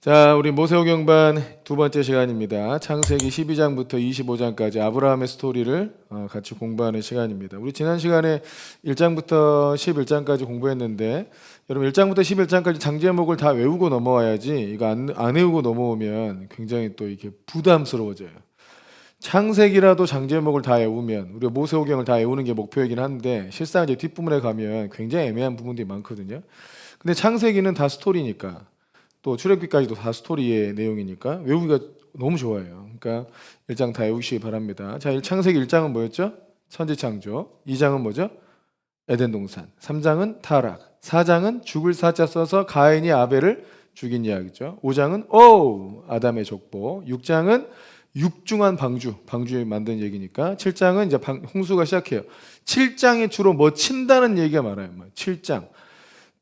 자, 우리 모세오경반 두 번째 시간입니다. 창세기 12장부터 25장까지 아브라함의 스토리를 같이 공부하는 시간입니다. 우리 지난 시간에 1장부터 11장까지 공부했는데 여러분 1장부터 11장까지 장제목을 다 외우고 넘어와야지 이거 안 외우고 넘어오면 굉장히 또 이렇게 부담스러워져요. 창세기라도 장제목을 다 외우면 우리가 모세오경을 다 외우는 게 목표이긴 한데 실상 이제 뒷부분에 가면 굉장히 애매한 부분들이 많거든요. 근데 창세기는 다 스토리니까 또 출애굽기까지도 다 스토리의 내용이니까 외우기가 너무 좋아요. 그러니까 1장 다 외우시기 바랍니다. 자, 창세기 1장은 뭐였죠? 천지창조. 2장은 뭐죠? 에덴 동산. 3장은 타락. 4장은 죽을 사자 써서 가인이 아벨을 죽인 이야기죠. 5장은 아담의 족보. 6장은 육중한 방주 만든 얘기니까. 7장은 이제 홍수가 시작해요. 7장에 주로 뭐 친다는 얘기가 많아요. 7장.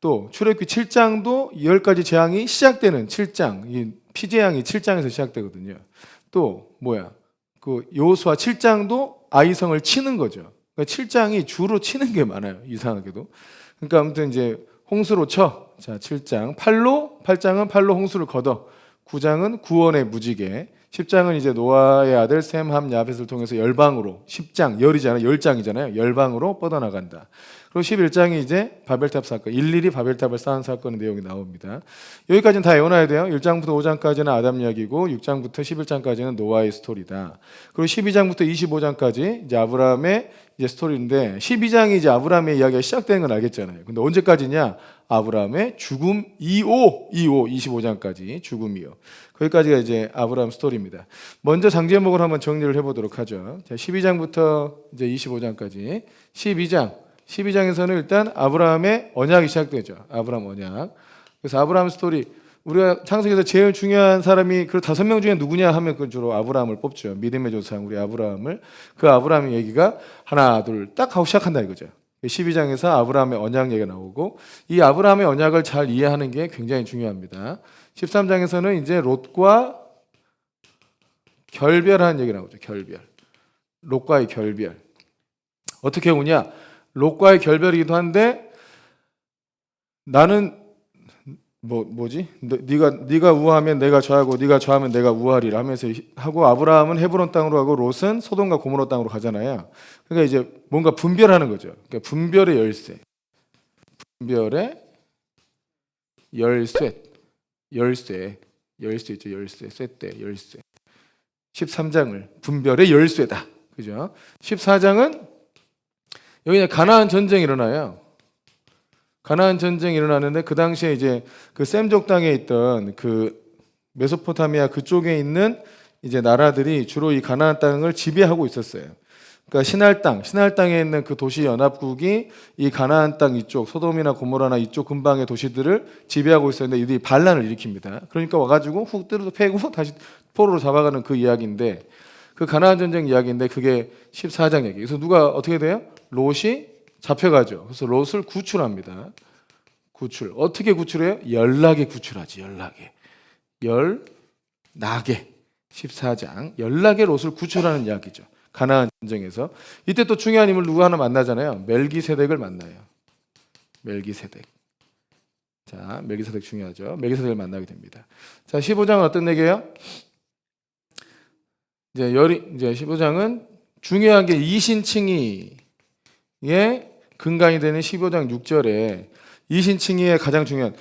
또 출애굽기 7장도 10가지 재앙이 시작되는 7장, 이 피재앙이 7장에서 시작되거든요. 또 그 여호수아 7장도 아이성을 치는 거죠. 그러니까 7장이 주로 치는 게 많아요. 이상하게도. 그러니까 아무튼 이제 홍수로 쳐. 자, 7장. 8장은 팔로 홍수를 걷어. 9장은 구원의 무지개. 10장은 이제 노아의 아들 셈, 함, 야벳을 통해서 열방으로 10장, 열이잖아요. 10장이잖아요. 열방으로 뻗어나간다. 그리고 11장이 이제 바벨탑 사건, 일일이 바벨탑을 쌓은 사건의 내용이 나옵니다. 여기까지는 다 외워놔야 돼요. 1장부터 5장까지는 아담 이야기고 6장부터 11장까지는 노아의 스토리다. 그리고 12장부터 25장까지 이제 아브라함의 이제 스토리인데 12장이 이제 아브라함의 이야기가 시작되는 건 알겠잖아요. 근데 언제까지냐? 아브라함의 죽음 25장까지 죽음 이후. 거기까지가 이제 아브라함 스토리입니다. 먼저 장제목을 한번 정리를 해보도록 하죠. 자, 12장부터 이제 25장까지. 12장에서는 일단 아브라함의 언약이 시작되죠. 아브라함 언약. 그래서 아브라함 스토리, 우리가 창세기에서 제일 중요한 사람이 그 5명 중에 누구냐 하면 그 주로 아브라함을 뽑죠. 믿음의 조상 우리 아브라함을. 그 아브라함의 얘기가 하나 둘 딱 하고 시작한다 이거죠. 12장에서 아브라함의 언약 얘기가 나오고 이 아브라함의 언약을 잘 이해하는 게 굉장히 중요합니다. 13장에서는 이제 롯과 결별하는 얘기 나오죠. 롯과의 결별. 어떻게 오냐? 롯과의 결별이기도 한데 나는 네가 우하면 내가 좌하고 네가 좌하면 내가 우하리라 하면서 하고 아브라함은 헤브론 땅으로 가고 롯은 소돔과 고모라 땅으로 가잖아요. 그러니까 이제 뭔가 분별하는 거죠. 그러니까 분별의 열쇠. 분별의 열쇠 있죠. 열쇠. 13장을 분별의 열쇠다. 그죠? 14장은 여기 가나안 전쟁이 일어나요. 가나안 전쟁이 일어나는데 그 당시에 이제 그 셈족 땅에 있던 그 메소포타미아 그쪽에 있는 이제 나라들이 주로 이 가나안 땅을 지배하고 있었어요. 그러니까 신할 땅에 있는 그 도시 연합국이 이 가나안 땅 이쪽 소돔이나 고모라나 이쪽 근방의 도시들을 지배하고 있었는데 이들이 반란을 일으킵니다. 그러니까 와가지고 훅 때려서 패고 다시 포로로 잡아가는 그 이야기인데 그 가나안 전쟁 이야기인데 그게 14장 얘기. 그래서 누가 어떻게 돼요? 롯이 잡혀가죠. 그래서 롯을 구출합니다. 어떻게 구출해요? 연락에 구출하지. 열나게. 14장. 연락에 롯을 구출하는 이야기죠. 가나안 전쟁에서. 이때 또 중요한 인물 누구 하나 만나잖아요. 멜기세덱을 만나요. 멜기세덱. 자, 멜기세덱 중요하죠. 멜기세덱을 만나게 됩니다. 자, 15장은 어떤 얘기예요? 이제 15장은 중요한 게 이신칭의의 근간이 되는 15장 6절에 이신칭의의 가장 중요한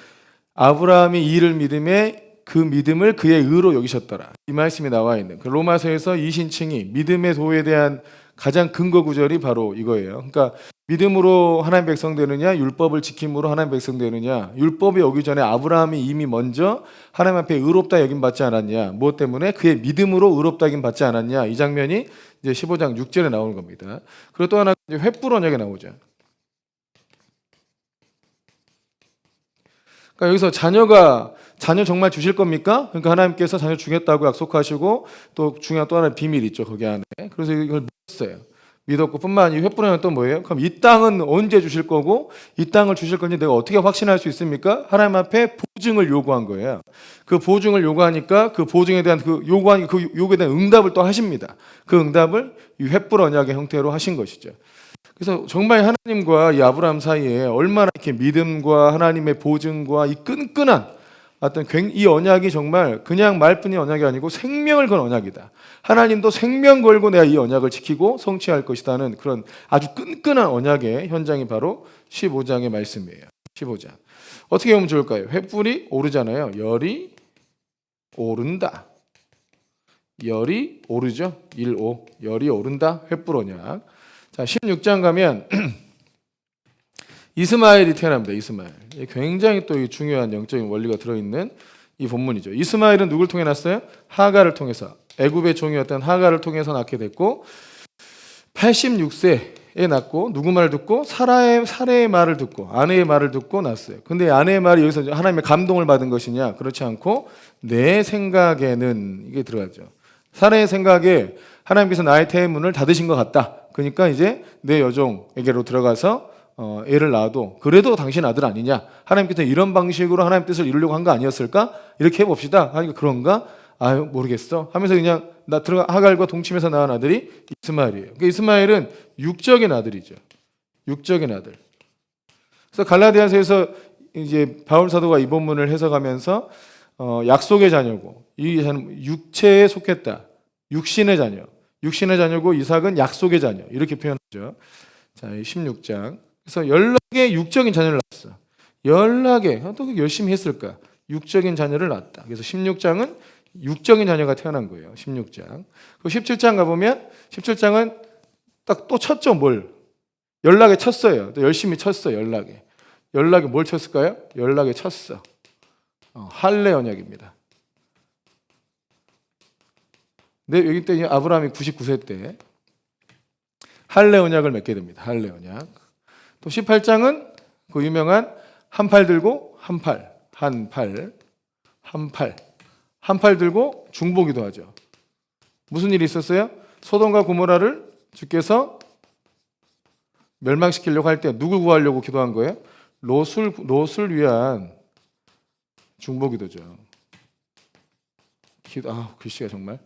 아브라함이 이를 믿음에 그 믿음을 그의 의로 여기셨더라. 이 말씀이 나와 있는 그 로마서에서 이신칭의 믿음의 도에 대한 가장 근거 구절이 바로 이거예요. 그러니까 믿음으로 하나님 백성 되느냐, 율법을 지킴으로 하나님 백성 되느냐. 율법이 오기 전에 아브라함이 이미 먼저 하나님 앞에 의롭다 여김 받지 않았냐. 무엇 때문에? 그의 믿음으로 의롭다 여김 받지 않았냐. 이 장면이 이제 15장 6절에 나오는 겁니다. 그리고 또 하나 횃불 언약에 나오죠. 그러니까 여기서 자녀 정말 주실 겁니까? 그러니까 하나님께서 자녀 주겠다고 약속하시고 또 중요한 또 하나의 비밀이 있죠. 거기 안에. 그래서 이걸 믿었어요. 믿었고 뿐만 아니라 횃불은 또 뭐예요? 그럼 이 땅은 언제 주실 거고 이 땅을 주실 건지 내가 어떻게 확신할 수 있습니까? 하나님 앞에 보증을 요구한 거예요. 그 보증을 요구하니까 그 보증에 대한 그 요구에 대한 응답을 또 하십니다. 그 응답을 이 횃불 언약의 형태로 하신 것이죠. 그래서 정말 하나님과 이 아브라함 사이에 얼마나 이렇게 믿음과 하나님의 보증과 이 끈끈한 이 언약이 정말 그냥 말뿐이 언약이 아니고 생명을 건 언약이다. 하나님도 생명 걸고 내가 이 언약을 지키고 성취할 것이다는 그런 아주 끈끈한 언약의 현장이 바로 15장의 말씀이에요. 15장. 어떻게 보면 좋을까요? 횃불이 오르잖아요. 열이 오른다. 열이 오르죠. 1오. 열이 오른다. 횃불 언약. 자, 16장 가면 이스마엘이 태어납니다. 이스마엘. 굉장히 또 중요한 영적인 원리가 들어있는 이 본문이죠. 이스마엘은 누굴 통해 났어요? 하갈을 통해서. 애굽의 종이었던 하갈을 통해서 낳게 됐고 86세에 낳고 누구 말을 듣고 사례의 말을 듣고 아내의 말을 듣고 낳았어요. 근데 아내의 말이 여기서 하나님의 감동을 받은 것이냐? 그렇지 않고 내 생각에는 이게 들어가죠. 사례의 생각에 하나님께서 나의 태문을 닫으신 것 같다. 그러니까 이제 내 여종에게로 들어가서 애를 낳아도 그래도 당신 아들 아니냐? 하나님께서 이런 방식으로 하나님 뜻을 이루려고 한 거 아니었을까? 이렇게 해봅시다. 하니까 그런가? 아유 모르겠어 하면서 그냥 하갈과 동침해서 낳은 아들이 이스마엘이에요. 그러니까 이스마엘은 육적인 아들이죠. 육적인 아들. 그래서 갈라디아서에서 이제 바울 사도가 이 본문을 해석하면서 약속의 자녀고 이 육체에 속했다. 육신의 자녀. 육신의 자녀고 이삭은 약속의 자녀. 이렇게 표현하죠. 자, 16장. 그래서 연락에 육적인 자녀를 낳았어. 연락에 또 열심히 했을까? 육적인 자녀를 낳았다. 그래서 16장은 육적인 자녀가 태어난 거예요. 16장. 그 17장 가보면 17장은 딱 또 쳤죠. 뭘? 연락에 쳤어요. 또 열심히 쳤어. 연락에 뭘 쳤을까요? 연락에 쳤어. 할례 언약입니다. 근데 여기 때 아브라함이 99세 때 할례 언약을 맺게 됩니다. 할례 언약. 또 18장은 그 유명한 한 팔 들고 한 팔 들고 중보기도 하죠. 무슨 일이 있었어요? 소돔과 고모라를 주께서 멸망시키려고 할 때 누굴 구하려고 기도한 거예요? 롯을 위한 중보기도죠. 글씨가 정말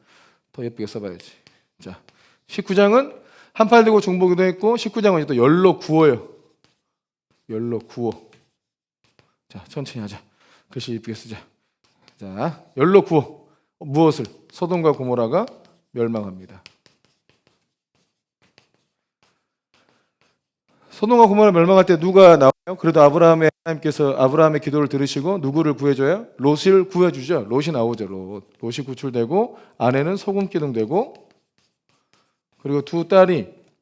더 예쁘게 써봐야지. 자, 19장은 한 팔 들고 중보기도 했고 19장은 또 열로 구워요. 열로 구워. 자, 천천히 하자. 글씨 예쁘게 쓰자. 자, 열로 구워. 무엇을? 소돔과 고모라가 멸망합니다. 소돔과 고모라 멸망할 때 누가 나와요? 그래도 하나님께서 아브라함의 기도를 들으시고 누구를 구해줘요? 롯을 구해주죠. 롯이 나오죠. 롯이 구출되고 아내는 소금 기둥되고 그리고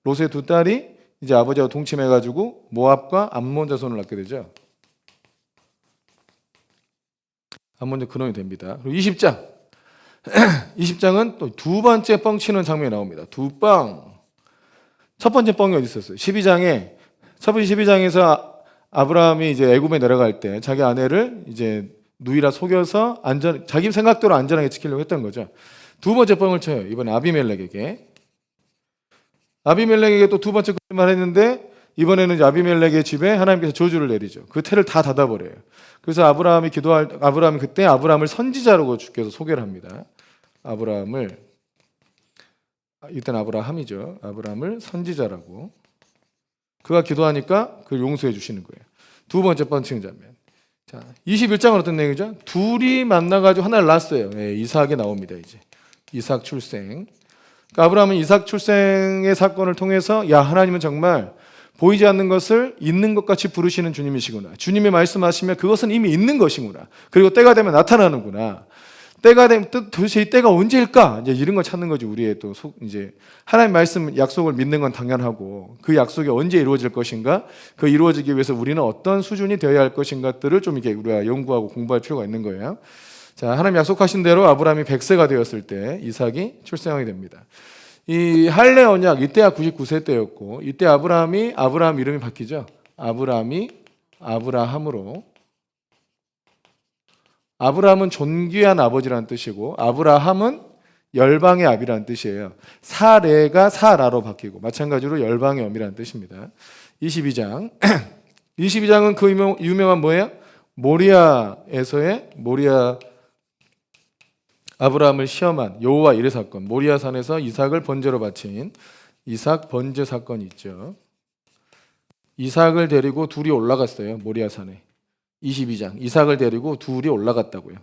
롯의 두 딸이 이제 아버지와 동침해가지고 모압과 암몬 자손을 낳게 되죠. 암몬 근원이 됩니다. 그리고 20장. 20장은 또 두 번째 뻥 치는 장면이 나옵니다. 두 뻥. 첫 번째 뻥이 어디 있었어요? 12장에서 아브라함이 이제 애굽에 내려갈 때 자기 아내를 이제 누이라 속여서 자기 생각대로 안전하게 지키려고 했던 거죠. 두 번째 뻥을 쳐요. 이번 아비멜렉에게 또 두 번째 거짓말 했는데 이번에는 이제 아비멜렉의 집에 하나님께서 저주를 내리죠. 그 태를 다 닫아버려요. 그래서 아브라함이 그때 아브라함을 선지자라고 주께서 소개를 합니다. 이때는 아브라함이죠. 아브라함을 선지자라고. 그가 기도하니까 그걸 용서해 주시는 거예요. 두 번째 뻥치는 장면. 자, 21장은 어떤 내용이죠? 둘이 만나가지고 하나를 낳았어요. 이삭이 나옵니다. 이제 이삭 출생. 그러니까 아브라함은 이삭 출생의 사건을 통해서 하나님은 정말 보이지 않는 것을 있는 것 같이 부르시는 주님이시구나. 주님이 말씀하시면 그것은 이미 있는 것이구나. 그리고 때가 되면 나타나는구나. 때가 되면 도대체 이 때가 언제일까? 이제 이런 걸 찾는 거지. 우리의 또 이제 하나님 말씀 약속을 믿는 건 당연하고 그 약속이 언제 이루어질 것인가? 그 이루어지기 위해서 우리는 어떤 수준이 되어야 할 것인가들을 좀 이렇게 우리가 연구하고 공부할 필요가 있는 거예요. 자, 하나님 약속하신 대로 아브라함이 100세가 되었을 때 이삭이 출생하게 됩니다. 이 할례 언약 이때가 99세 때였고 이때 아브라함 이름이 바뀌죠. 아브라함으로. 아브라함은 존귀한 아버지라는 뜻이고 아브라함은 열방의 아비라는 뜻이에요. 사레가 사라로 바뀌고 마찬가지로 열방의 엄이라는 뜻입니다. 22장은 그 유명한 뭐예요? 모리아에서의 아브라함을 시험한 여호와 이레 사건, 모리아산에서 이삭을 번제로 바친 이삭 번제 사건이 있죠. 이삭을 데리고 둘이 올라갔어요. 모리아산에. 22장 이삭을 데리고 둘이 올라갔다고요.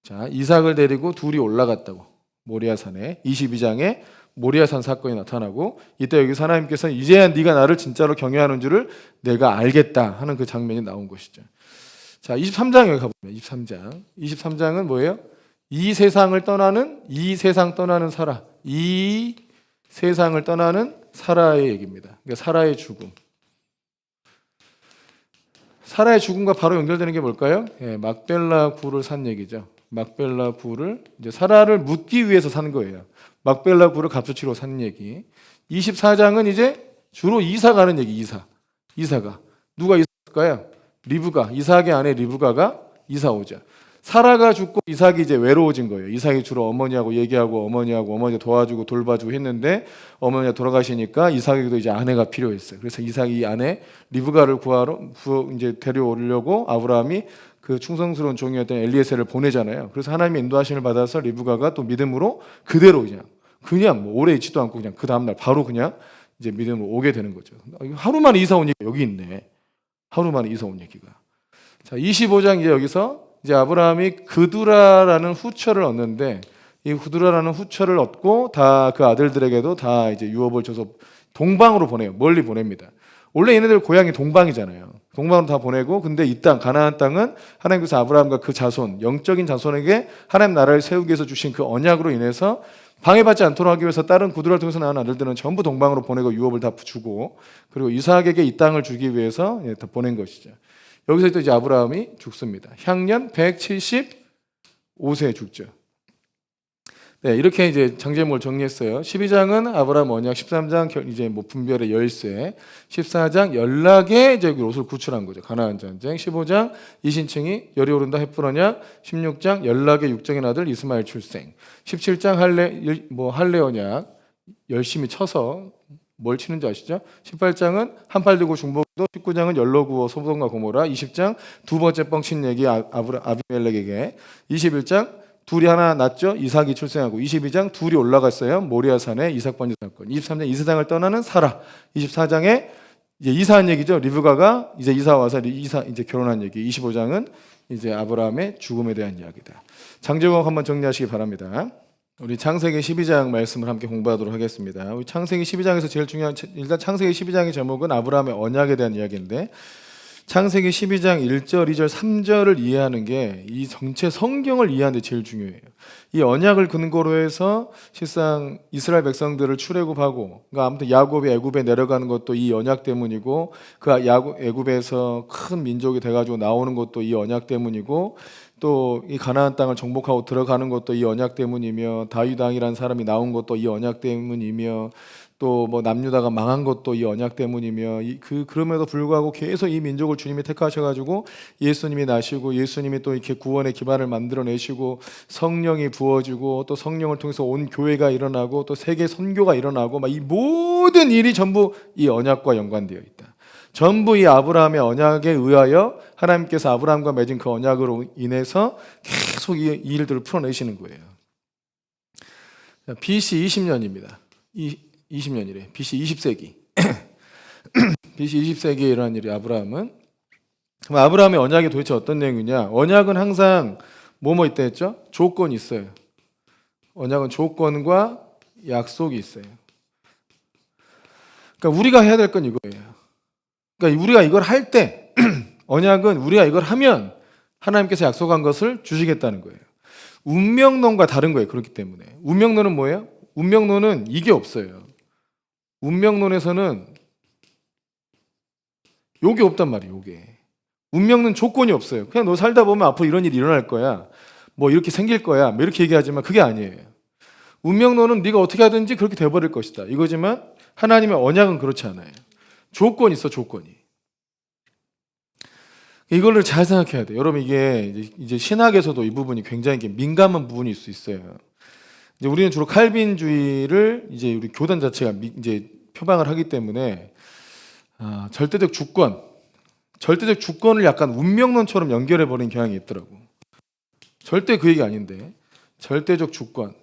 자, 이삭을 데리고 둘이 올라갔다고. 모리아산에 22장에 모리아산 사건이 나타나고 이때 여기서 하나님께서 이제야 네가 나를 진짜로 경외하는 줄을 내가 알겠다 하는 그 장면이 나온 것이죠. 자, 23장 여기 가보면 23장. 23장은 뭐예요? 이 세상 떠나는 사라. 이 세상을 떠나는 사라의 얘기입니다. 그러니까 사라의 죽음. 사라의 죽음과 바로 연결되는 게 뭘까요? 막벨라 굴을 산 얘기죠. 막벨라 굴을 이제 사라를 묻기 위해서 산 거예요. 막벨라 굴을 값어치로 산 얘기. 24장은 이제 주로 이사가 하는 얘기. 이사가 누가 이사일까요? 리브가, 이삭의 아내 리브가가 이사 오죠. 사라가 죽고 이삭이 이제 외로워진 거예요. 이삭이 주로 어머니하고 얘기하고 어머니 도와주고 돌봐주고 했는데 어머니가 돌아가시니까 이삭에게도 이제 아내가 필요했어요. 그래서 이삭이 아내 리브가를 구하러 이제 데려오려고 아브라함이 그 충성스러운 종이었던 엘리에셀을 보내잖아요. 그래서 하나님의 인도하심을 받아서 리브가가 또 믿음으로 그대로 그냥 뭐 오래 있지도 않고 그냥 그 다음날 바로 그냥 이제 믿음으로 오게 되는 거죠. 하루 만에 이사 온 얘기가 여기 있네. 하루 만에 이사 온 얘기가. 자, 25장 이제 여기서 이제 아브라함이 그두라라는 후처를 얻는데 이 그두라라는 후처를 얻고 다 그 아들들에게도 다 이제 유업을 줘서 동방으로 보내요. 멀리 보냅니다. 원래 얘네들 고향이 동방이잖아요. 동방으로 다 보내고 근데 이 땅 가나안 땅은 하나님께서 아브라함과 그 자손 영적인 자손에게 하나님 나라를 세우기 위해서 주신 그 언약으로 인해서 방해받지 않도록 하기 위해서 다른 구두라를 통해서 낳은 아들들은 전부 동방으로 보내고 유업을 다 주고 그리고 이삭에게 이 땅을 주기 위해서 다 보낸 것이죠. 여기서 또 이제 아브라함이 죽습니다. 향년 175세에 죽죠. 네, 이렇게 이제 장제목을 정리했어요. 12장은 아브라함 언약, 13장 이제 뭐 분별의 열쇠, 14장 연락의 이제 롯을 구출한 거죠. 가나안 전쟁, 15장 이신층이 열이 오른다 햇불 언약, 16장 연락의 육적인 아들 이스마엘 출생, 17장 할례 언약 열심히 쳐서 뭘 치는지 아시죠? 18장은 한팔 들고 중보기도, 19장은 열로 구워 소돔과 고모라, 20장 두 번째 뻥친 얘기 아비멜렉에게, 21장 둘이 하나 낳죠. 이삭이 출생하고 22장 둘이 올라갔어요. 모리아산에 이삭 번제 사건. 23장 이 세상을 떠나는 사라. 24장에 이제 이사한 얘기죠. 리브가가 이제 이사 와서 이제 결혼한 얘기. 25장은 이제 아브라함의 죽음에 대한 이야기다. 장제목 한번 정리하시기 바랍니다. 우리 창세기 12장 말씀을 함께 공부하도록 하겠습니다. 우리 창세기 12장에서 제일 중요한 일단 창세기 12장의 제목은 아브라함의 언약에 대한 이야기인데 창세기 12장 1절, 2절, 3절을 이해하는 게 이 전체 성경을 이해하는 데 제일 중요해요. 이 언약을 근거로 해서 실상 이스라엘 백성들을 출애굽하고 그러니까 아무튼 야곱이 애굽에 내려가는 것도 이 언약 때문이고 그 애굽에서 큰 민족이 돼가지고 나오는 것도 이 언약 때문이고 또 이 가나안 땅을 정복하고 들어가는 것도 이 언약 때문이며 다윗 왕이라는 사람이 나온 것도 이 언약 때문이며 또 뭐 남유다가 망한 것도 이 언약 때문이며 그럼에도 불구하고 계속 이 민족을 주님이 택하셔가지고 예수님이 나시고 예수님이 또 이렇게 구원의 기반을 만들어내시고 성령이 부어지고 또 성령을 통해서 온 교회가 일어나고 또 세계 선교가 일어나고 막 이 모든 일이 전부 이 언약과 연관되어 있다. 전부 이 아브라함의 언약에 의하여 하나님께서 아브라함과 맺은 그 언약으로 인해서 계속 이 일들을 풀어내시는 거예요. BC 20년입니다. 20년이래. BC 20세기. BC 20세기에 일어난 일이 아브라함은 그럼 아브라함의 언약이 도대체 어떤 내용이냐? 언약은 항상 뭐뭐 있다 했죠? 조건이 있어요. 언약은 조건과 약속이 있어요. 그러니까 우리가 해야 될 건 이거예요. 그러니까 우리가 이걸 할 때 언약은 우리가 이걸 하면 하나님께서 약속한 것을 주시겠다는 거예요. 운명론과 다른 거예요. 그렇기 때문에. 운명론은 뭐예요? 운명론은 이게 없어요. 운명론에서는 요게 없단 말이에요. 요게. 운명론 조건이 없어요. 그냥 너 살다 보면 앞으로 이런 일이 일어날 거야. 뭐 이렇게 생길 거야. 뭐 이렇게 얘기하지만 그게 아니에요. 운명론은 네가 어떻게 하든지 그렇게 돼버릴 것이다. 이거지만 하나님의 언약은 그렇지 않아요. 조건이 있어. 조건이. 이거를 잘 생각해야 돼요. 여러분 이게 이제 신학에서도 이 부분이 굉장히 민감한 부분일 수 있어요. 이제 우리는 주로 칼빈주의를 이제 우리 교단 자체가 이제 표방을 하기 때문에 절대적 주권을 약간 운명론처럼 연결해 버린 경향이 있더라고. 절대 그 얘기 아닌데 절대적 주권.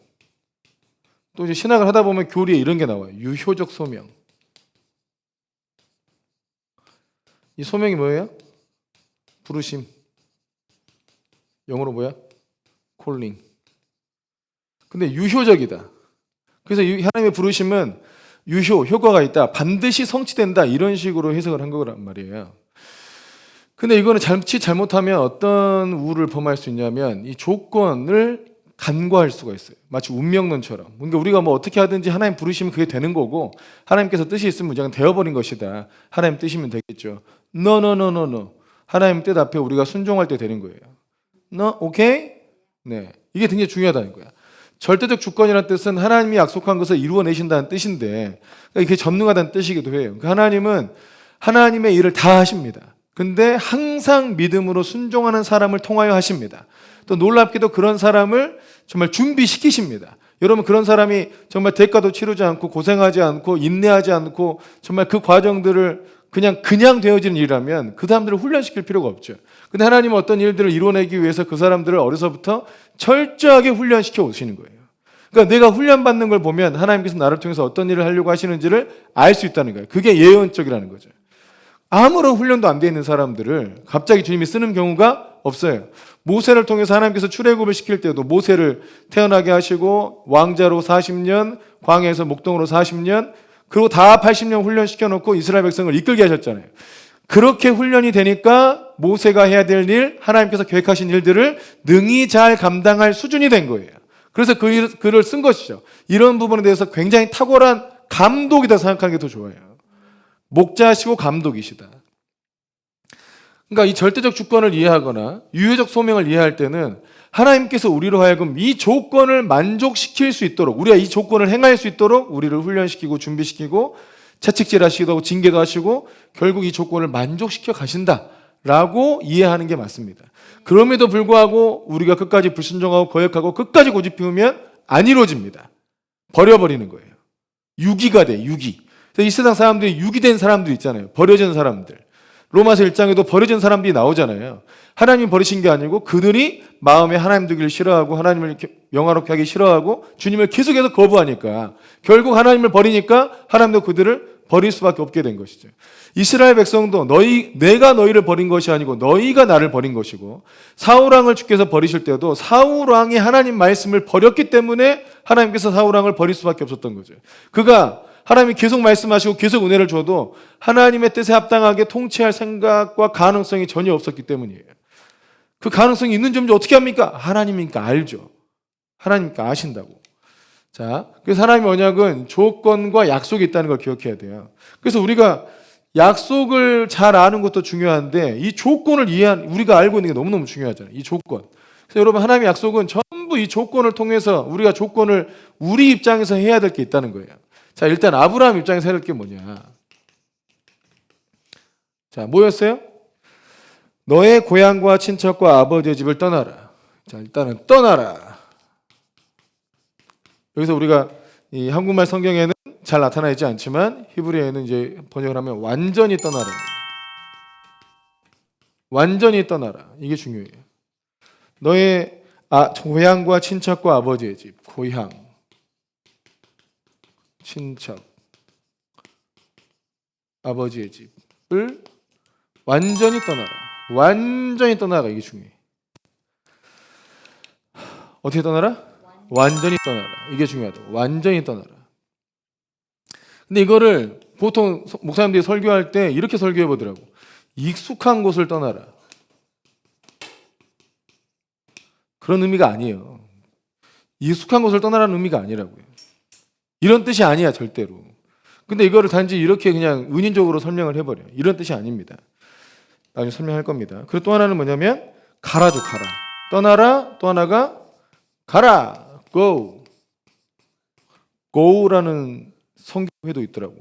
또 이제 신학을 하다 보면 교리에 이런 게 나와요. 유효적 소명. 이 소명이 뭐예요? 부르심. 영어로 뭐야? 콜링. 근데 유효적이다. 그래서 하나님의 부르심은 효과가 있다. 반드시 성취된다. 이런 식으로 해석을 한 거란 말이에요. 근데 이거는 잘못하면 어떤 우를 범할 수 있냐면 이 조건을 간과할 수가 있어요. 마치 운명론처럼. 그러니까 우리가 뭐 어떻게 하든지 하나님 부르시면 그게 되는 거고 하나님께서 뜻이 있으면 무조건 되어버린 것이다. 하나님 뜻이면 되겠죠. No. 하나님 뜻 앞에 우리가 순종할 때 되는 거예요. No? 오케이? 네. 이게 굉장히 중요하다는 거야. 절대적 주권이라는 뜻은 하나님이 약속한 것을 이루어내신다는 뜻인데 그게 전능하다는 뜻이기도 해요. 그러니까 하나님은 하나님의 일을 다 하십니다. 근데 항상 믿음으로 순종하는 사람을 통하여 하십니다. 또 놀랍게도 그런 사람을 정말 준비시키십니다. 여러분 그런 사람이 정말 대가도 치르지 않고 고생하지 않고 인내하지 않고 정말 그 과정들을 그냥 되어지는 일이라면 그 사람들을 훈련시킬 필요가 없죠. 근데 하나님은 어떤 일들을 이뤄내기 위해서 그 사람들을 어려서부터 철저하게 훈련시켜 오시는 거예요. 그러니까 내가 훈련받는 걸 보면 하나님께서 나를 통해서 어떤 일을 하려고 하시는지를 알 수 있다는 거예요. 그게 예언적이라는 거죠. 아무런 훈련도 안 돼 있는 사람들을 갑자기 주님이 쓰는 경우가 없어요. 모세를 통해서 하나님께서 출애굽을 시킬 때도 모세를 태어나게 하시고 왕자로 40년, 광야에서 목동으로 40년, 그리고 다 80년 훈련시켜 놓고 이스라엘 백성을 이끌게 하셨잖아요. 그렇게 훈련이 되니까 모세가 해야 될 일, 하나님께서 계획하신 일들을 능히 잘 감당할 수준이 된 거예요. 그래서 그 글을 쓴 것이죠. 이런 부분에 대해서 굉장히 탁월한 감독이다 생각하는 게 더 좋아요. 목자시고 감독이시다. 그러니까 이 절대적 주권을 이해하거나 유효적 소명을 이해할 때는 하나님께서 우리로 하여금 이 조건을 만족시킬 수 있도록 우리가 이 조건을 행할 수 있도록 우리를 훈련시키고 준비시키고 채찍질 하시기도 하고 징계도 하시고 결국 이 조건을 만족시켜 가신다라고 이해하는 게 맞습니다. 그럼에도 불구하고 우리가 끝까지 불순종하고 거역하고 끝까지 고집 피우면 안 이루어집니다. 버려버리는 거예요. 유기가 돼, 유기. 이 세상 사람들이 유기된 사람들 있잖아요. 버려진 사람들. 로마서 1장에도 버려진 사람들이 나오잖아요. 하나님이 버리신 게 아니고 그들이 마음에 하나님 두기를 싫어하고 하나님을 영화롭게 하기 싫어하고 주님을 계속해서 거부하니까 결국 하나님을 버리니까 하나님도 그들을 버릴 수밖에 없게 된 것이죠. 이스라엘 백성도 내가 너희를 버린 것이 아니고 너희가 나를 버린 것이고 사울왕을 주께서 버리실 때도 사울왕이 하나님 말씀을 버렸기 때문에 하나님께서 사울왕을 버릴 수밖에 없었던 거죠. 그가 하나님이 계속 말씀하시고 계속 은혜를 줘도 하나님의 뜻에 합당하게 통치할 생각과 가능성이 전혀 없었기 때문이에요. 그 가능성이 있는지 없는지 어떻게 합니까? 하나님이니까 알죠. 하나님이니까 아신다고. 자, 그래서 하나님의 언약은 조건과 약속이 있다는 걸 기억해야 돼요. 그래서 우리가 약속을 잘 아는 것도 중요한데 이 조건을 우리가 알고 있는 게 너무너무 중요하잖아요. 이 조건. 그래서 여러분 하나님의 약속은 전부 이 조건을 통해서 우리가 조건을 우리 입장에서 해야 될 게 있다는 거예요. 자, 일단 아브라함 입장에서 해야 될 게 뭐냐. 자, 뭐였어요? 너의 고향과 친척과 아버지의 집을 떠나라. 자, 일단은 떠나라. 여기서 우리가 이 한국말 성경에는 잘 나타나 있지 않지만 히브리어에는 이제 번역을 하면 완전히 떠나라. 완전히 떠나라. 이게 중요해요. 너의 고향과 친척과 아버지의 집. 고향, 친척, 아버지의 집을 완전히 떠나라. 완전히 떠나라. 이게 중요해. 어떻게 떠나라? 완전히 떠나라. 이게 중요하다. 완전히 떠나라. 근데 이거를 보통 목사님들이 설교할 때 이렇게 설교해 보더라고. 익숙한 곳을 떠나라. 그런 의미가 아니에요. 익숙한 곳을 떠나라는 의미가 아니라고요. 이런 뜻이 아니야, 절대로. 근데 이거를 단지 이렇게 그냥 은인적으로 설명을 해버려요. 이런 뜻이 아닙니다. 나중에 설명할 겁니다. 그리고 또 하나는 뭐냐면 가라죠, 가라. 떠나라, 또 하나가 가라. Go. Go라는 선교회도 있더라고.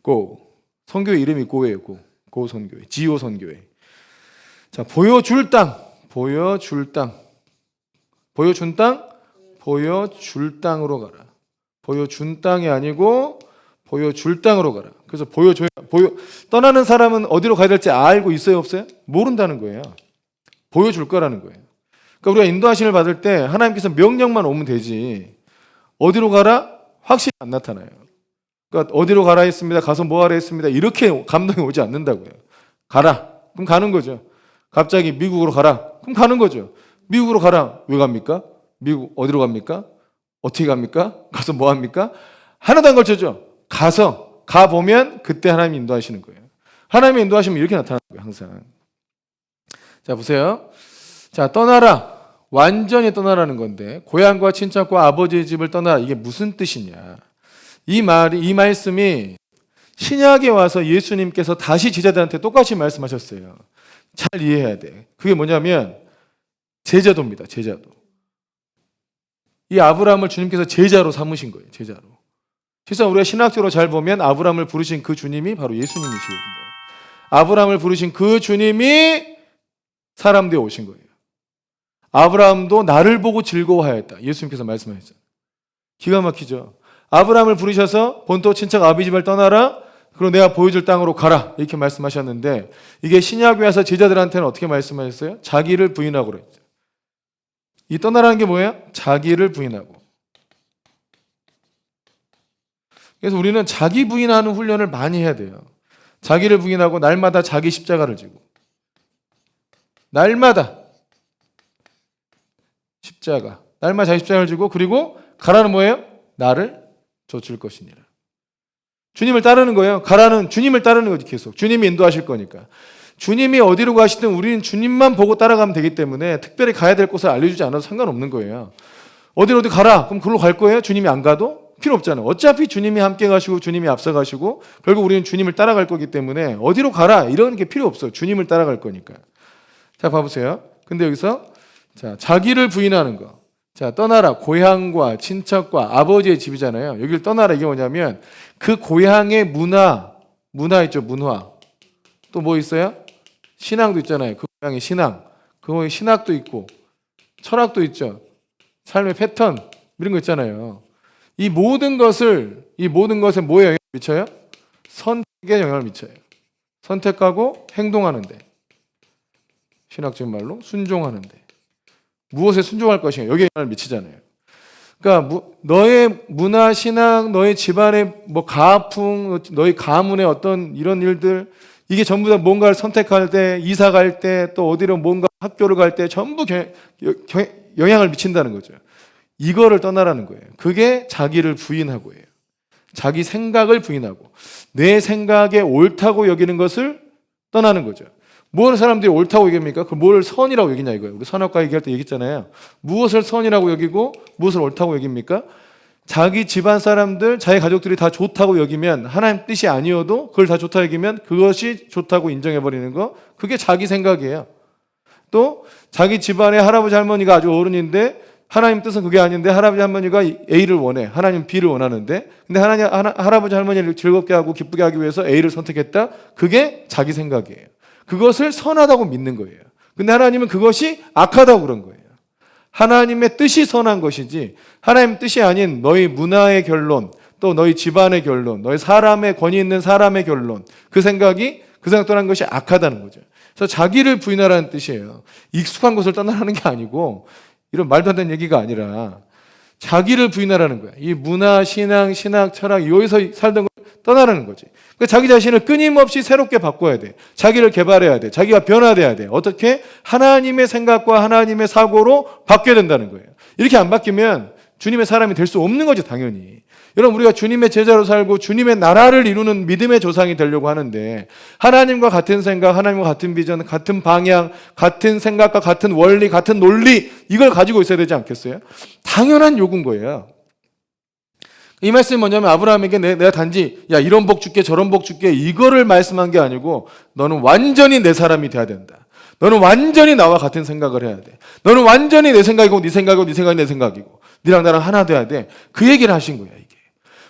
Go. 선교회 이름이 Go예요. Go. Go 선교회. 지오 선교회. 자, 보여줄 땅. 보여줄 땅. 보여준 땅? 보여줄 땅으로 가라. 보여준 땅이 아니고 보여줄 땅으로 가라. 그래서 떠나는 사람은 어디로 가야 될지 알고 있어요, 없어요? 모른다는 거예요. 보여줄 거라는 거예요. 그러니까 우리가 인도하심을 받을 때 하나님께서 명령만 오면 되지 어디로 가라? 확실히 안 나타나요. 그러니까 어디로 가라 했습니다. 가서 뭐 하라 했습니다. 이렇게 감동이 오지 않는다고요. 가라. 그럼 가는 거죠. 갑자기 미국으로 가라. 그럼 가는 거죠. 미국으로 가라. 왜 갑니까? 미국 어디로 갑니까? 어떻게 갑니까? 가서 뭐 합니까? 하나도 안 걸쳐줘. 가보면 그때 하나님이 인도하시는 거예요. 하나님이 인도하시면 이렇게 나타나는 거예요. 항상. 자, 보세요. 자, 떠나라. 완전히 떠나라는 건데 고향과 친척과 아버지의 집을 떠나라. 이게 무슨 뜻이냐. 이 말씀이 신약에 와서 예수님께서 다시 제자들한테 똑같이 말씀하셨어요. 잘 이해해야 돼. 그게 뭐냐면 제자도입니다. 제자도. 이 아브라함을 주님께서 제자로 삼으신 거예요. 제자로. 실상 우리가 신학적으로 잘 보면 아브라함을 부르신 그 주님이 바로 예수님이시거든요. 아브라함을 부르신 그 주님이 사람 되어 오신 거예요. 아브라함도 나를 보고 즐거워하였다. 예수님께서 말씀하셨죠. 기가 막히죠. 아브라함을 부르셔서 본토 친척 아비 집을 떠나라. 그리고 내가 보여줄 땅으로 가라. 이렇게 말씀하셨는데 이게 신약에 와서 제자들한테는 어떻게 말씀하셨어요? 자기를 부인하고 그랬죠. 이 떠나라는 게 뭐예요? 자기를 부인하고. 그래서 우리는 자기 부인하는 훈련을 많이 해야 돼요. 자기를 부인하고 날마다 자기 십자가를 지고. 날마다 십자가. 날마다 자기 십자가를 지고 그리고 가라는 뭐예요? 나를 좇을 것이니라. 주님을 따르는 거예요. 가라는 주님을 따르는 거지 계속. 주님이 인도하실 거니까. 주님이 어디로 가시든 우리는 주님만 보고 따라가면 되기 때문에 특별히 가야 될 곳을 알려주지 않아도 상관없는 거예요. 어디 가라. 그럼 그걸로 갈 거예요? 주님이 안 가도? 필요 없잖아요. 어차피 주님이 함께 가시고 주님이 앞서 가시고 결국 우리는 주님을 따라갈 거기 때문에 어디로 가라 이런 게 필요 없어요. 주님을 따라갈 거니까. 자, 봐보세요. 근데 여기서 자, 자기를 부인하는 거. 자, 떠나라. 고향과 친척과 아버지의 집이잖아요. 여기를 떠나라. 이게 뭐냐면 그 고향의 문화 있죠. 문화. 또 뭐 있어요? 신앙도 있잖아요. 그 고향의 신앙. 그 고향의 신학도 있고 철학도 있죠. 삶의 패턴 이런 거 있잖아요. 이 모든 것에 뭐에 영향을 미쳐요? 선택에 영향을 미쳐요. 선택하고 행동하는데. 신학적인 말로 순종하는데. 무엇에 순종할 것인가? 여기에 영향을 미치잖아요. 그러니까 너의 문화, 신앙, 너의 집안의 뭐 가풍, 너의 가문의 어떤 이런 일들 이게 전부 다 뭔가를 선택할 때, 이사 갈 때, 또 어디로 뭔가 학교를 갈 때 전부 영향을 미친다는 거죠. 이거를 떠나라는 거예요. 그게 자기를 부인하고예요. 자기 생각을 부인하고 내 생각에 옳다고 여기는 것을 떠나는 거죠. 뭘 사람들이 옳다고 여깁니까? 그 뭘 선이라고 여기냐 이거예요. 우리 선악과 얘기할 때 얘기했잖아요. 무엇을 선이라고 여기고 무엇을 옳다고 여깁니까? 자기 집안 사람들, 자기 가족들이 다 좋다고 여기면 하나님 뜻이 아니어도 그걸 다 좋다 여기면 그것이 좋다고 인정해버리는 거 그게 자기 생각이에요. 또 자기 집안의 할아버지 할머니가 아주 어른인데 하나님 뜻은 그게 아닌데 할아버지 할머니가 A를 원해. 하나님 B를 원하는데 근데 할아버지 할머니를 즐겁게 하고 기쁘게 하기 위해서 A를 선택했다. 그게 자기 생각이에요. 그것을 선하다고 믿는 거예요. 근데 하나님은 그것이 악하다고 그런 거예요. 하나님의 뜻이 선한 것이지 하나님의 뜻이 아닌 너희 문화의 결론 또 너희 집안의 결론 너희 사람의 권위 있는 사람의 결론 그 생각 떠난 것이 악하다는 거죠. 그래서 자기를 부인하라는 뜻이에요. 익숙한 것을 떠나라는 게 아니고 이런 말도 안 되는 얘기가 아니라 자기를 부인하라는 거야. 이 문화, 신앙, 신학, 철학 여기서 살던 걸 떠나라는 거지. 그러니까 자기 자신을 끊임없이 새롭게 바꿔야 돼. 자기를 개발해야 돼. 자기가 변화돼야 돼. 어떻게? 하나님의 생각과 하나님의 사고로 바뀌어야 된다는 거예요. 이렇게 안 바뀌면 주님의 사람이 될 수 없는 거죠, 당연히. 여러분 우리가 주님의 제자로 살고 주님의 나라를 이루는 믿음의 조상이 되려고 하는데 하나님과 같은 생각, 하나님과 같은 비전, 같은 방향, 같은 생각과 같은 원리, 같은 논리 이걸 가지고 있어야 되지 않겠어요? 당연한 요구인 거예요. 이 말씀이 뭐냐면 아브라함에게 내가 단지 야 이런 복 줄게 저런 복 줄게 이거를 말씀한 게 아니고 너는 완전히 내 사람이 돼야 된다. 너는 완전히 나와 같은 생각을 해야 돼. 너는 완전히 내 생각이고 네 생각이고 네 생각이 내 생각이고 네랑 나랑 하나 돼야 돼. 그 얘기를 하신 거야 이게.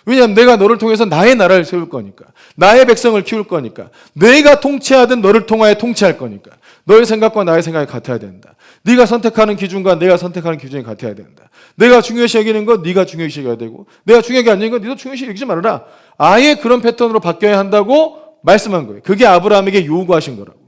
왜냐하면 내가 너를 통해서 나의 나라를 세울 거니까. 나의 백성을 키울 거니까. 내가 통치하든 너를 통하여 통치할 거니까. 너의 생각과 나의 생각이 같아야 된다. 네가 선택하는 기준과 내가 선택하는 기준이 같아야 된다. 내가 중요시 여기는 거 네가 중요시 여겨야 되고 내가 중요하게 안 여기는 거 네도 중요시 여기지 말아라. 아예 그런 패턴으로 바뀌어야 한다고 말씀한 거예요. 그게 아브라함에게 요구하신 거라고.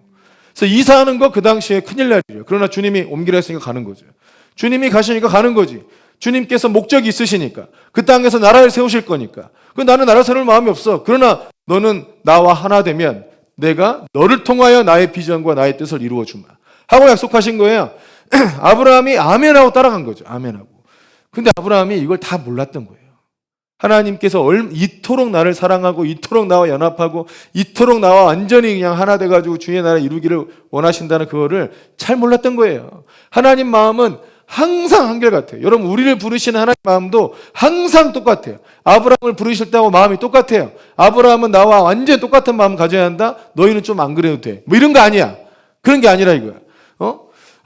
그래서 이사하는 거 그 당시에 큰일 날 일이에요. 그러나 주님이 옮기라 했으니까 가는 거죠. 주님이 가시니까 가는 거지. 주님께서 목적이 있으시니까 그 땅에서 나라를 세우실 거니까 나는 나라 세울 마음이 없어. 그러나 너는 나와 하나 되면 내가 너를 통하여 나의 비전과 나의 뜻을 이루어 주마. 하고 약속하신 거예요. 아브라함이 아멘하고 따라간 거죠. 아멘하고. 근데 아브라함이 이걸 다 몰랐던 거예요. 하나님께서 이토록 나를 사랑하고 이토록 나와 연합하고 이토록 나와 완전히 그냥 하나 돼가지고 주의 나라 이루기를 원하신다는 그거를 잘 몰랐던 거예요. 하나님 마음은 항상 한결같아요. 여러분 우리를 부르시는 하나님 마음도 항상 똑같아요. 아브라함을 부르실 때하고 마음이 똑같아요. 아브라함은 나와 완전 똑같은 마음 가져야 한다. 너희는 좀 안 그래도 돼. 뭐 이런 거 아니야. 그런 게 아니라 이거야.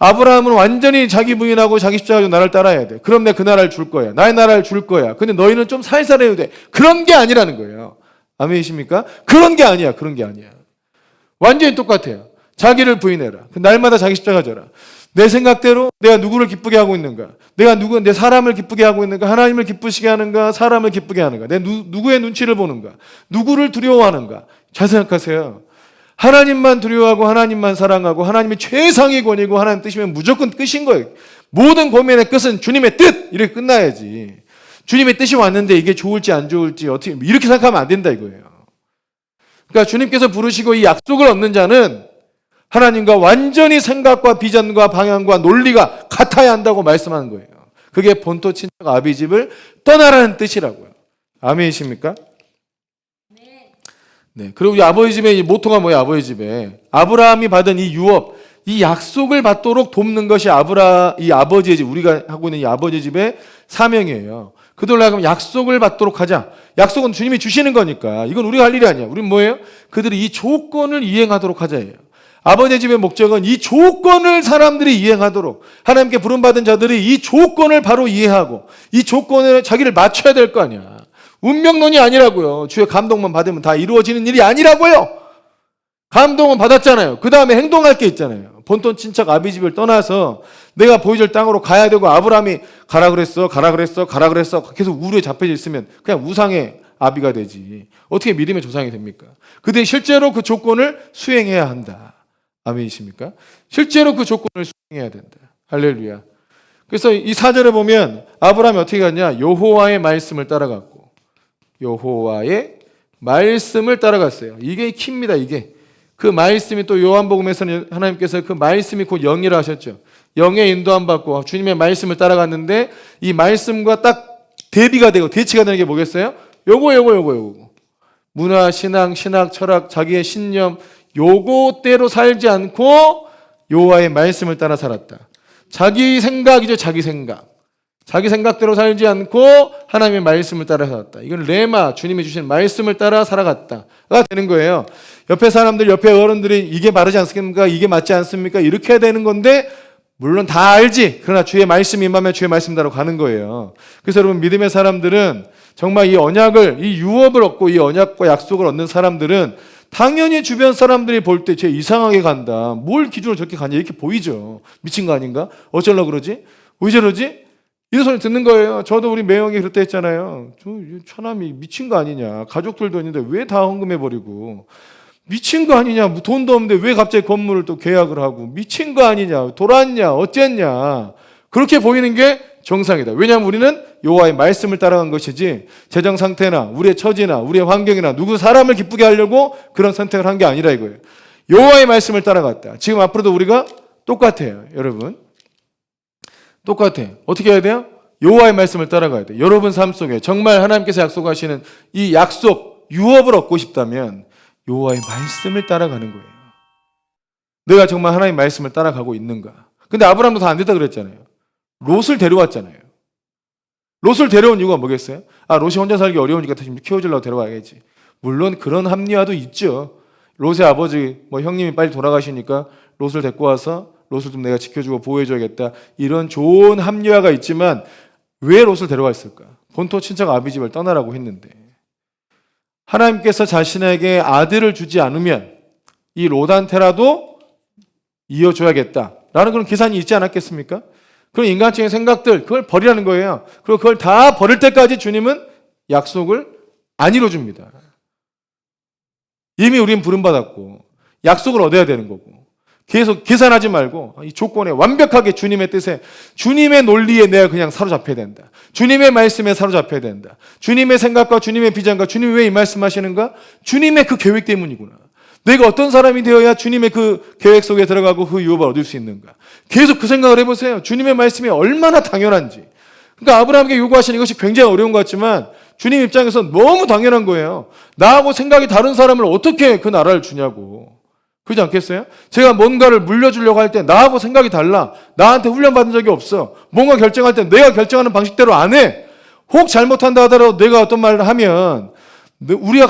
아브라함은 완전히 자기 부인하고 자기 십자가로 나를 따라야 돼. 그럼 내가 그 나라를 줄 거야. 나의 나라를 줄 거야. 근데 너희는 좀 살살 해도 돼. 그런 게 아니라는 거예요. 아멘이십니까? 그런 게 아니야. 그런 게 아니야. 완전히 똑같아요. 자기를 부인해라. 날마다 자기 십자가 져라. 내 생각대로 내가 누구를 기쁘게 하고 있는가? 내 사람을 기쁘게 하고 있는가? 하나님을 기쁘시게 하는가? 사람을 기쁘게 하는가? 누구의 눈치를 보는가? 누구를 두려워하는가? 잘 생각하세요. 하나님만 두려워하고 하나님만 사랑하고 하나님의 최상의 권위고 하나님 뜻이면 무조건 끝인 거예요. 모든 고민의 끝은 주님의 뜻! 이렇게 끝나야지. 주님의 뜻이 왔는데 이게 좋을지 안 좋을지 어떻게 이렇게 생각하면 안 된다 이거예요. 그러니까 주님께서 부르시고 이 약속을 얻는 자는 하나님과 완전히 생각과 비전과 방향과 논리가 같아야 한다고 말씀하는 거예요. 그게 본토 친척 아비집을 떠나라는 뜻이라고요. 아멘이십니까? 네. 그리고 우리 아버지 집의 이 모토가 뭐예요? 아버지 집에 아브라함이 받은 이 유업, 이 약속을 받도록 돕는 것이 이 아버지의 집, 우리가 하고 있는 이 아버지 집의 사명이에요. 그들로 하여금 약속을 받도록 하자. 약속은 주님이 주시는 거니까 이건 우리가 할 일이 아니야. 우리는 뭐예요? 그들이 이 조건을 이행하도록 하자예요. 아버지 집의 목적은 이 조건을 사람들이 이행하도록, 하나님께 부름받은 자들이 이 조건을 바로 이해하고 이 조건을 자기를 맞춰야 될 거 아니야. 운명론이 아니라고요. 주의 감동만 받으면 다 이루어지는 일이 아니라고요. 감동은 받았잖아요. 그 다음에 행동할 게 있잖아요. 본토 친척 아비집을 떠나서 내가 보여줄 땅으로 가야 되고, 아브라함이 가라 그랬어 계속 우르에 잡혀져 있으면 그냥 우상의 아비가 되지. 어떻게 믿음의 조상이 됩니까? 그들이 실제로 그 조건을 수행해야 한다. 아멘이십니까? 실제로 그 조건을 수행해야 된다. 할렐루야. 그래서 이 4절에 보면 아브라함이 어떻게 갔냐? 여호와의 말씀을 따라갔고, 여호와의 말씀을 따라갔어요. 이게 키입니다. 이게 그 말씀이, 또 요한복음에서는 하나님께서 그 말씀이 곧 영이라 하셨죠. 영의 인도함 받고 주님의 말씀을 따라갔는데, 이 말씀과 딱 대비가 되고 대치가 되는 게 뭐겠어요? 요거. 문화, 신앙, 철학, 자기의 신념, 요거대로 살지 않고 여호와의 말씀을 따라 살았다. 자기 생각이죠. 자기 생각대로 살지 않고 하나님의 말씀을 따라 살았다. 이건 레마, 주님이 주신 말씀을 따라 살아갔다가 되는 거예요. 옆에 사람들, 옆에 어른들이 이게 바르지 않습니까? 이게 맞지 않습니까? 이렇게 해야 되는 건데, 물론 다 알지. 그러나 주의 말씀이 임하면 주의 말씀 따라 가는 거예요. 그래서 여러분, 믿음의 사람들은 정말 이 언약을, 이 유업을 얻고 이 언약과 약속을 얻는 사람들은 당연히 주변 사람들이 볼 때 쟤 이상하게 간다. 뭘 기준으로 저렇게 가냐 이렇게 보이죠. 미친 거 아닌가? 어쩌려고 그러지? 왜 저러지? 이런 소리 듣는 거예요. 저도 우리 매형이 그랬다 했잖아요. 저 처남이 미친 거 아니냐. 가족들도 있는데 왜 다 헌금해버리고. 미친 거 아니냐. 뭐 돈도 없는데 왜 갑자기 건물을 또 계약을 하고. 미친 거 아니냐. 돌았냐. 어쨌냐. 그렇게 보이는 게 정상이다. 왜냐하면 우리는 여호와의 말씀을 따라간 것이지, 재정 상태나 우리의 처지나 우리의 환경이나 누구 사람을 기쁘게 하려고 그런 선택을 한 게 아니라 이거예요. 여호와의 말씀을 따라갔다. 지금 앞으로도 우리가 똑같아요. 여러분. 똑같아. 어떻게 해야 돼요? 여호와의 말씀을 따라가야 돼요. 여러분 삶 속에 정말 하나님께서 약속하시는 이 약속, 유업을 얻고 싶다면 여호와의 말씀을 따라가는 거예요. 내가 정말 하나님의 말씀을 따라가고 있는가? 근데 아브라함도 다 안 됐다 그랬잖아요. 롯을 데려왔잖아요. 롯을 데려온 이유가 뭐겠어요? 롯이 혼자 살기 어려우니까 좀 키워주려고 데려와야지. 물론 그런 합리화도 있죠. 롯의 아버지, 형님이 빨리 돌아가시니까 롯을 데리고 와서 롯을 좀 내가 지켜주고 보호해줘야겠다. 이런 좋은 합리화가 있지만 왜 롯을 데려왔을까? 본토 친척 아비집을 떠나라고 했는데, 하나님께서 자신에게 아들을 주지 않으면 이 롯한테라도 이어줘야겠다라는 그런 계산이 있지 않았겠습니까? 그런 인간적인 생각들, 그걸 버리라는 거예요. 그리고 그걸 다 버릴 때까지 주님은 약속을 안 이루어줍니다. 이미 우리는 부름받았고 약속을 얻어야 되는 거고, 계속 계산하지 말고 이 조건에 완벽하게 주님의 뜻에, 주님의 논리에 내가 그냥 사로잡혀야 된다. 주님의 말씀에 사로잡혀야 된다. 주님의 생각과 주님의 비전과 주님이 왜 이 말씀하시는가? 주님의 그 계획 때문이구나. 내가 어떤 사람이 되어야 주님의 그 계획 속에 들어가고 그 유업을 얻을 수 있는가? 계속 그 생각을 해보세요. 주님의 말씀이 얼마나 당연한지. 그러니까 아브라함에게 요구하시는 이것이 굉장히 어려운 것 같지만 주님 입장에서 너무 당연한 거예요. 나하고 생각이 다른 사람을 어떻게 그 나라를 주냐고. 그렇지 않겠어요? 제가 뭔가를 물려주려고 할 때 나하고 생각이 달라. 나한테 훈련받은 적이 없어. 뭔가 결정할 때 내가 결정하는 방식대로 안 해. 혹 잘못한다 하더라도 내가 어떤 말을 하면 우리가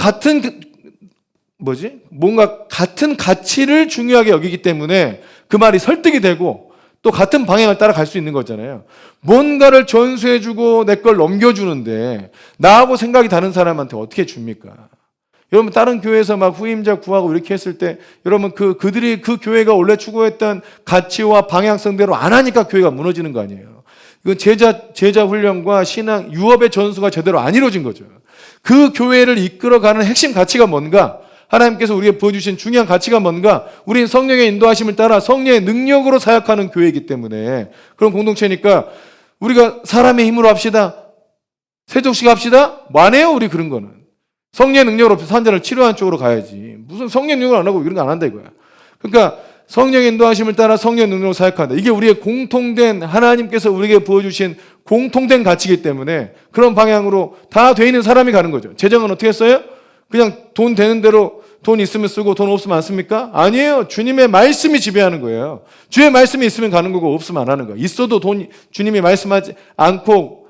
뭔가 같은 가치를 중요하게 여기기 때문에 그 말이 설득이 되고 또 같은 방향을 따라갈 수 있는 거잖아요. 뭔가를 전수해주고 내 걸 넘겨주는데 나하고 생각이 다른 사람한테 어떻게 줍니까? 여러분 다른 교회에서 막 후임자 구하고 이렇게 했을 때 여러분 그들이 그 교회가 원래 추구했던 가치와 방향성대로 안 하니까 교회가 무너지는 거 아니에요. 이건 제자 훈련과 신앙 유업의 전수가 제대로 안 이루어진 거죠. 그 교회를 이끌어가는 핵심 가치가 뭔가? 하나님께서 우리에게 보여주신 중요한 가치가 뭔가? 우리는 성령의 인도하심을 따라 성령의 능력으로 사역하는 교회이기 때문에 그런 공동체니까 우리가 사람의 힘으로 합시다. 세족식 합시다. 안 해요 우리 그런 거는. 성령의 능력으로 환자를 치료하는 쪽으로 가야지. 무슨 성령 능력을 안 하고 이런 거 안 한다 이거야. 그러니까 성령의 인도하심을 따라 성령의 능력으로 사역한다. 이게 우리의 공통된 하나님께서 우리에게 보여주신 공통된 가치이기 때문에 그런 방향으로 다 돼 있는 사람이 가는 거죠. 재정은 어떻게 써요? 그냥 돈 되는 대로 돈 있으면 쓰고 돈 없으면 안 씁니까? 아니에요. 주님의 말씀이 지배하는 거예요. 주의 말씀이 있으면 가는 거고 없으면 안 하는 거예요. 있어도 돈 주님이 말씀하지 않고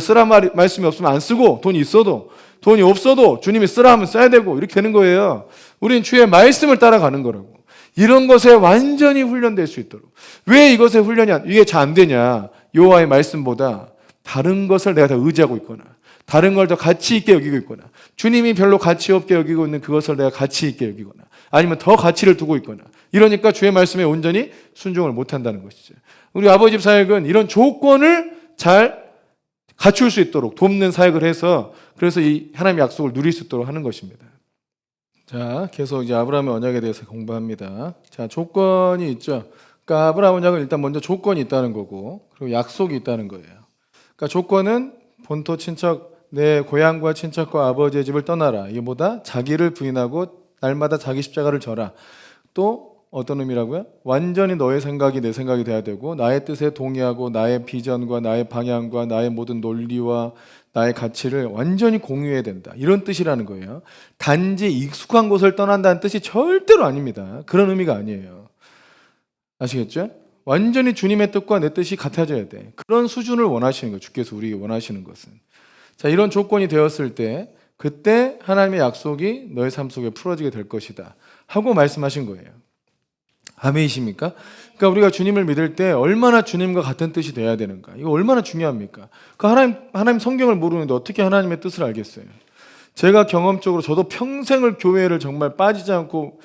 쓰라 말씀이 없으면 안 쓰고 돈이 있어도 돈이 없어도 주님이 쓰라 하면 써야 되고 이렇게 되는 거예요. 우리는 주의 말씀을 따라가는 거라고. 이런 것에 완전히 훈련될 수 있도록. 왜 이것에 훈련이 이게 잘 안 되냐? 여호와의 말씀보다 다른 것을 내가 더 의지하고 있거나 다른 걸 더 가치 있게 여기고 있거나 주님이 별로 가치 없게 여기고 있는 그것을 내가 가치 있게 여기거나 아니면 더 가치를 두고 있거나 이러니까 주의 말씀에 온전히 순종을 못한다는 것이죠. 우리 아버지 집 사역은 이런 조건을 잘 갖출 수 있도록 돕는 사역을 해서 그래서 이 하나님의 약속을 누릴 수 있도록 하는 것입니다. 자, 계속 이제 아브라함의 언약에 대해서 공부합니다. 자, 조건이 있죠. 그러니까 아브라함 언약은 일단 먼저 조건이 있다는 거고 그리고 약속이 있다는 거예요. 그러니까 조건은 본토 친척 내 고향과 친척과 아버지의 집을 떠나라. 이게 뭐다? 자기를 부인하고 날마다 자기 십자가를 져라. 또 어떤 의미라고요? 완전히 너의 생각이 내 생각이 돼야 되고 나의 뜻에 동의하고 나의 비전과 나의 방향과 나의 모든 논리와 나의 가치를 완전히 공유해야 된다. 이런 뜻이라는 거예요. 단지 익숙한 곳을 떠난다는 뜻이 절대로 아닙니다. 그런 의미가 아니에요. 아시겠죠? 완전히 주님의 뜻과 내 뜻이 같아져야 돼. 그런 수준을 원하시는 거예요. 주께서 우리에게 원하시는 것은. 자, 이런 조건이 되었을 때 그때 하나님의 약속이 너의 삶 속에 풀어지게 될 것이다 하고 말씀하신 거예요. 아멘이십니까? 그러니까 우리가 주님을 믿을 때 얼마나 주님과 같은 뜻이 돼야 되는가? 이거 얼마나 중요합니까? 하나님 성경을 모르는데 어떻게 하나님의 뜻을 알겠어요? 제가 경험적으로 저도 평생을 교회를 정말 빠지지 않고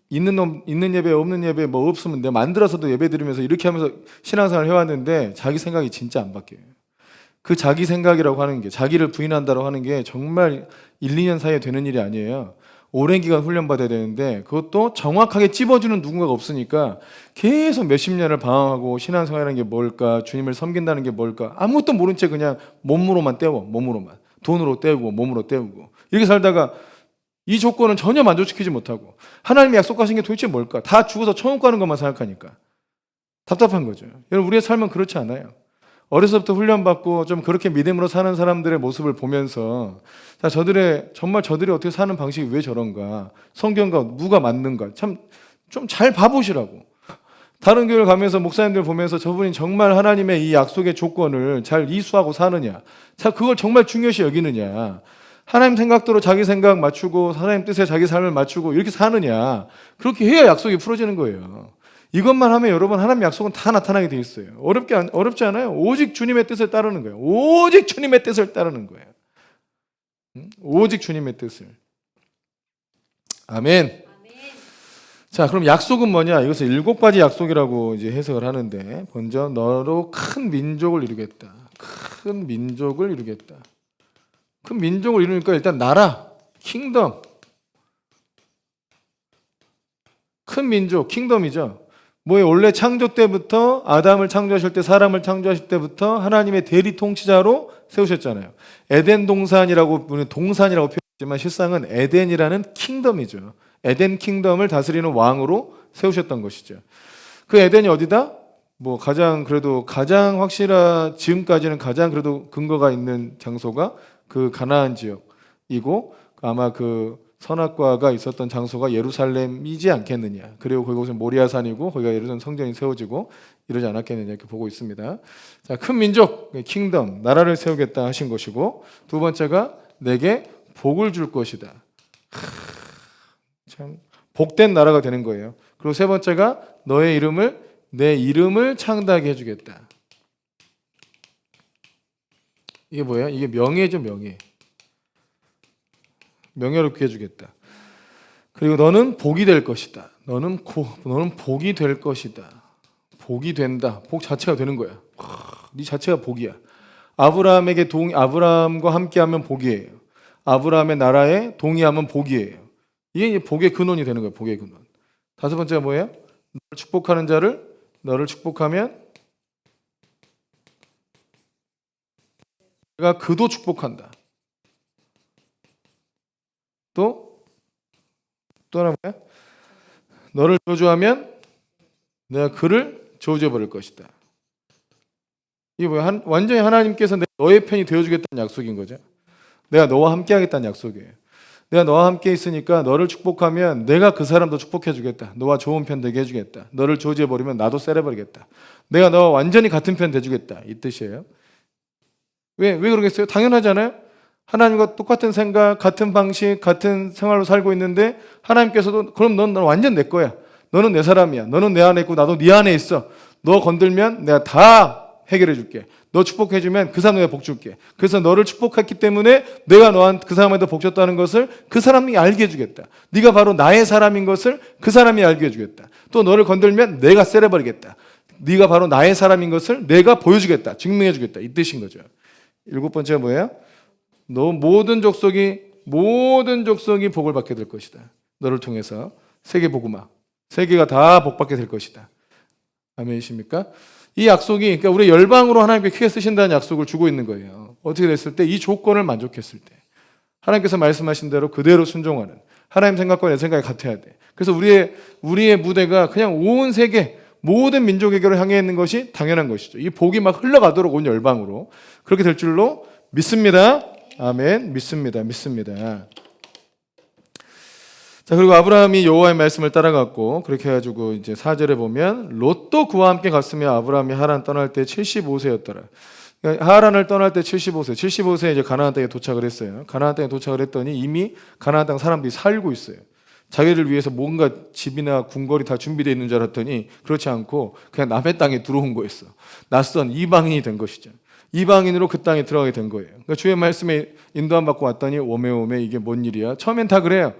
있는 예배 없는 예배 뭐 없으면 내가 만들어서도 예배 드리면서 이렇게 하면서 신앙생활을 해왔는데 자기 생각이 진짜 안 바뀌어요. 그 자기 생각이라고 하는 게 자기를 부인한다고 하는 게 정말 1, 2년 사이에 되는 일이 아니에요. 오랜 기간 훈련받아야 되는데 그것도 정확하게 찝어주는 누군가가 없으니까 계속 몇십 년을 방황하고 신앙생활이라는 게 뭘까 주님을 섬긴다는 게 뭘까 아무것도 모른 채 그냥 몸으로만 때워 몸으로만 돈으로 때우고 몸으로 때우고 이렇게 살다가 이 조건은 전혀 만족시키지 못하고 하나님이 약속하신 게 도대체 뭘까 다 죽어서 천국 가는 것만 생각하니까 답답한 거죠. 여러분 우리의 삶은 그렇지 않아요. 어려서부터 훈련받고 좀 그렇게 믿음으로 사는 사람들의 모습을 보면서 자, 저들이 어떻게 사는 방식이 왜 저런가 성경과 누가 맞는가 참 좀 잘 봐보시라고. 다른 교회를 가면서 목사님들 보면서 저분이 정말 하나님의 이 약속의 조건을 잘 이수하고 사느냐 자, 그걸 정말 중요시 여기느냐 하나님 생각대로 자기 생각 맞추고 하나님 뜻에 자기 삶을 맞추고 이렇게 사느냐 그렇게 해야 약속이 풀어지는 거예요. 이것만 하면 여러분 하나님 약속은 다 나타나게 돼 있어요. 어렵지 않아요. 오직 주님의 뜻을 따르는 거예요. 오직 주님의 뜻을 따르는 거예요. 오직 주님의 뜻을. 아멘. 자, 그럼 약속은 뭐냐? 이것을 7가지 약속이라고 이제 해석을 하는데 먼저 너로 큰 민족을 이루겠다. 큰 민족을 이루겠다. 큰 민족을 이루니까 일단 나라, 킹덤. 큰 민족, 킹덤이죠. 뭐예요? 원래 창조 때부터 아담을 창조하실 때 사람을 창조하실 때부터 하나님의 대리 통치자로 세우셨잖아요. 에덴 동산이라고 부르는 동산이라고 표현했지만 실상은 에덴이라는 킹덤이죠. 에덴 킹덤을 다스리는 왕으로 세우셨던 것이죠. 그 에덴이 어디다? 뭐 가장 확실한, 지금까지는 가장 그래도 근거가 있는 장소가 그 가나안 지역이고, 아마 그 선악과가 있었던 장소가 예루살렘이지 않겠느냐. 그리고 그곳은 모리아산이고 거기가 예루살렘 성전이 세워지고 이러지 않았겠느냐 이렇게 보고 있습니다. 자, 큰 민족, 킹덤, 나라를 세우겠다 하신 것이고, 두 번째가 내게 복을 줄 것이다. 참 복된 나라가 되는 거예요. 그리고 세 번째가 내 이름을 창대하게 해주겠다. 이게 뭐야? 이게 명예죠, 명예. 명예롭게 해주겠다. 그리고 너는 복이 될 것이다. 너는 복이 될 것이다. 복이 된다. 복 자체가 되는 거야. 네 자체가 복이야. 아브라함과 함께하면 복이에요. 아브라함의 나라에 동의하면 복이에요. 이게 이제 복의 근원이 되는 거예요. 복의 근원. 다섯 번째가 뭐예요? 너를 축복하는 자를, 너를 축복하면 내가 그도 축복한다. 또 하나 뭐야? 너를 저주하면 내가 그를 저주해 버릴 것이다. 이게 뭐야? 완전히 하나님께서 너의 편이 되어주겠다는 약속인 거죠. 내가 너와 함께 하겠다는 약속이에요. 내가 너와 함께 있으니까 너를 축복하면 내가 그 사람도 축복해 주겠다. 너와 좋은 편 되게 해주겠다. 너를 저주해 버리면 나도 쎄려버리겠다. 내가 너와 완전히 같은 편 돼주겠다. 이 뜻이에요. 왜 그러겠어요? 당연하잖아요. 하나님과 똑같은 생각, 같은 방식, 같은 생활로 살고 있는데 하나님께서도 그럼 넌 완전 내 거야. 너는 내 사람이야. 너는 내 안에 있고 나도 네 안에 있어. 너 건들면 내가 다 해결해 줄게. 너 축복해 주면 그 사람에게 복 줄게. 그래서 너를 축복했기 때문에 내가 그 사람한테 복 줬다는 것을 그 사람이 알게 해 주겠다. 네가 바로 나의 사람인 것을 그 사람이 알게 해 주겠다. 또 너를 건들면 내가 쎄려버리겠다. 네가 바로 나의 사람인 것을 내가 보여주겠다. 증명해 주겠다. 이 뜻인 거죠. 일곱 번째가 뭐예요? 너 모든 족속이 복을 받게 될 것이다. 너를 통해서 세계 복음화, 세계가 다 복받게 될 것이다. 아멘이십니까? 이 약속이, 그러니까 우리 열방으로 하나님께 크게 쓰신다는 약속을 주고 있는 거예요. 어떻게 됐을 때? 이 조건을 만족했을 때. 하나님께서 말씀하신 대로 그대로 순종하는, 하나님 생각과 내 생각이 같아야 돼. 그래서 우리의 무대가 그냥 온 세계 모든 민족에게로 향해 있는 것이 당연한 것이죠. 이 복이 막 흘러가도록 온 열방으로 그렇게 될 줄로 믿습니다. 아멘. 믿습니다. 자, 그리고 아브라함이 여호와의 말씀을 따라갔고, 그렇게 해가지고 이제 4절에 보면 롯도 그와 함께 갔으며 아브라함이 하란 떠날 때 75세였더라. 그러니까 하란을 떠날 때 75세에 이제 가나안 땅에 도착을 했어요. 가나안 땅에 도착을 했더니 이미 가나안 땅 사람들이 살고 있어요. 자기를 위해서 뭔가 집이나 궁궐이 다 준비되어 있는 줄 알았더니 그렇지 않고 그냥 남의 땅에 들어온 거였어. 낯선 이방인이 된 것이죠. 이방인으로 그 땅에 들어가게 된 거예요. 그러니까 주의 말씀에 인도함 받고 왔더니 오메오메 이게 뭔 일이야? 처음엔 다 그래요.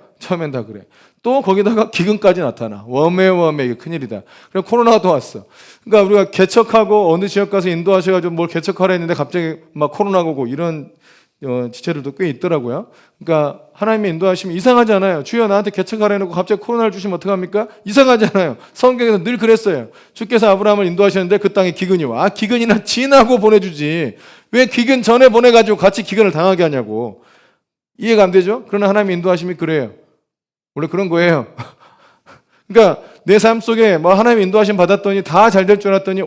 또 거기다가 기근까지 나타나. 워메 이게 큰일이다. 그럼 코로나가 또 왔어. 그러니까 우리가 개척하고 어느 지역 가서 인도하셔가지고 뭘 개척하라 했는데 갑자기 막 코로나가 오고 이런 지체들도 꽤 있더라고요. 그러니까 하나님의 인도하시면 이상하지 않아요. 주여 나한테 개척하라 해놓고 갑자기 코로나를 주시면 어떡합니까? 이상하지 않아요. 성경에서 늘 그랬어요. 주께서 아브라함을 인도하셨는데 그 땅에 기근이 와. 기근이나 지나고 보내주지. 왜 기근 전에 보내가지고 같이 기근을 당하게 하냐고. 이해가 안 되죠? 그러나 하나님의 인도하심이 그래요. 원래 그런 거예요. 그러니까 내 삶 속에 뭐 하나님의 인도하심 받았더니 다 잘 될 줄 알았더니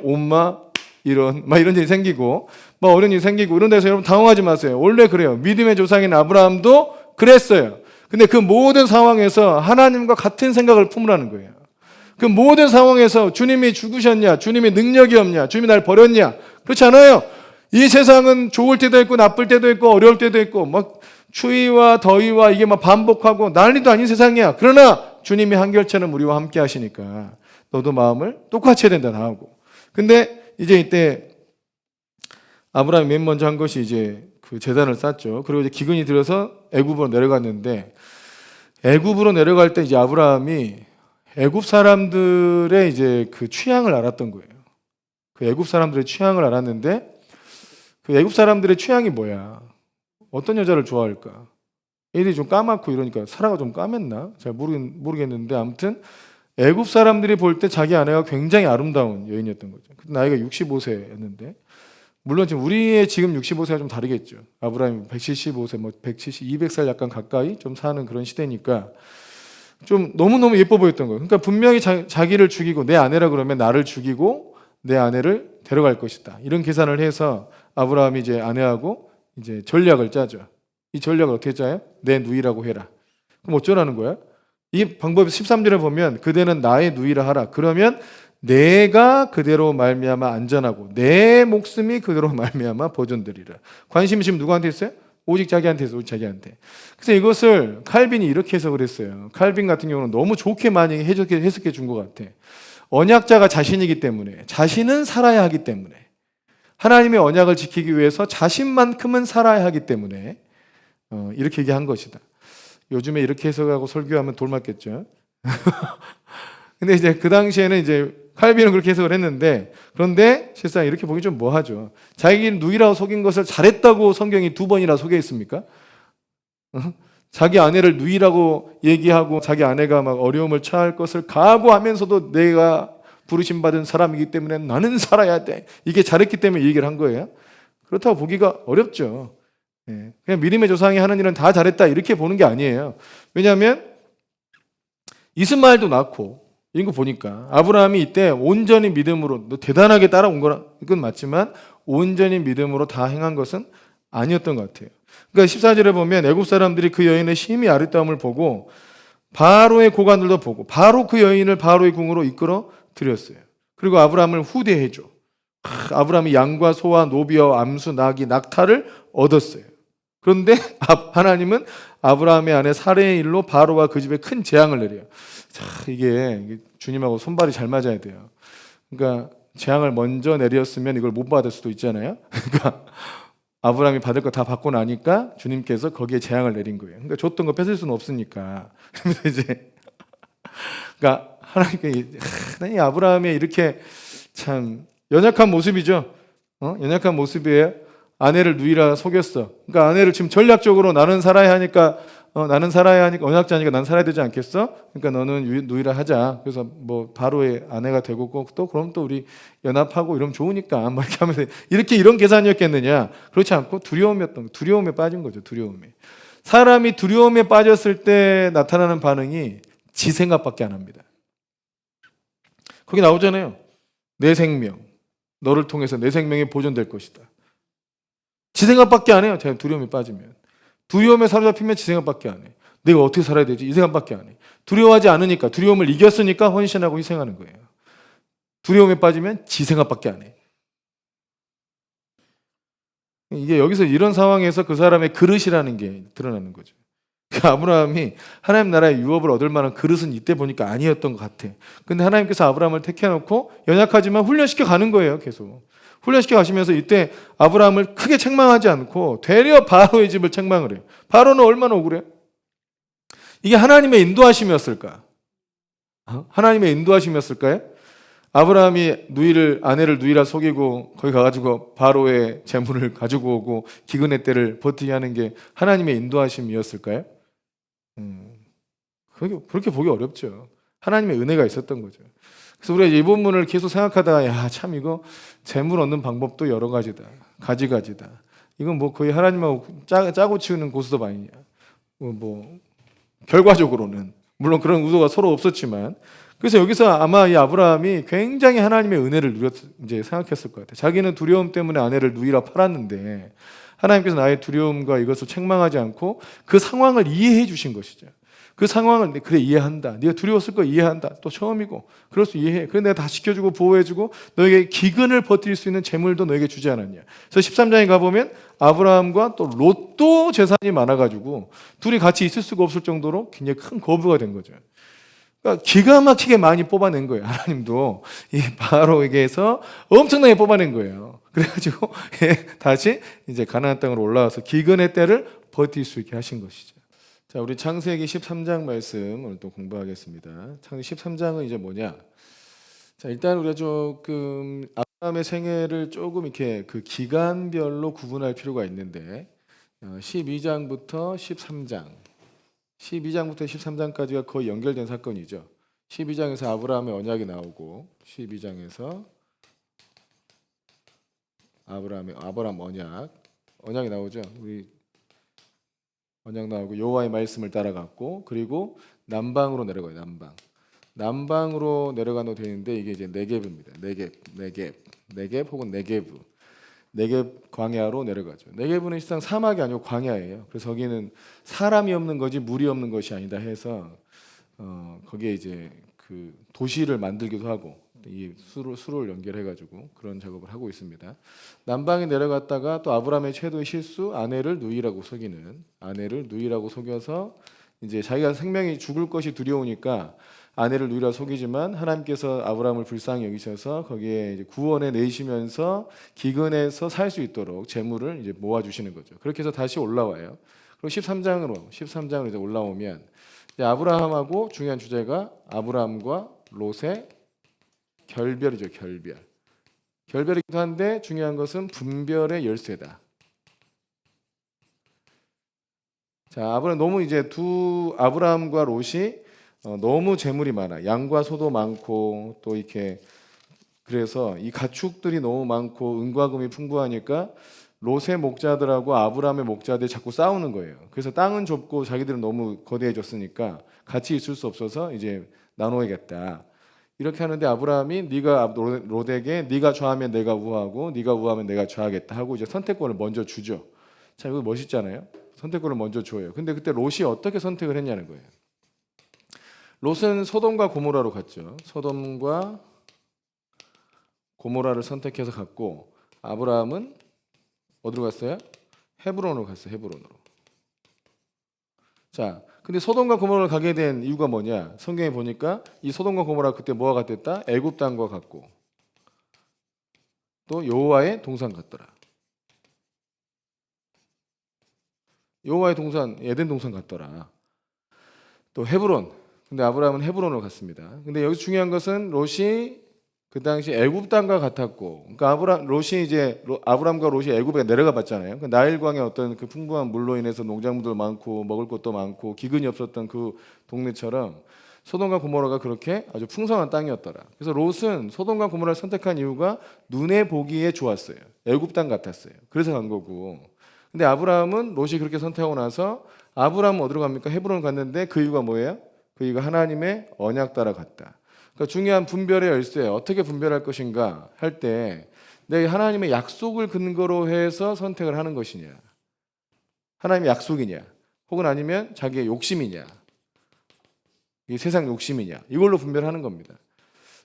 이런 일이 생기고 어려운 일이 생기고 이런 데서 여러분 당황하지 마세요. 원래 그래요. 믿음의 조상인 아브라함도 그랬어요. 근데 그 모든 상황에서 하나님과 같은 생각을 품으라는 거예요. 그 모든 상황에서 주님이 죽으셨냐, 주님이 능력이 없냐, 주님이 날 버렸냐, 그렇지 않아요. 이 세상은 좋을 때도 있고 나쁠 때도 있고 어려울 때도 있고 막 추위와 더위와 이게 막 반복하고 난리도 아닌 세상이야. 그러나 주님이 한결처럼 우리와 함께 하시니까 너도 마음을 똑같이 해야 된다 나하고. 근데 이제 이때 아브라함이 맨 먼저 한 것이 이제 그 제단을 쌓죠. 그리고 이제 기근이 들어서 애굽으로 내려갔는데 애굽으로 내려갈 때 이제 아브라함이 애굽 사람들의 이제 그 취향을 알았던 거예요. 그 애굽 사람들의 취향을 알았는데 그 애굽 사람들의 취향이 뭐야? 어떤 여자를 좋아할까? 애들이 좀 까맣고 이러니까 사라가 좀 까맸나? 잘 모르겠는데 아무튼 애굽 사람들이 볼 때 자기 아내가 굉장히 아름다운 여인이었던 거죠. 나이가 65세였는데 물론 지금 우리의 지금 65세가 좀 다르겠죠. 아브라함이 175세, 170, 200살 약간 가까이 좀 사는 그런 시대니까 좀 너무너무 예뻐 보였던 거예요. 그러니까 분명히 자기를 죽이고 내 아내라 그러면 나를 죽이고 내 아내를 데려갈 것이다. 이런 계산을 해서 아브라함이 이제 아내하고 이제 전략을 짜죠. 이 전략을 어떻게 짜요? 내 누이라고 해라. 그럼 어쩌라는 거야? 이 방법이 13절에 보면 그대는 나의 누이라 하라. 그러면 내가 그대로 말미암아 안전하고 내 목숨이 그대로 말미암아 보존되리라. 관심이 지금 누구한테 있어요? 오직 자기한테 있어요. 오직 자기한테. 그래서 이것을 칼빈이 이렇게 해석을 했어요. 칼빈 같은 경우는 너무 좋게 많이 해석해 준 것 같아. 언약자가 자신이기 때문에, 자신은 살아야 하기 때문에, 하나님의 언약을 지키기 위해서 자신만큼은 살아야 하기 때문에 이렇게 얘기한 것이다. 요즘에 이렇게 해석하고 설교하면 돌 맞겠죠. 근데 이제 그 당시에는 이제 칼빈은 그렇게 해석을 했는데, 그런데 실상 이렇게 보기 좀 뭐하죠. 자기 누이라고 속인 것을 잘했다고 성경이 2번이나 소개했습니까? 자기 아내를 누이라고 얘기하고 자기 아내가 막 어려움을 처할 것을 각오하면서도 내가 부르심 받은 사람이기 때문에 나는 살아야 돼. 이게 잘했기 때문에 이 얘기를 한 거예요. 그렇다고 보기가 어렵죠. 그냥 미림의 조상이 하는 일은 다 잘했다 이렇게 보는 게 아니에요. 왜냐하면 이스마엘도 낳고 이런 거 보니까 아브라함이 이때 온전히 믿음으로 대단하게 따라온 거라 이건 맞지만 온전히 믿음으로 다 행한 것은 아니었던 것 같아요. 그러니까 14절에 보면 애굽 사람들이 그 여인의 심히 아리따움을 보고 바로의 고관들도 보고 바로 그 여인을 바로의 궁으로 이끌어 들였어요. 그리고 아브라함을 후대해줘. 아브라함이 양과 소와 노비와 암수, 나귀, 낙타를 얻었어요. 그런데 하나님은 아브라함의 아내 사레의 일로 바로와 그 집에 큰 재앙을 내려요. 자, 이게 주님하고 손발이 잘 맞아야 돼요. 그러니까 재앙을 먼저 내렸으면 이걸 못 받을 수도 있잖아요. 그러니까 아브라함이 받을 거 다 받고 나니까 주님께서 거기에 재앙을 내린 거예요. 그러니까 줬던 거 뺏을 수는 없으니까. 그래서 이제 그러니까 하나님 아브라함의 이렇게 참 연약한 모습이죠. 연약한 모습이에요. 아내를 누이라 속였어. 그러니까 아내를 지금 전략적으로 나는 살아야 하니까 언약자니까 난 살아야 되지 않겠어? 그러니까 너는 누이라 하자. 그래서 뭐 바로의 아내가 되고 또 그럼 또 우리 연합하고 이러면 좋으니까 막 이렇게 하면서 이런 계산이었겠느냐? 그렇지 않고 두려움에 빠진 거죠. 두려움에. 사람이 두려움에 빠졌을 때 나타나는 반응이 지 생각밖에 안 합니다. 거기 나오잖아요. 내 생명, 너를 통해서 내 생명이 보존될 것이다. 지 생각밖에 안 해요. 제가 두려움에 빠지면. 두려움에 사로잡히면 지 생각밖에 안 해. 내가 어떻게 살아야 되지? 이 생각밖에 안 해. 두려워하지 않으니까, 두려움을 이겼으니까 헌신하고 희생하는 거예요. 두려움에 빠지면 지 생각밖에 안 해. 이게 여기서 이런 상황에서 그 사람의 그릇이라는 게 드러나는 거죠. 아브라함이 하나님 나라의 유업을 얻을 만한 그릇은 이때 보니까 아니었던 것 같아. 근데 하나님께서 아브라함을 택해놓고 연약하지만 훈련시켜 가는 거예요. 계속. 훈련시켜 가시면서 이때 아브라함을 크게 책망하지 않고 되려 바로의 집을 책망을 해요. 바로는 얼마나 억울해? 이게 하나님의 인도하심이었을까? 하나님의 인도하심이었을까요? 아브라함이 아내를 누이라 속이고 거기 가가지고 바로의 재물을 가지고 오고 기근의 때를 버티게 하는 게 하나님의 인도하심이었을까요? 그렇게 보기 어렵죠. 하나님의 은혜가 있었던 거죠. 그래서 우리가 이 본문을 계속 생각하다가 야, 참 이거 재물 얻는 방법도 여러 가지다. 가지가지다. 이건 뭐 거의 하나님하고 짜고 치우는 고스톱 아니냐. 뭐 결과적으로는 물론 그런 의도가 서로 없었지만 그래서 여기서 아마 이 아브라함이 굉장히 하나님의 은혜를 이제 생각했을 것 같아요. 자기는 두려움 때문에 아내를 누이라 팔았는데 하나님께서 나의 두려움과 이것을 책망하지 않고 그 상황을 이해해 주신 것이죠. 그 상황을 그래 이해한다. 네가 두려웠을 거 이해한다. 또 처음이고 그럴 수 이해해. 그래 내가 다 지켜주고 보호해주고 너에게 기근을 버틸 수 있는 재물도 너에게 주지 않았냐. 그래서 13장에 가보면 아브라함과 또 롯도 재산이 많아가지고 둘이 같이 있을 수가 없을 정도로 굉장히 큰 거부가 된 거죠. 그러니까 기가 막히게 많이 뽑아낸 거예요. 하나님도 이 바로에게서 엄청나게 뽑아낸 거예요. 그래가지고 다시 이제 가나안 땅으로 올라와서 기근의 때를 버틸 수 있게 하신 것이죠. 자, 우리 창세기 13장 말씀 오늘 또 공부하겠습니다. 창세기 13장은 이제 뭐냐? 자, 일단 우리가 조금 아브라함의 생애를 조금 이렇게 그 기간별로 구분할 필요가 있는데 12장부터 13장 12장부터 13장까지가 거의 연결된 사건이죠. 12장에서 아브라함의 언약이 나오고 12장에서 아브라함 언약이 나오죠. 우리 언약 나오고 여호와의 말씀을 따라갔고 그리고 남방으로 내려가요. 남방으로 내려가도 되는데 이게 이제 네겝입니다. 네겝 혹은 네게브. 네겝 광야로 내려가죠. 네겝은 실상 사막이 아니고 광야예요. 그래서 거기는 사람이 없는 거지 물이 없는 것이 아니다 해서 거기에 이제 그 도시를 만들기도 하고 이 수를 연결해가지고 그런 작업을 하고 있습니다. 남방에 내려갔다가 또 아브라함의 최도의 실수 아내를 누이라고 속여서 이제 자기가 생명이 죽을 것이 두려우니까 아내를 누이라 속이지만 하나님께서 아브라함을 불쌍히 여기셔서 거기에 이제 구원에 내시면서 기근에서 살 수 있도록 재물을 이제 모아 주시는 거죠. 그렇게 해서 다시 올라와요. 그리고 13장으로 이제 올라오면 이제 아브라함하고 중요한 주제가 아브라함과 롯의 결별이죠. 결별이기도 한데 중요한 것은 분별의 열쇠다. 자, 아브라함과 롯이 너무 재물이 많아. 양과 소도 많고 또 이렇게 그래서 이 가축들이 너무 많고 은과 금이 풍부하니까 롯의 목자들하고 아브라함의 목자들이 자꾸 싸우는 거예요. 그래서 땅은 좁고 자기들은 너무 거대해졌으니까 같이 있을 수 없어서 이제 나눠야겠다. 이렇게 하는데 아브라함이 네가 롯에게 네가 좌하면 내가 우하고 네가 우하면 내가 좌하겠다 하고 이제 선택권을 먼저 주죠. 자, 이거 멋있잖아요. 선택권을 먼저 줘요. 근데 그때 롯이 어떻게 선택을 했냐는 거예요. 롯은 소돔과 고모라로 갔죠. 소돔과 고모라를 선택해서 갔고 아브라함은 어디로 갔어요? 헤브론으로 갔어요. 자, 근데 소돔과 고모라를 가게 된 이유가 뭐냐? 성경에 보니까 이 소돔과 고모라 그때 뭐가 같았다? 애굽 땅과 같고 또 여호와의 동산 같더라. 여호와의 동산, 에덴 동산 같더라. 또 헤브론. 근데 아브라함은 헤브론으로 갔습니다. 근데 여기서 중요한 것은 롯이 그 당시 애굽 땅과 같았고, 그러니까 아브라함과 롯이 애굽에 내려가 봤잖아요. 그 나일강의 어떤 그 풍부한 물로 인해서 농작물도 많고 먹을 것도 많고 기근이 없었던 그 동네처럼 소돔과 고모라가 그렇게 아주 풍성한 땅이었더라. 그래서 롯은 소돔과 고모라를 선택한 이유가 눈에 보기에 좋았어요. 애굽 땅 같았어요. 그래서 간 거고. 근데 아브라함은 롯이 그렇게 선택하고 나서 아브라함은 어디로 갑니까? 헤브론 갔는데 그 이유가 뭐예요? 그 이유가 하나님의 언약 따라 갔다. 그러니까 중요한 분별의 열쇠 어떻게 분별할 것인가 할 때 내 하나님의 약속을 근거로 해서 선택을 하는 것이냐, 하나님의 약속이냐, 혹은 아니면 자기의 욕심이냐, 이 세상 욕심이냐, 이걸로 분별하는 겁니다.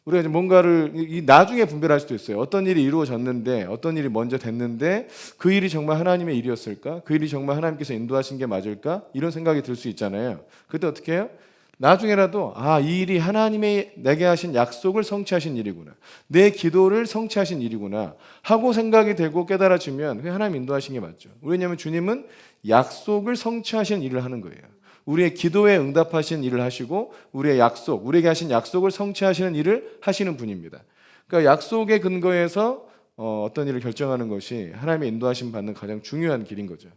우리가 이제 뭔가를 나중에 분별할 수도 있어요. 어떤 일이 이루어졌는데, 어떤 일이 먼저 됐는데 그 일이 정말 하나님의 일이었을까? 그 일이 정말 하나님께서 인도하신 게 맞을까? 이런 생각이 들 수 있잖아요. 그때 어떻게 해요? 나중에라도 이 일이 하나님의 내게 하신 약속을 성취하신 일이구나, 내 기도를 성취하신 일이구나 하고 생각이 되고 깨달아지면 그게 하나님 인도하신 게 맞죠. 왜냐하면 주님은 약속을 성취하신 일을 하는 거예요. 우리의 기도에 응답하신 일을 하시고 우리에게 하신 약속을 성취하시는 일을 하시는 분입니다. 그러니까 약속의 근거에서 어떤 일을 결정하는 것이 하나님의 인도하심 받는 가장 중요한 길인 거죠.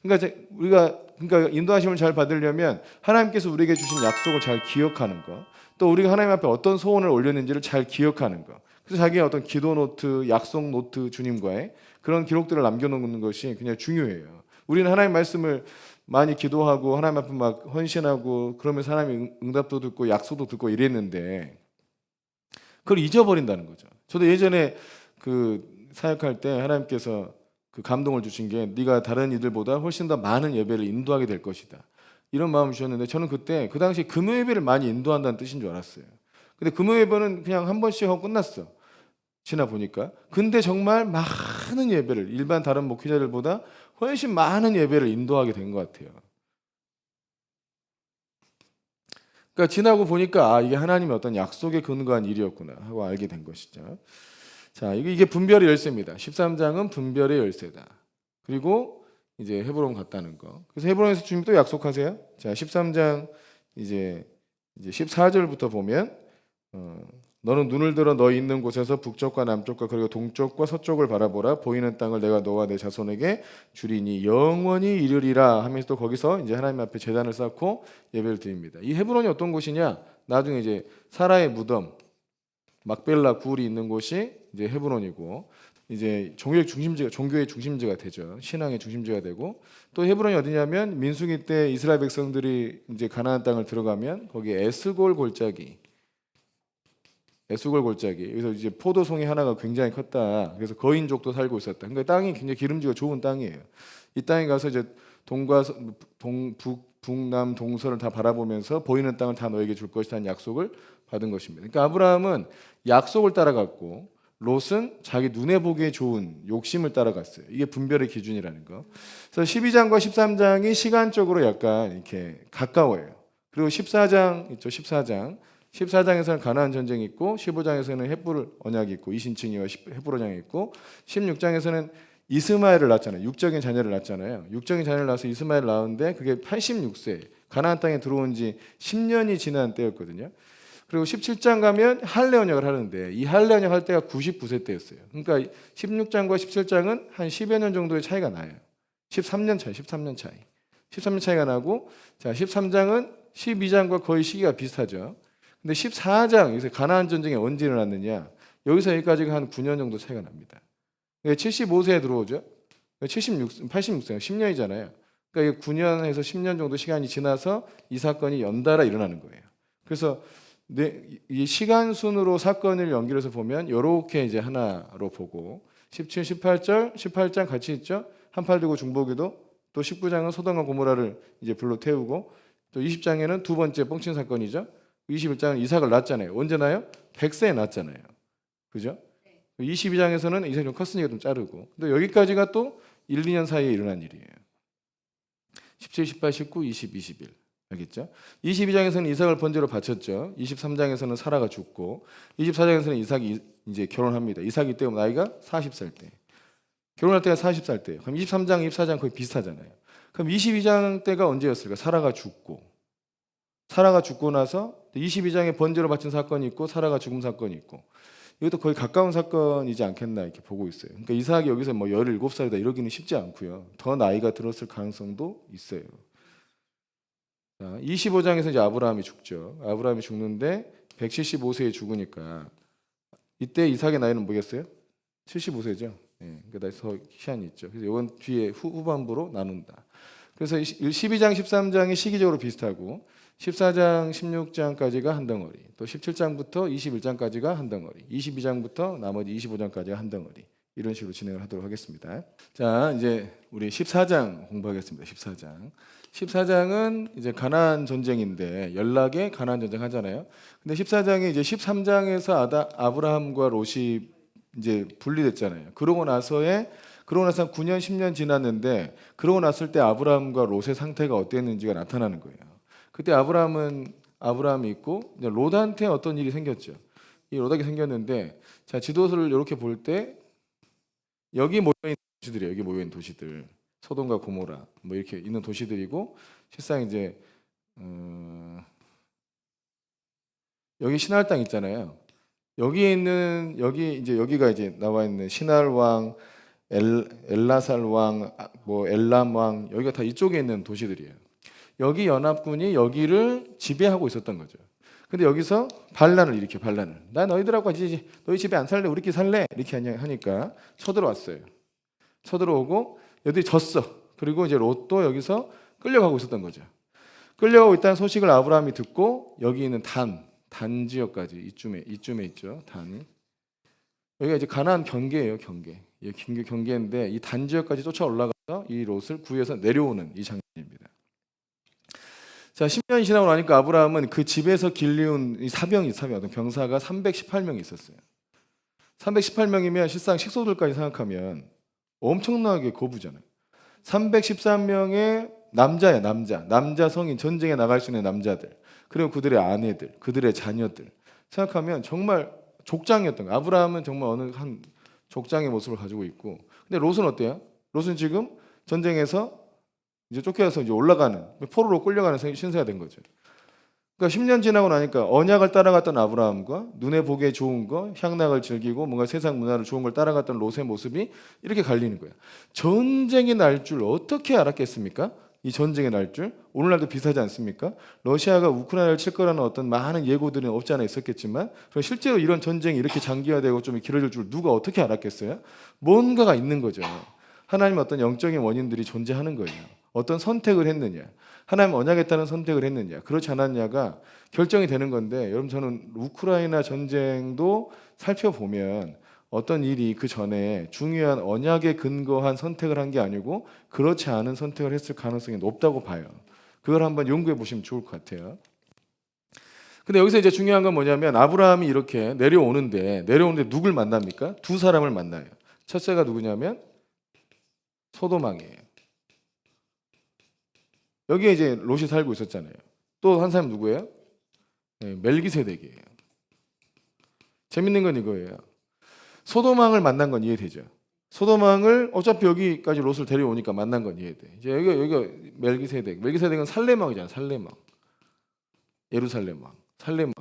그러니까 인도하심을 잘 받으려면 하나님께서 우리에게 주신 약속을 잘 기억하는 것, 또 우리가 하나님 앞에 어떤 소원을 올렸는지를 잘 기억하는 것. 그래서 자기의 어떤 기도 노트, 약속 노트, 주님과의 그런 기록들을 남겨놓는 것이 그냥 중요해요. 우리는 하나님 말씀을 많이 기도하고 하나님 앞에 막 헌신하고 그러면서 하나님 응답도 듣고 약속도 듣고 이랬는데 그걸 잊어버린다는 거죠. 저도 예전에 그 사역할 때 하나님께서 그 감동을 주신 게 네가 다른 이들보다 훨씬 더 많은 예배를 인도하게 될 것이다, 이런 마음을 주셨는데 저는 그때 그 당시 금요 예배를 많이 인도한다는 뜻인 줄 알았어요. 근데 금요 예배는 그냥 한 번씩 하고 끝났어, 지나 보니까. 근데 정말 많은 예배를, 일반 다른 목회자들보다 훨씬 많은 예배를 인도하게 된 것 같아요. 그러니까 지나고 보니까 이게 하나님의 어떤 약속에 근거한 일이었구나 하고 알게 된 것이죠. 자, 이게 분별의 열쇠입니다. 13장은 분별의 열쇠다. 그리고 이제 헤브론 갔다는 거. 그래서 헤브론에서 주님 또 약속하세요. 자, 13장 이제 14절부터 보면 너는 눈을 들어 너 있는 곳에서 북쪽과 남쪽과 그리고 동쪽과 서쪽을 바라보라. 보이는 땅을 내가 너와 내 자손에게 주리니 영원히 이르리라 하면서 또 거기서 이제 하나님 앞에 제단을 쌓고 예배를 드립니다. 이 헤브론이 어떤 곳이냐? 나중에 이제 사라의 무덤 막벨라 굴이 있는 곳이 이제 헤브론이고, 이제 종교의 중심지가 되죠. 신앙의 중심지가 되고 또 헤브론이 어디냐면 민수기 때 이스라엘 백성들이 이제 가나안 땅을 들어가면 거기에 에스골 골짜기 여기서 이제 포도송이 하나가 굉장히 컸다. 그래서 거인족도 살고 있었다. 그러니까 땅이 굉장히 기름지고 좋은 땅이에요. 이 땅에 가서 이제 동과 북남 동서를 다 바라보면서 보이는 땅을 다 너에게 줄 것이라는 약속을 받은 것입니다. 그러니까 아브라함은 약속을 따라갔고 롯은 자기 눈에 보기에 좋은 욕심을 따라갔어요. 이게 분별의 기준이라는 거. 그래서 12장과 13장이 시간적으로 약간 이렇게 가까워요. 그리고 14장 있죠. 14장에서는 가나안 전쟁이 있고 15장에서는 헷불 언약이 있고 이신칭이와 헷불 언약이 있고 16장에서는 이스마엘을 낳았잖아요. 육적인 자녀를 낳았잖아요. 육적인 자녀를 낳아서 이스마엘을 낳았는데 그게 86세 가나안 땅에 들어온 지 10년이 지난 때였거든요. 그리고 17장 가면 할례 언약을 하는데 이 할례 언약 할 때가 99세 때였어요. 그러니까 16장과 17장은 한 10여 년 정도의 차이가 나요. 13년 차이가 나고 자 13장은 12장과 거의 시기가 비슷하죠. 근데 14장 여기서 가나안 전쟁이 언제 일어났느냐? 여기서 여기까지가 한 9년 정도 차이가 납니다. 75세에 들어오죠. 86세가 10년이잖아요. 그러니까 9년에서 10년 정도 시간이 지나서 이 사건이 연달아 일어나는 거예요. 그래서 이 시간 순으로 사건을 연결해서 보면 이렇게 이제 하나로 보고 17, 18장 같이 있죠. 한팔 들고 중보기도 또 19장은 소돔과 고모라를 이제 불로 태우고 또 20장에는 두 번째 뻥친 사건이죠. 21장은 이삭을 낳았잖아요. 언제 낳아요? 100세에 낳았잖아요. 그죠? 22장에서는 이삭이 좀 컸으니까 좀 자르고 또 여기까지가 또 1, 2년 사이에 일어난 일이에요. 17, 18, 19, 20, 21 알겠죠? 22장에서는 이삭을 번제로 바쳤죠. 23장에서는 사라가 죽고 24장에서는 이삭이 이제 결혼합니다. 이삭이 때 나이가 40살 때. 결혼할 때가 40살 때예요. 그럼 23장, 24장 거의 비슷하잖아요. 그럼 22장 때가 언제였을까? 사라가 죽고 나서 22장에 번제로 바친 사건이 있고 사라가 죽음 사건이 있고 이것도 거의 가까운 사건이지 않겠나 이렇게 보고 있어요. 그러니까 이삭이 여기서 뭐 17살이다 이러기는 쉽지 않고요. 더 나이가 들었을 가능성도 있어요. 자, 25장에서 이제 아브라함이 죽죠. 아브라함이 죽는데 175세에 죽으니까 이때 이삭의 나이는 뭐겠어요? 75세죠. 네, 그러니까 더 시한이 있죠. 그래서 이건 뒤에 후반부로 나눈다. 그래서 12장, 13장이 시기적으로 비슷하고 14장, 16장까지가 한 덩어리, 또 17장부터 21장까지가 한 덩어리, 22장부터 나머지 25장까지가 한 덩어리 이런 식으로 진행을 하도록 하겠습니다. 자, 이제 우리 14장 공부하겠습니다. 14장은 이제 가나안 전쟁인데 연락에 가나안 전쟁 하잖아요. 근데 14장이 이제 13장에서 아브라함과 롯이 이제 분리됐잖아요. 그러고 나서 9년 10년 지났는데 그러고 났을 때 아브라함과 롯의 상태가 어땠는지가 나타나는 거예요. 그때 아브라함이 있고 이제 롯한테 어떤 일이 생겼죠. 이 롯에게 생겼는데 자 지도서를 이렇게 볼 때 여기 모여있는 도시들이에요. 여기 모여있는 도시들 소돔과 고모라 뭐 이렇게 있는 도시들이고 실상 이제 여기 시날 땅 있잖아요. 여기가 이제 나와 있는 시날 왕, 엘라살 왕, 뭐 엘람 왕 여기가 다 이쪽에 있는 도시들이에요. 여기 연합군이 여기를 지배하고 있었던 거죠. 근데 여기서 반란을 나 너희들하고 같이 너희 집에 안 살래? 우리끼리 살래? 이렇게 하니까 쳐들어왔어요. 쳐들어오고 여기 졌어. 그리고 이제 롯도 여기서 끌려가고 있었던 거죠. 끌려가고 있다는 소식을 아브라함이 듣고 여기 있는 단 지역까지 이쯤에 있죠. 단이 여기가 이제 가나안 경계예요. 경계인데 이 단 지역까지 쫓아 올라가서 이 롯을 구해서 내려오는 이 장면입니다. 자, 10년이 지나고 나니까 아브라함은 그 집에서 길리운 이 사병 병사가 318명이 있었어요. 318명이면 실상 식소들까지 생각하면 엄청나게 거부잖아요. 313명의 남자야, 남자 성인 전쟁에 나갈 수 있는 남자들. 그리고 그들의 아내들, 그들의 자녀들. 생각하면 정말 족장이었던 거예요. 아브라함은 정말 어느 한 족장의 모습을 가지고 있고. 근데 롯은 어때요? 롯은 지금 전쟁에서 이제 쫓겨서 이제 올라가는 포로로 끌려가는 신세가 된 거죠. 그러니까 10년 지나고 나니까 언약을 따라갔던 아브라함과 눈에 보기에 좋은 거, 향락을 즐기고 뭔가 세상 문화를 좋은 걸 따라갔던 롯의 모습이 이렇게 갈리는 거예요. 전쟁이 날 줄 어떻게 알았겠습니까? 이 전쟁이 날 줄? 오늘날도 비슷하지 않습니까? 러시아가 우크라이나를 칠 거라는 어떤 많은 예고들은 없지 않아 있었겠지만 그럼 실제로 이런 전쟁이 이렇게 장기화되고 좀 길어질 줄 누가 어떻게 알았겠어요? 뭔가가 있는 거죠. 하나님의 어떤 영적인 원인들이 존재하는 거예요. 어떤 선택을 했느냐, 하나님 언약에 따른 선택을 했느냐, 그렇지 않았냐가 결정이 되는 건데, 여러분 저는 우크라이나 전쟁도 살펴보면 어떤 일이 그 전에 중요한 언약에 근거한 선택을 한 게 아니고 그렇지 않은 선택을 했을 가능성이 높다고 봐요. 그걸 한번 연구해 보시면 좋을 것 같아요. 근데 여기서 이제 중요한 건 뭐냐면 아브라함이 이렇게 내려오는데 누굴 만납니까? 두 사람을 만나요. 첫째가 누구냐면 소돔왕이에요. 여기에 이제 롯이 살고 있었잖아요. 또 한 사람 누구예요? 네, 멜기세덱이에요. 재밌는 건 이거예요. 소돔왕을 만난 건 이해되죠. 소돔왕을 어차피 여기까지 롯을 데려오니까 만난 건 이해돼. 이제 여기가 멜기세덱은 살렘왕이잖아. 살렘왕. 예루살렘왕. 살렘왕.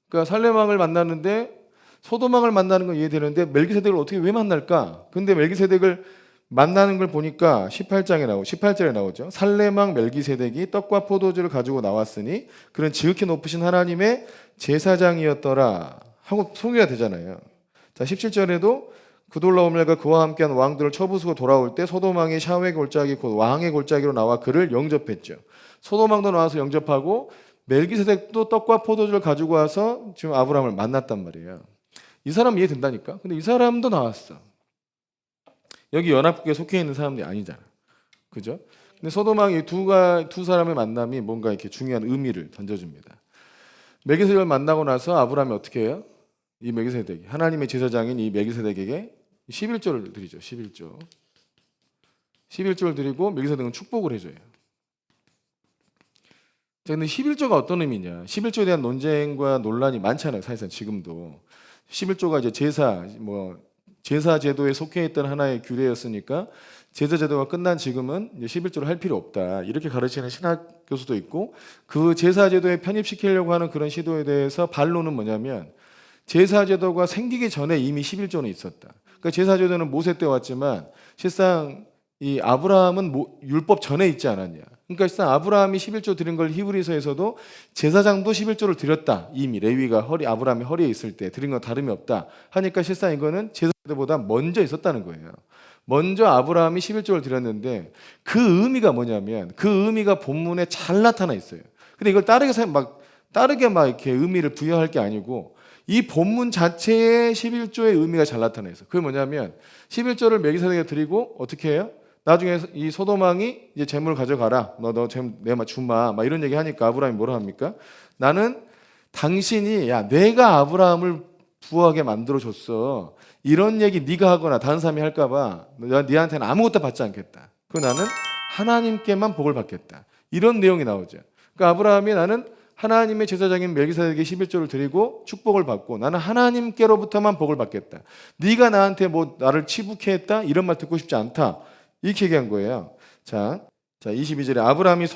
그러니까 살렘왕을 만나는데 소돔왕을 만나는 건 이해되는데 멜기세덱을 어떻게 왜 만날까? 근데 멜기세덱을 만나는 걸 보니까 18절에 나오죠. 살렘왕 멜기세덱이 떡과 포도주를 가지고 나왔으니 그는 지극히 높으신 하나님의 제사장이었더라 하고 소개가 되잖아요. 자, 17절에도 그돌라오멜과 그와 함께한 왕들을 쳐부수고 돌아올 때 소돔왕이 샤웨의 골짜기 곧 왕의 골짜기로 나와 그를 영접했죠. 소돔왕도 나와서 영접하고 멜기세덱도 떡과 포도주를 가지고 와서 지금 아브라함을 만났단 말이에요. 이 사람 이해된다니까. 근데 이 사람도 나왔어. 여기 연합국에 속해 있는 사람들이 아니잖아. 그죠? 근데 소돔왕이 두 사람의 만남이 뭔가 이렇게 중요한 의미를 던져줍니다. 멜기세덱을 만나고 나서 아브라함이 어떻게 해요? 이 멜기세덱이 하나님의 제사장인 이 멜기세덱에게 11조를 드리죠. 11조를 드리고 멜기세덱은 축복을 해줘요. 자, 근데 11조가 어떤 의미냐? 11조에 대한 논쟁과 논란이 많잖아요. 사실상 지금도 11조가 이제 제사 제도에 속해 있던 하나의 규례였으니까 제사 제도가 끝난 지금은 이제 11조를 할 필요 없다. 이렇게 가르치는 신학 교수도 있고 그 제사 제도에 편입시키려고 하는 그런 시도에 대해서 반론은 뭐냐면 제사 제도가 생기기 전에 이미 11조는 있었다. 그러니까 제사 제도는 모세 때 왔지만 실상 이 아브라함은 율법 전에 있지 않았냐. 그러니까 실상 아브라함이 11조 드린 걸 히브리서에서도 제사장도 11조를 드렸다. 이미 레위가 아브라함의 허리에 있을 때 드린 건 다름이 없다. 하니까 실상 이거는 제사보다 먼저 있었다는 거예요. 먼저 아브라함이 11조를 드렸는데 그 의미가 뭐냐면 그 의미가 본문에 잘 나타나 있어요. 근데 이걸 따르게 이렇게 의미를 부여할 게 아니고 이 본문 자체에 11조의 의미가 잘 나타나 있어요. 그게 뭐냐면 11조를 멜기세덱에게 드리고 어떻게 해요? 나중에 이 소돔왕이 이제 재물을 가져가라. 너 재물 내가 주마. 막 이런 얘기 하니까 아브라함이 뭐라 합니까? 나는 당신이 내가 아브라함을 부하게 만들어 줬어. 이런 얘기 네가 하거나 다른 사람이 할까 봐 네한테는 아무것도 받지 않겠다. 그 나는 하나님께만 복을 받겠다. 이런 내용이 나오죠. 그러니까 아브라함이 나는 하나님의 제사장인 멜기세덱에게 11조를 드리고 축복을 받고 나는 하나님께로부터만 복을 받겠다. 네가 나한테 나를 치부케 했다? 이런 말 듣고 싶지 않다. 이렇게 얘기한 거예요. 자 22절에 아브라함이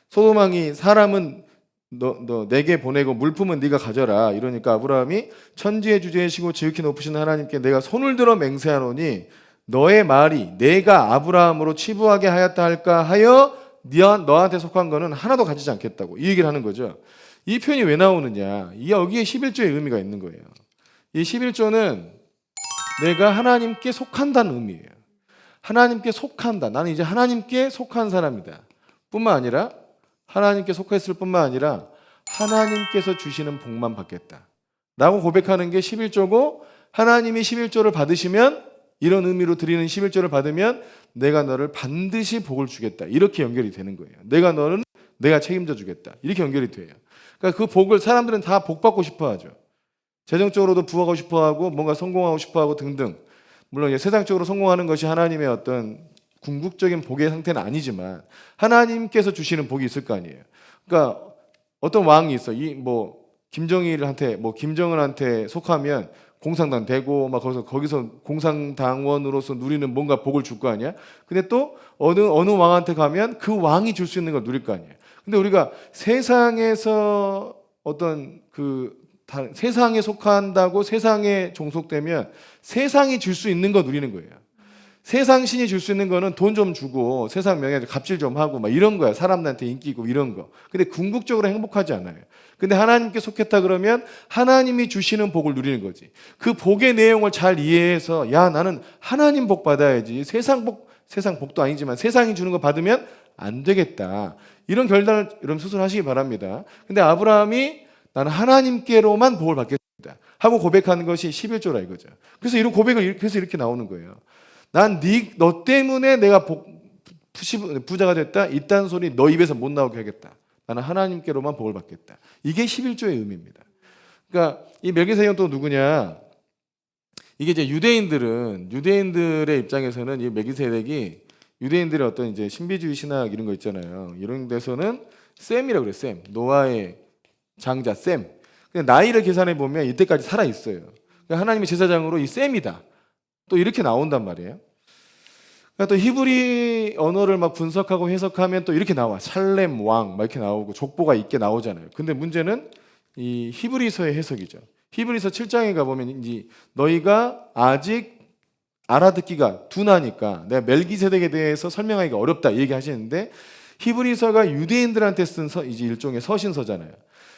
소돔왕이 사람은 너 내게 보내고 물품은 네가 가져라. 이러니까 아브라함이 천지의 주제이시고 지극히 높으신 하나님께 내가 손을 들어 맹세하노니 너의 말이 내가 아브라함으로 치부하게 하였다 할까 하여 너한테 속한 거는 하나도 가지지 않겠다고 이 얘기를 하는 거죠. 이 표현이 왜 나오느냐? 여기에 11조의 의미가 있는 거예요. 이 11조는 내가 하나님께 속한다는 의미예요. 하나님께 속한다. 나는 이제 하나님께 속한 사람이다. 뿐만 아니라 하나님께 속했을 뿐만 아니라 하나님께서 주시는 복만 받겠다. 라고 고백하는 게 11조고 하나님이 11조를 받으시면 이런 의미로 드리는 11조를 받으면 내가 너를 반드시 복을 주겠다. 이렇게 연결이 되는 거예요. 내가 책임져 주겠다. 이렇게 연결이 돼요. 그러니까 그 복을 사람들은 다 복 받고 싶어 하죠. 재정적으로도 부하고 싶어 하고 뭔가 성공하고 싶어 하고 등등. 물론 세상적으로 성공하는 것이 하나님의 어떤 궁극적인 복의 상태는 아니지만 하나님께서 주시는 복이 있을 거 아니에요. 그러니까 어떤 왕이 있어. 김정은한테 속하면 공산당 되고 막 거기서 공산당원으로서 누리는 뭔가 복을 줄 거 아니야. 근데 또 어느 왕한테 가면 그 왕이 줄 수 있는 걸 누릴 거 아니에요. 근데 우리가 세상에서 세상에 속한다고 세상에 종속되면 세상이 줄 수 있는 거 누리는 거예요. 세상 신이 줄 수 있는 거는 돈 좀 주고 세상 명예 갑질 좀 하고 막 이런 거야. 사람들한테 인기 있고 이런 거. 근데 궁극적으로 행복하지 않아요. 근데 하나님께 속했다 그러면 하나님이 주시는 복을 누리는 거지. 그 복의 내용을 잘 이해해서 야 나는 하나님 복 받아야지. 세상 복도 아니지만 세상이 주는 거 받으면 안 되겠다. 이런 결단을 여러분 스스로 하시기 바랍니다. 근데 아브라함이 나는 하나님께로만 복을 받겠습니다 하고 고백하는 것이 11조라 이거죠. 그래서 이런 고백을 그래서 이렇게 나오는 거예요. 너 때문에 내가 부자가 됐다. 이딴 소리 너 입에서 못 나오게 하겠다. 나는 하나님께로만 복을 받겠다. 이게 11조의 의미입니다. 그러니까 이 멜기세덱은 또 누구냐? 이게 이제 유대인들의 입장에서는 이 멜기세덱이 유대인들의 어떤 이제 신비주의 신학 이런 거 있잖아요. 이런 데서는 셈이라고 그래요. 셈. 노아의 장자 셈. 근데 나이를 계산해 보면 이때까지 살아 있어요. 그러니까 하나님의 제사장으로 이 셈이다. 또 이렇게 나온단 말이에요. 그러니까 또 히브리 언어를 막 분석하고 해석하면 또 이렇게 나와. 살렘 왕 막 이렇게 나오고 족보가 있게 나오잖아요. 근데 문제는 이 히브리서의 해석이죠. 히브리서 7장에 가보면 이제 너희가 아직 알아듣기가 둔하니까 내가 멜기세덱에 대해서 설명하기가 어렵다 얘기하시는데 히브리서가 유대인들한테 쓴 이제 일종의 서신서잖아요.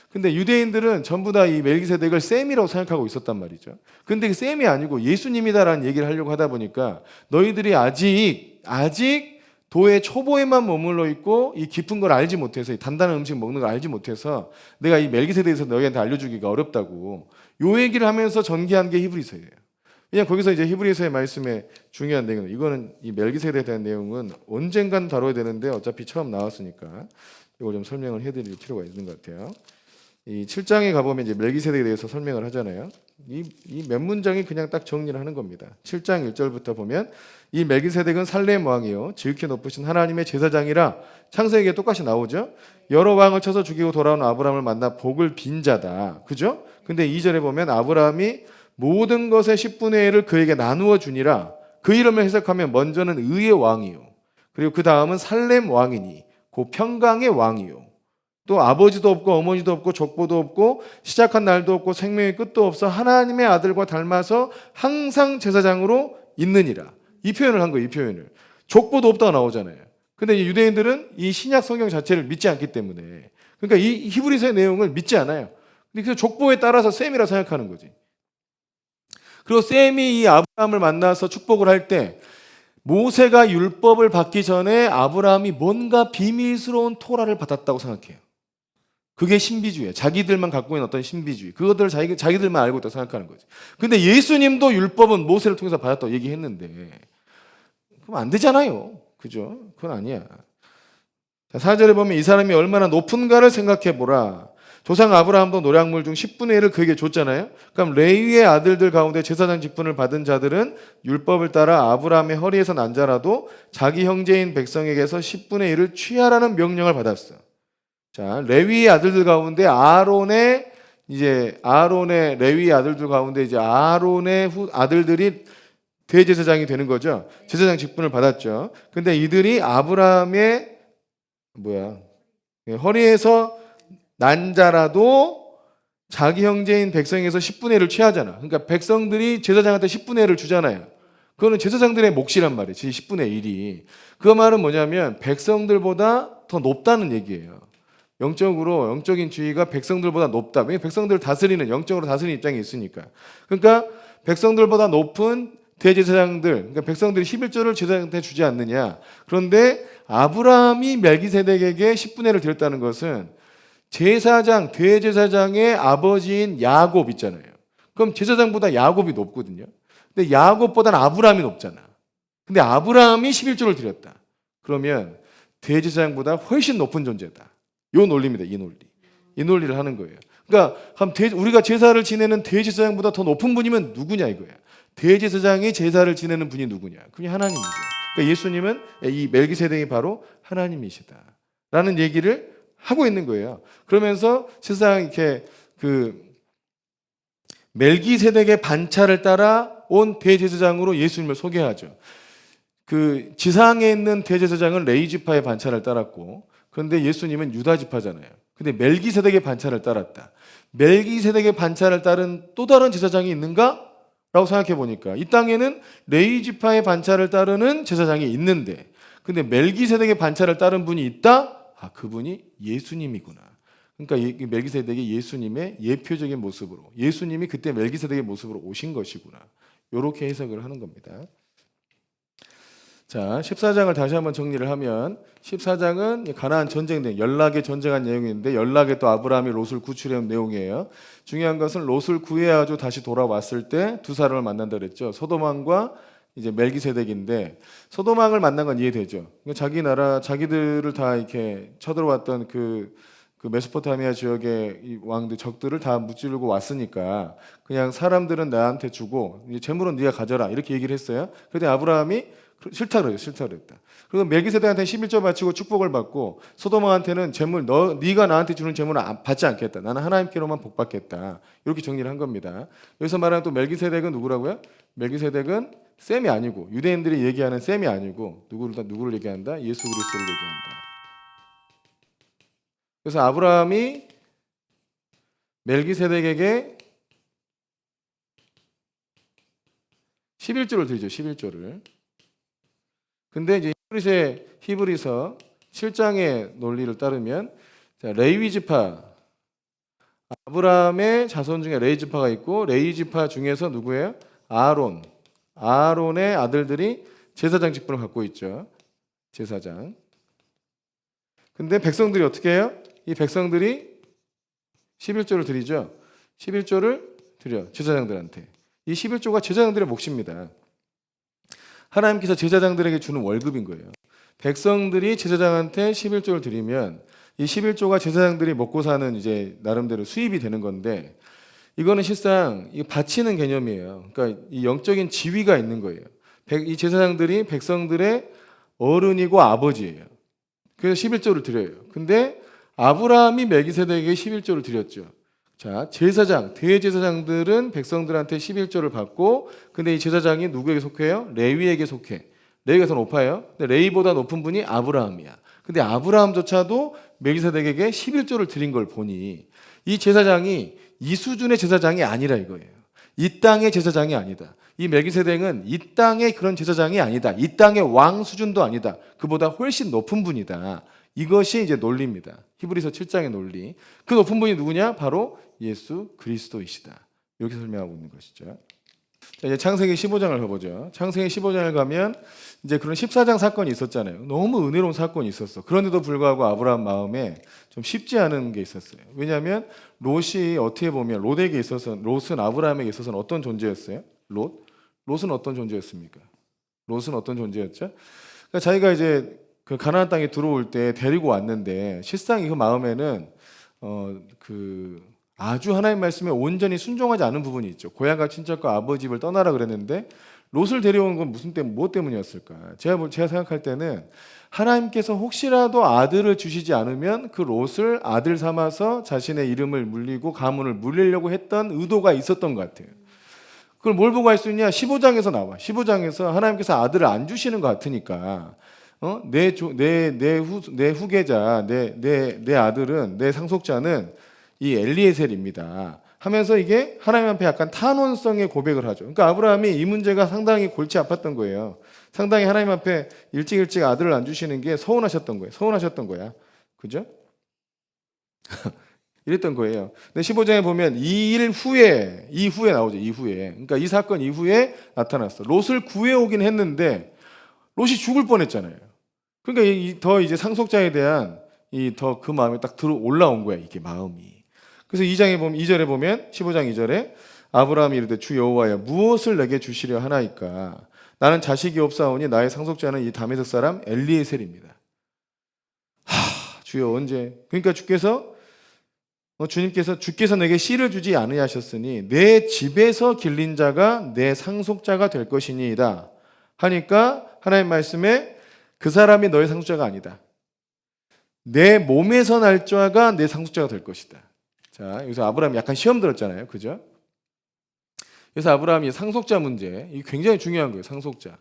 근데 유대인들은 전부 다 이 멜기세덱을 셈이라고 생각하고 있었단 말이죠. 근데 그 셈이 아니고 예수님이다라는 얘기를 하려고 하다 보니까 너희들이 아직 도의 초보에만 머물러 있고 이 깊은 걸 알지 못해서 이 단단한 음식 먹는 걸 알지 못해서 내가 이 멜기세덱에서 너희한테 알려주기가 어렵다고 요 얘기를 하면서 전개한 게 히브리서예요. 그냥 거기서 이제 히브리서의 말씀에 중요한 내용, 이거는 이 멜기세덱에 대한 내용은 언젠간 다뤄야 되는데 어차피 처음 나왔으니까 이걸 좀 설명을 해드릴 필요가 있는 것 같아요. 이 7장에 가보면 이제 멜기세덱에 대해서 설명을 하잖아요. 이 몇 문장이 그냥 딱 정리를 하는 겁니다. 7장 1절부터 보면 이 멜기세덱은 살렘 왕이요 지극히 높으신 하나님의 제사장이라 창세기에 똑같이 나오죠. 여러 왕을 쳐서 죽이고 돌아온 아브라함을 만나 복을 빈 자다. 그죠? 근데 2절에 보면 아브라함이 모든 것의 10분의 1을 그에게 나누어 주니라. 그 이름을 해석하면 먼저는 의의 왕이요. 그리고 그 다음은 살렘 왕이니 그 평강의 왕이요. 또 아버지도 없고 어머니도 없고 족보도 없고 시작한 날도 없고 생명의 끝도 없어 하나님의 아들과 닮아서 항상 제사장으로 있느니라. 이 표현을 한 거예요. 이 표현을. 족보도 없다가 나오잖아요. 근데 유대인들은 이 신약 성경 자체를 믿지 않기 때문에 그러니까 이 히브리서의 내용을 믿지 않아요. 근데 그 족보에 따라서 셈이라 생각하는 거지. 그리고 셈이 이 아브라함을 만나서 축복을 할 때 모세가 율법을 받기 전에 아브라함이 뭔가 비밀스러운 토라를 받았다고 생각해요. 그게 신비주의예요. 자기들만 갖고 있는 어떤 신비주의. 그것들을 자기들만 알고 있다고 생각하는 거지. 근데 예수님도 율법은 모세를 통해서 받았다고 얘기했는데 그럼 안 되잖아요. 그죠? 그건 아니야. 4절에 보면 이 사람이 얼마나 높은가를 생각해 보라. 조상 아브라함도 노략물 중 10분의 1을 그에게 줬잖아요. 그럼 레위의 아들들 가운데 제사장 직분을 받은 자들은 율법을 따라 아브라함의 허리에서 난 자라도 자기 형제인 백성에게서 10분의 1을 취하라는 명령을 받았어. 자, 레위의 아들들 가운데 아론의 레위의 아들들 가운데 이제 아론의 아들들이 대제사장이 되는 거죠. 제사장 직분을 받았죠. 근데 이들이 아브라함의 허리에서 난 자라도 자기 형제인 백성에서 10분의 1을 취하잖아. 그러니까 백성들이 제사장한테 10분의 1을 주잖아요. 그거는 제사장들의 몫이란 말이지. 10분의 1이. 그 말은 뭐냐면 백성들보다 더 높다는 얘기예요. 영적인 지위가 백성들보다 높다. 왜냐하면 백성들을 영적으로 다스리는 입장에 있으니까. 그러니까 백성들보다 높은 대제사장들, 그러니까 백성들이 11조를 제사장한테 주지 않느냐. 그런데 아브라함이 멜기세덱에게 10분의 1을 드렸다는 것은 대제사장의 아버지인 야곱 있잖아요. 그럼 제사장보다 야곱이 높거든요. 근데 야곱보다는 아브라함이 높잖아. 근데 아브라함이 11조를 드렸다. 그러면 대제사장보다 훨씬 높은 존재다. 이 논리입니다. 이 논리. 이 논리를 하는 거예요. 그러니까 우리가 제사를 지내는 대제사장보다 더 높은 분이면 누구냐 이거야. 대제사장이 제사를 지내는 분이 누구냐? 그게 하나님이죠. 그러니까 예수님은 이 멜기세덱이 바로 하나님이시다라는 얘기를 하고 있는 거예요. 그러면서 세상 이렇게 멜기세덱의 반차를 따라 온 대제사장으로 예수님을 소개하죠. 지상에 있는 대제사장은 레위 지파의 반차를 따랐고 그런데 예수님은 유다 지파잖아요. 근데 멜기세덱의 반차를 따랐다. 멜기세덱의 반차를 따른 또 다른 제사장이 있는가? 라고 생각해 보니까 이 땅에는 레위 지파의 반차를 따르는 제사장이 있는데, 근데 멜기세덱의 반차를 따른 분이 있다? 아, 그분이 예수님이구나. 그러니까 이 멜기세덱이 예수님의 예표적인 모습으로, 예수님이 그때 멜기세덱의 모습으로 오신 것이구나. 이렇게 해석을 하는 겁니다. 자, 14장을 다시 한번 정리를 하면, 14장은 가나안 전쟁 등 연락에 전쟁한 내용인데, 연락에 또 아브라함이 롯을 구출해온 내용이에요. 중요한 것은 롯을 구해가지고 다시 돌아왔을 때 두 사람을 만난다 그랬죠. 소돔왕과 이제 멜기세덱인데, 소돔왕을 만난 건 이해되죠. 자기 나라, 자기들을 다 이렇게 쳐들어왔던 그 메소포타미아 지역의 이 왕들, 적들을 다 무찌르고 왔으니까 그냥 사람들은 나한테 주고 재물은 네가 가져라, 이렇게 얘기를 했어요. 그런데 아브라함이 싫다 그래요. 싫다 그랬다. 그리고 멜기세덱한테 11조 바치고 축복을 받고, 소돔왕한테는 재물, 네가 나한테 주는 재물은 받지 않겠다. 나는 하나님께로만 복받겠다. 이렇게 정리를 한 겁니다. 여기서 말하는 또 멜기세덱은 누구라고요? 멜기세덱은 셈이 아니고, 유대인들이 얘기하는 셈이 아니고, 누구를 얘기한다? 예수 그리스도를 얘기한다. 그래서 아브라함이 멜기세덱에게 11조를 드리죠. 11조를. 근데 이제 히브리서 7장의 논리를 따르면, 레위 지파, 아브라함의 자손 중에 레위 지파가 있고, 레위 지파 중에서 누구예요? 아론의 아들들이 제사장 직분을 갖고 있죠. 제사장. 근데 백성들이 어떻게 해요? 이 백성들이 11조를 드리죠. 11조를 드려, 제사장들한테. 이 11조가 제사장들의 몫입니다. 하나님께서 제사장들에게 주는 월급인 거예요. 백성들이 제사장한테 11조를 드리면 이 11조가 제사장들이 먹고 사는 이제 나름대로 수입이 되는 건데, 이거는 실상 이거 바치는 개념이에요. 그러니까 이 영적인 지위가 있는 거예요. 이 제사장들이 백성들의 어른이고 아버지예요. 그래서 11조를 드려요. 근데 아브라함이 멜기세덱에게 11조를 드렸죠. 자, 제사장, 대제사장들은 백성들한테 11조를 받고, 근데 이 제사장이 누구에게 속해요? 레위에게 속해. 레위가 더 높아요. 근데 레위보다 높은 분이 아브라함이야. 근데 아브라함조차도 멜기세덱에게 11조를 드린 걸 보니, 이 제사장이 이 수준의 제사장이 아니라 이거예요. 이 땅의 제사장이 아니다. 이 멜기세덱은 이 땅의 그런 제사장이 아니다. 이 땅의 왕 수준도 아니다. 그보다 훨씬 높은 분이다. 이것이 이제 논리입니다. 히브리서 7장의 논리. 그 높은 분이 누구냐? 바로 예수 그리스도이시다. 이렇게 설명하고 있는 것이죠. 자, 이제 창세기 15장을 가보죠. 창세기 15장을 가면 이제 그런 14장 사건이 있었잖아요. 너무 은혜로운 사건이 있었어. 그런데도 불구하고 아브라함 마음에 좀 쉽지 않은 게 있었어요. 왜냐하면 롯이 어떻게 보면 롯은 아브라함에게 있어서는 어떤 존재였어요? 롯은 어떤 존재였습니까? 롯은 어떤 존재였죠? 그러니까 자기가 이제 그 가나안 땅에 들어올 때 데리고 왔는데, 실상 그 마음에는 아주 하나님 말씀에 온전히 순종하지 않은 부분이 있죠. 고향과 친척과 아버지 집을 떠나라 그랬는데 롯을 데려온 건 무엇 때문이었을까? 제가 생각할 때는 하나님께서 혹시라도 아들을 주시지 않으면 그 롯을 아들 삼아서 자신의 이름을 물리고 가문을 물리려고 했던 의도가 있었던 것 같아요. 그걸 뭘 보고 할 수 있냐? 15장에서 나와. 15장에서 하나님께서 아들을 안 주시는 것 같으니까, 내 후계자, 내 아들은, 내 상속자는 이 엘리에셀입니다 하면서 이게 하나님 앞에 약간 탄원성의 고백을 하죠. 그러니까 아브라함이 이 문제가 상당히 골치 아팠던 거예요. 상당히 하나님 앞에 일찍 아들을 안 주시는 게 서운하셨던 거야. 그죠? 이랬던 거예요. 근데 15장에 보면 이후에 나오죠. 이후에. 그러니까 이 사건 이후에 나타났어. 롯을 구해오긴 했는데 롯이 죽을 뻔했잖아요. 그러니까 더 이제 상속자에 대한 더 그 마음이 딱 들어 올라온 거야, 이게 마음이. 그래서 2절에 보면 15장 2절에 아브라함이 이르되 주 여호와여 무엇을 내게 주시려 하나이까? 나는 자식이 없사오니 나의 상속자는 이 다메섹 사람 엘리에셀입니다. 주여 언제? 그러니까 주께서 내게 씨를 주지 않으셨으니 내 집에서 길린 자가 내 상속자가 될 것이니이다 하니까, 하나님 말씀에 그 사람이 너의 상속자가 아니다. 내 몸에서 날 자가 내 상속자가 될 것이다. 자, 여기서 아브라함이 약간 시험 들었잖아요. 그죠? 그래서 아브라함이 상속자 문제, 이게 굉장히 중요한 거예요. 상속자.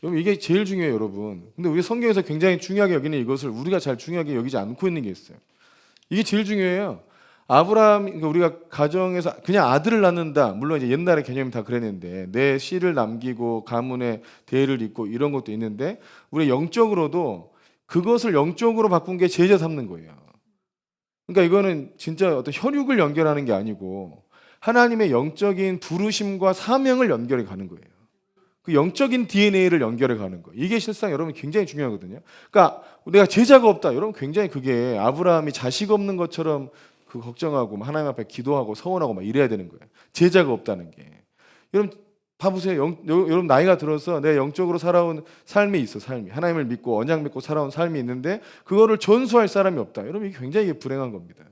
여러분, 이게 제일 중요해요, 여러분. 근데 우리 성경에서 굉장히 중요하게 여기는 이것을 우리가 잘 중요하게 여기지 않고 있는 게 있어요. 이게 제일 중요해요. 아브라함, 그러니까 우리가 가정에서 그냥 아들을 낳는다. 물론 이제 옛날의 개념이 다 그랬는데 내 씨를 남기고 가문의 대를 잇고 이런 것도 있는데 우리 영적으로도 그것을 영적으로 바꾼 게 제자 삼는 거예요. 그러니까 이거는 진짜 어떤 혈육을 연결하는 게 아니고 하나님의 영적인 부르심과 사명을 연결해 가는 거예요. 그 영적인 DNA를 연결해 가는 거. 이게 실상 여러분 굉장히 중요하거든요. 그러니까 내가 제자가 없다. 여러분 굉장히 그게 아브라함이 자식 없는 것처럼 그 걱정하고 하나님 앞에 기도하고 서원하고 막 이래야 되는 거예요. 제자가 없다는 게. 여러분 봐보세요. 여러분 나이가 들어서 내가 영적으로 살아온 삶이 있어. 삶이. 하나님을 믿고 언약 믿고 살아온 삶이 있는데 그거를 전수할 사람이 없다. 여러분 이게 굉장히 불행한 겁니다.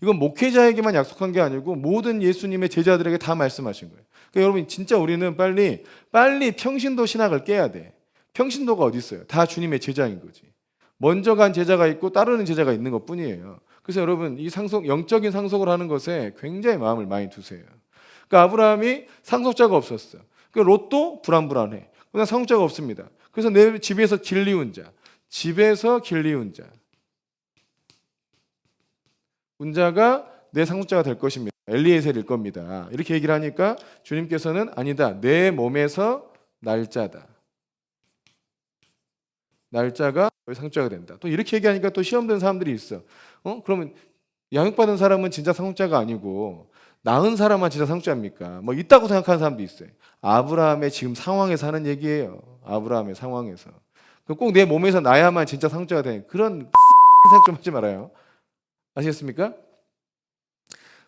이건 목회자에게만 약속한 게 아니고 모든 예수님의 제자들에게 다 말씀하신 거예요. 그러니까 여러분 진짜 우리는 빨리 평신도 신학을 깨야 돼. 평신도가 어디 있어요? 다 주님의 제자인 거지. 먼저 간 제자가 있고 따르는 제자가 있는 것뿐이에요. 그래서 여러분 이 영적인 상속을 하는 것에 굉장히 마음을 많이 두세요. 그러니까 아브라함이 상속자가 없었어. 그러니까 롯도 불안불안해. 그냥 상속자가 없습니다. 그래서 내 집에서 길리운 자, 운자가 내 상속자가 될 것입니다. 엘리에셀일 겁니다. 이렇게 얘기를 하니까 주님께서는 아니다. 내 몸에서 날짜다. 날짜가 상속자가 된다. 또 이렇게 얘기하니까 또 시험 든 사람들이 있어. 그러면 양육받은 사람은 진짜 상속자가 아니고 낳은 사람만 진짜 상속자입니까? 뭐 있다고 생각하는 사람도 있어요. 아브라함의 지금 상황에서 하는 얘기예요. 아브라함의 상황에서. 꼭 내 몸에서 나야만 진짜 상속자가 되는 그런 생각 좀 하지 말아요. 아시겠습니까?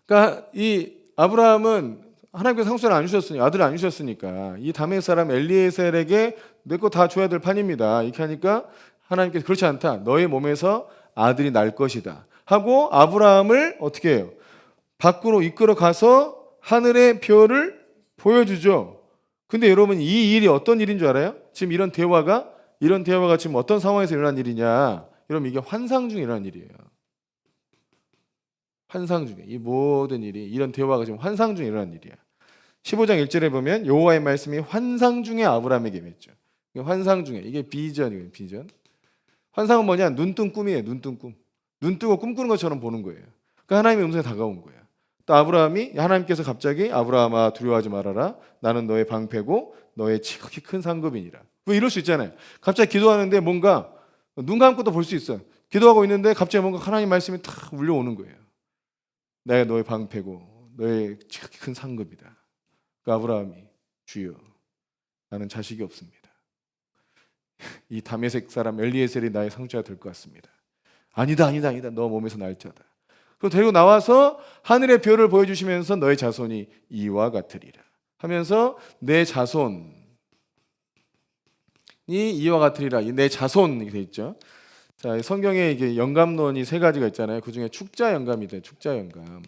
그러니까 이 아브라함은 하나님께서 상속자를 안 주셨으니까 아들을 안 주셨으니까 이 다메섹 사람 엘리에셀에게 내 거 다 줘야 될 판입니다. 이렇게 하니까 하나님께서 그렇지 않다. 너의 몸에서 아들이 날 것이다. 하고 아브라함을 어떻게 해요? 밖으로 이끌어 가서 하늘의 별을 보여주죠. 근데 여러분 이 일이 어떤 일인 줄 알아요? 지금 이런 대화가 지금 어떤 상황에서 일어난 일이냐? 여러분 이게 환상 중에 일어난 일이에요. 환상 중에 이 모든 일이 이런 대화가 지금 환상 중에 일어난 일이야. 15장 1절에 보면 여호와의 말씀이 환상 중에 아브라함에게 임했죠. 환상 중에 이게 비전이에요. 비전. 환상은 뭐냐? 눈뜬 꿈이에요. 눈뜬 꿈. 눈 뜨고 꿈꾸는 것처럼 보는 거예요. 그러니까 하나님의 음성이 다가온 거예요. 또 아브라함이 하나님께서 갑자기 아브라함아 두려워하지 말아라. 나는 너의 방패고 너의 지극히 큰 상급이니라. 왜 이럴 수 있잖아요. 갑자기 기도하는데 뭔가 눈 감고도 볼 수 있어요. 기도하고 있는데 갑자기 뭔가 하나님 말씀이 탁 울려오는 거예요. 내가 너의 방패고 너의 지극히 큰 상급이다. 그 아브라함이 주여 나는 자식이 없습니다. 이 다메섹 사람 엘리에셀이 나의 상주가 될 것 같습니다. 아니다. 너 몸에서 날짜다. 그럼 데리고 나와서 하늘의 별을 보여주시면서 너의 자손이 이와 같으리라 하면서 내 자손이 이와 같으리라. 내 자손 이렇게 돼 있죠. 자, 성경에 이게 영감론이 세 가지가 있잖아요. 그 중에 축자 영감이 돼. 축자 영감.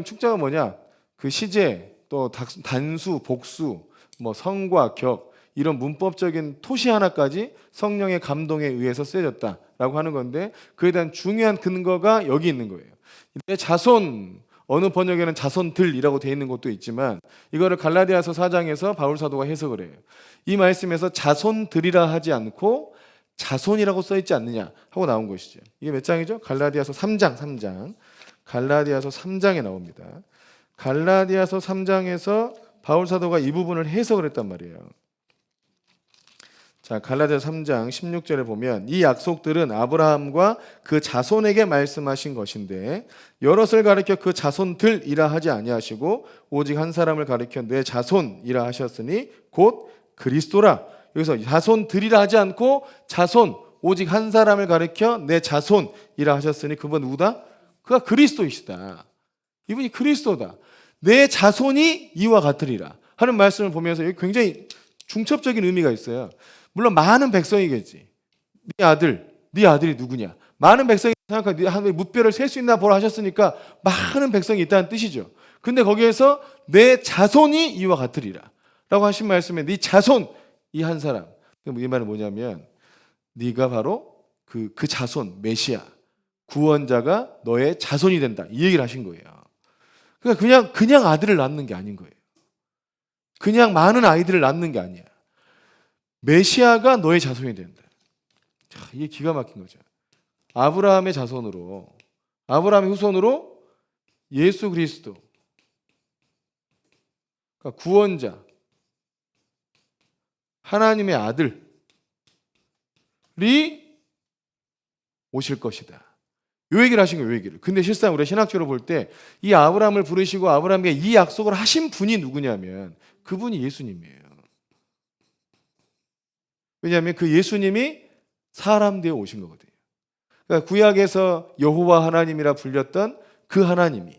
축자가 뭐냐? 그 시제, 또 단수, 복수, 뭐 성과, 격 이런 문법적인 토시 하나까지 성령의 감동에 의해서 쓰여졌다라고 하는 건데 그에 대한 중요한 근거가 여기 있는 거예요. 내 자손, 어느 번역에는 자손들이라고 되어 있는 것도 있지만 이거를 갈라디아서 4장에서 바울 사도가 해석을 해요. 이 말씀에서 자손들이라 하지 않고 자손이라고 써있지 않느냐 하고 나온 것이죠. 이게 몇 장이죠? 갈라디아서 3장. 갈라디아서 3장에 나옵니다. 갈라디아서 3장에서 바울 사도가 이 부분을 해석을 했단 말이에요. 자, 갈라디아서 3장 16절에 보면 이 약속들은 아브라함과 그 자손에게 말씀하신 것인데 여럿을 가리켜 그 자손들이라 하지 아니하시고 오직 한 사람을 가리켜 내 자손이라 하셨으니 곧 그리스도라. 여기서 자손들이라 하지 않고 자손 오직 한 사람을 가리켜 내 자손이라 하셨으니 그분 누구다? 그가 그리스도이시다. 이분이 그리스도다. 내 자손이 이와 같으리라 하는 말씀을 보면서 여기 굉장히 중첩적인 의미가 있어요. 물론 많은 백성이겠지. 네 아들이 누구냐? 많은 백성이 생각하고 네 하늘의 무뼈를 셀 수 있나 보라 하셨으니까 많은 백성이 있다는 뜻이죠. 근데 거기에서 내 자손이 이와 같으리라 라고 하신 말씀에 네 자손 이 한 사람. 이 말은 뭐냐면 네가 바로 그 자손 메시아 구원자가 너의 자손이 된다. 이 얘기를 하신 거예요. 그러니까 그냥 아들을 낳는 게 아닌 거예요. 그냥 많은 아이들을 낳는 게 아니야. 메시아가 너의 자손이 된다. 자, 이게 기가 막힌 거죠. 아브라함의 자손으로 아브라함의 후손으로 예수 그리스도, 그러니까 구원자, 하나님의 아들이 오실 것이다. 요 얘기를 하신 거예요. 요 얘기를. 근데 실상 우리가 신학적으로 볼 때 이 아브라함을 부르시고 아브라함에게 이 약속을 하신 분이 누구냐면 그분이 예수님이에요. 왜냐하면 그 예수님이 사람 되어 오신 거거든요. 그러니까 구약에서 여호와 하나님이라 불렸던 그 하나님이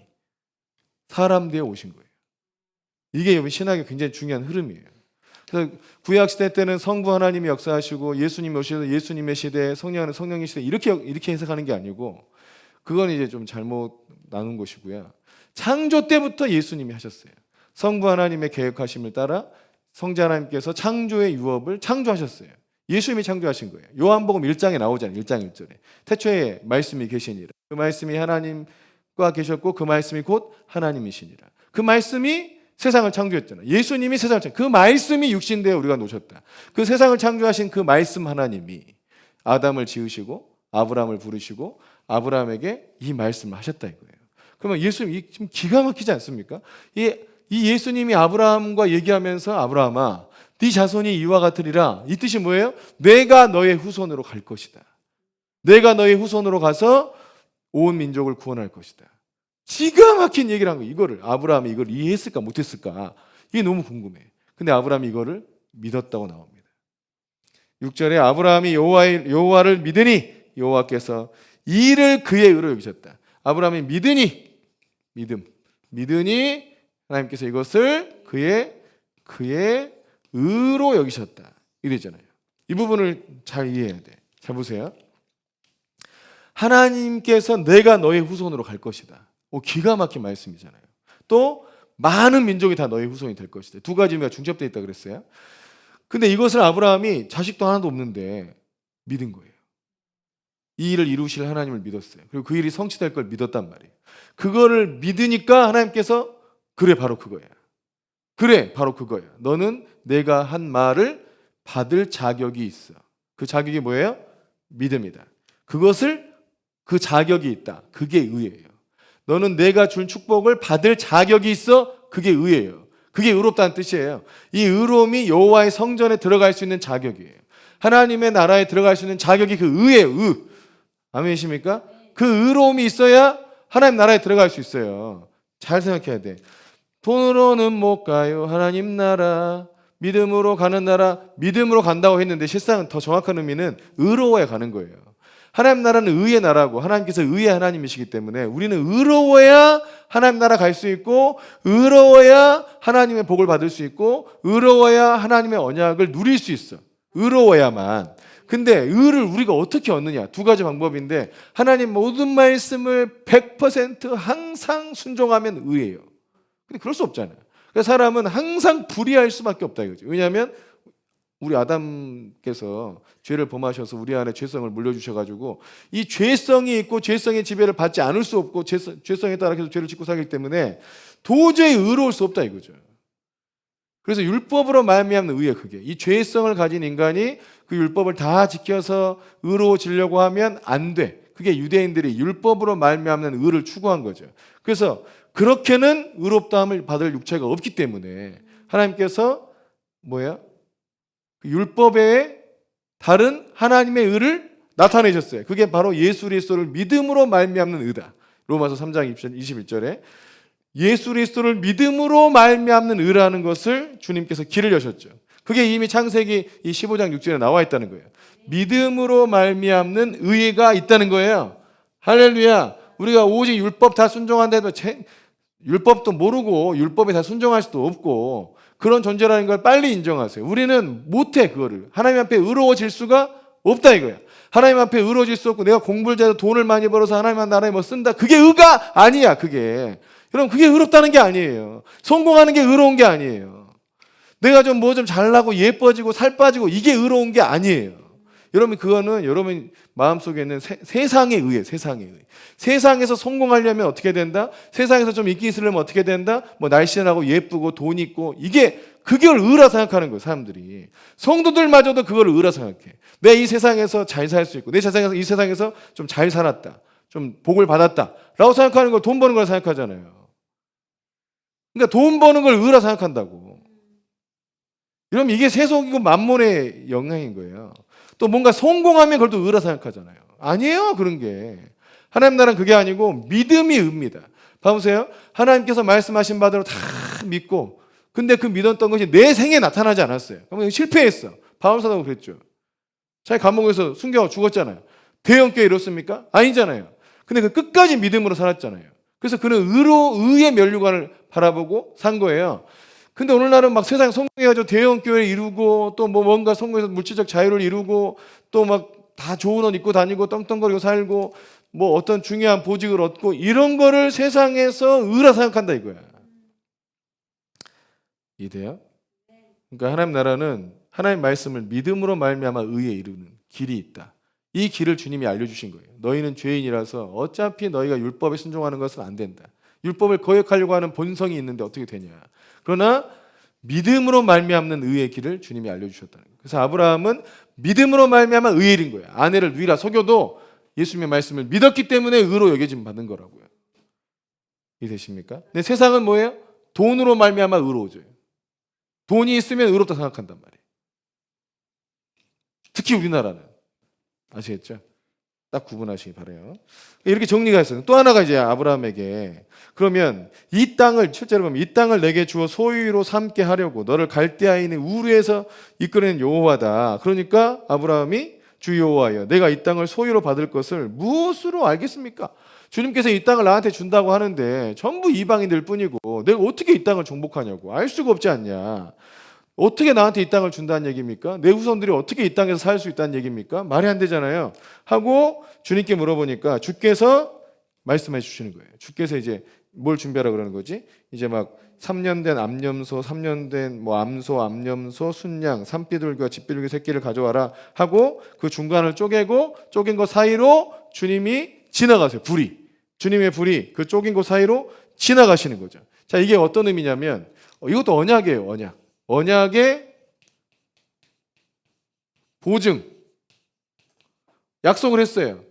사람 되어 오신 거예요. 이게 신학의 굉장히 중요한 흐름이에요. 그래서 구약 시대 때는 성부 하나님이 역사하시고 예수님이 오셔서 예수님의 시대, 성령의 시대 이렇게 해석하는 게 아니고 그건 이제 좀 잘못 나눈 것이고요. 창조 때부터 예수님이 하셨어요. 성부 하나님의 계획하심을 따라 성자 하나님께서 창조의 유업을 창조하셨어요. 예수님이 창조하신 거예요. 요한복음 1장에 나오잖아요. 1장 1절에. 태초에 말씀이 계시니라. 그 말씀이 하나님과 계셨고 그 말씀이 곧 하나님이시니라. 그 말씀이 세상을 창조했잖아요. 예수님이 세상을 그 말씀이 육신되어 우리가 놓으셨다. 그 세상을 창조하신 그 말씀 하나님이 아담을 지으시고 아브라함을 부르시고 아브라함에게 이 말씀을 하셨다 이거예요. 그러면 예수님 좀 기가 막히지 않습니까? 이 예수님이 아브라함과 얘기하면서 아브라함아 네 자손이 이와 같으리라. 이 뜻이 뭐예요? 내가 너의 후손으로 갈 것이다. 내가 너의 후손으로 가서 온 민족을 구원할 것이다. 기가 막힌 얘기를 한 거예요. 이거를 아브라함이 이걸 이해했을까 못했을까? 이게 너무 궁금해. 근데 아브라함이 이거를 믿었다고 나옵니다. 6절에 아브라함이 여호와를 믿으니 여호와께서 이를 그의 의로 여기셨다. 아브라함이 믿으니 하나님께서 이것을 그의 의로 여기셨다. 이랬잖아요. 이 부분을 잘 이해해야 돼. 잘 보세요. 하나님께서 내가 너의 후손으로 갈 것이다. 기가 막힌 말씀이잖아요. 또 많은 민족이 다 너의 후손이 될 것이다. 두 가지 의미가 중첩되어 있다 그랬어요. 근데 이것을 아브라함이 자식도 하나도 없는데 믿은 거예요. 이 일을 이루실 하나님을 믿었어요. 그리고 그 일이 성취될 걸 믿었단 말이에요. 그거를 믿으니까 하나님께서 그래 바로 그거야. 그래 바로 그거야. 너는 내가 한 말을 받을 자격이 있어. 그 자격이 뭐예요? 믿음이다. 그 자격이 있다. 그게 의예요. 너는 내가 준 축복을 받을 자격이 있어. 그게 의예요. 그게 의롭다는 뜻이에요. 이 의로움이 여호와의 성전에 들어갈 수 있는 자격이에요. 하나님의 나라에 들어갈 수 있는 자격이 그 의예요. 아멘이십니까? 그 의로움이 있어야 하나님 나라에 들어갈 수 있어요. 잘 생각해야 돼. 돈으로는 못 가요. 하나님 나라. 믿음으로 가는 나라. 믿음으로 간다고 했는데 실상은 더 정확한 의미는 의로워야 가는 거예요. 하나님 나라는 의의 나라고 하나님께서 의의 하나님이시기 때문에 우리는 의로워야 하나님 나라 갈 수 있고 의로워야 하나님의 복을 받을 수 있고 의로워야 하나님의 언약을 누릴 수 있어. 의로워야만. 근데 의를 우리가 어떻게 얻느냐? 두 가지 방법인데 하나님 모든 말씀을 100% 항상 순종하면 의예요. 근데 그럴 수 없잖아요. 그래서 사람은 항상 불의할 수밖에 없다 이거죠. 왜냐하면 우리 아담께서 죄를 범하셔서 우리 안에 죄성을 물려주셔가지고 이 죄성이 있고 죄성의 지배를 받지 않을 수 없고 죄성에 따라 계속 죄를 짓고 살기 때문에 도저히 의로울 수 없다 이거죠. 그래서 율법으로 말미암는 의예요. 그게 이 죄성을 가진 인간이 그 율법을 다 지켜서 의로워지려고 하면 안 돼. 그게 유대인들이 율법으로 말미암는 의를 추구한 거죠. 그래서 그렇게는 의롭다함을 받을 육체가 없기 때문에 하나님께서 그 율법에 다른 하나님의 의를 나타내셨어요. 그게 바로 예수 그리스도를 믿음으로 말미암는 의다. 로마서 3장 21절에 예수 그리스도를 믿음으로 말미암는 의라는 것을 주님께서 길을 여셨죠. 그게 이미 창세기 15장 6절에 나와 있다는 거예요. 믿음으로 말미암는 의가 있다는 거예요. 할렐루야. 우리가 오직 율법 다 순종한다고 율법도 모르고 율법에 다 순종할 수도 없고 그런 존재라는 걸 빨리 인정하세요. 우리는 못해 그거를. 하나님 앞에 의로워질 수가 없다 이거야. 하나님 앞에 의로워질 수 없고 내가 공부를 잘해서 돈을 많이 벌어서 하나님 나라에 뭐 쓴다. 그게 의가 아니야 그게. 여러분 그게 의롭다는 게 아니에요. 성공하는 게 의로운 게 아니에요. 내가 좀 뭐 좀 잘나고 예뻐지고 살 빠지고 이게 의로운 게 아니에요. 여러분 그거는 여러분 마음속에 있는 세상의 의예요. 세상의 의. 세상에서 성공하려면 어떻게 된다? 세상에서 좀 인기 있으려면 어떻게 된다? 뭐 날씬하고 예쁘고 돈 있고 그걸 의라 생각하는 거예요. 사람들이. 성도들마저도 그걸 의라 생각해. 내가 이 세상에서 잘 살 수 있고 내 세상에서 이 세상에서 좀 잘 살았다. 좀 복을 받았다라고 생각하는 걸 돈 버는 걸 생각하잖아요. 그러니까 돈 버는 걸 의라 생각한다고. 이러면 이게 세속이고 만몬의 영향인 거예요. 또 뭔가 성공하면 그걸 또 의라 생각하잖아요. 아니에요, 그런 게. 하나님 나라는 그게 아니고 믿음이 의입니다. 봐보세요. 하나님께서 말씀하신 바대로 다 믿고, 근데 그 믿었던 것이 내 생에 나타나지 않았어요. 그러면 실패했어. 바울사도가 그랬죠. 자기 감옥에서 숨겨 죽었잖아요. 대형교회 이렇습니까? 아니잖아요. 근데 그 끝까지 믿음으로 살았잖아요. 그래서 그는 의의 면류관을 바라보고 산 거예요. 근데 오늘날은 막 세상 성공해가지고 대형교회를 이루고 또 뭐 뭔가 성공해서 물질적 자유를 이루고 또 막 다 좋은 옷 입고 다니고 떵떵거리고 살고 뭐 어떤 중요한 보직을 얻고 이런 거를 세상에서 의라 생각한다 이거야. 이해돼요? 그러니까 하나님 나라는 하나님 말씀을 믿음으로 말미암아 의에 이루는 길이 있다. 이 길을 주님이 알려주신 거예요. 너희는 죄인이라서 어차피 너희가 율법에 순종하는 것은 안 된다. 율법을 거역하려고 하는 본성이 있는데 어떻게 되냐. 그러나 믿음으로 말미암는 의의 길을 주님이 알려주셨다는 거예요. 그래서 아브라함은 믿음으로 말미암아 의에 이른 거예요. 아내를 누이라 속여도 예수님의 말씀을 믿었기 때문에 의로 여겨짐 받는 거라고요. 이해되십니까? 근데 세상은 뭐예요? 돈으로 말미암아 의로워져요. 돈이 있으면 의롭다 생각한단 말이에요. 특히 우리나라는. 아시겠죠? 딱 구분하시기 바라요. 이렇게 정리가 있어요. 또 하나가 이제 아브라함에게 그러면 이 땅을 실제로 보면 이 땅을 내게 주어 소유로 삼게 하려고 너를 갈대아에 있는 우르에서 이끌어낸 여호와다. 그러니까 아브라함이 주 여호와여 내가 이 땅을 소유로 받을 것을 무엇으로 알겠습니까? 주님께서 이 땅을 나한테 준다고 하는데 전부 이방인들 뿐이고 내가 어떻게 이 땅을 정복하냐고. 알 수가 없지 않냐. 어떻게 나한테 이 땅을 준다는 얘기입니까? 내 후손들이 어떻게 이 땅에서 살 수 있다는 얘기입니까? 말이 안 되잖아요. 하고 주님께 물어보니까 주께서 말씀해 주시는 거예요. 주께서 이제 뭘 준비하라 그러는 거지? 이제 막 3년 된 암염소, 3년 된 뭐 암소, 암염소, 순양, 산비둘기와 집비둘기 새끼를 가져와라 하고 그 중간을 쪼개고 쪼갠 것 사이로 주님이 지나가세요. 불이. 주님의 불이 그 쪼갠 것 사이로 지나가시는 거죠. 자, 이게 어떤 의미냐면 이것도 언약이에요. 언약. 언약의 보증, 약속을 했어요.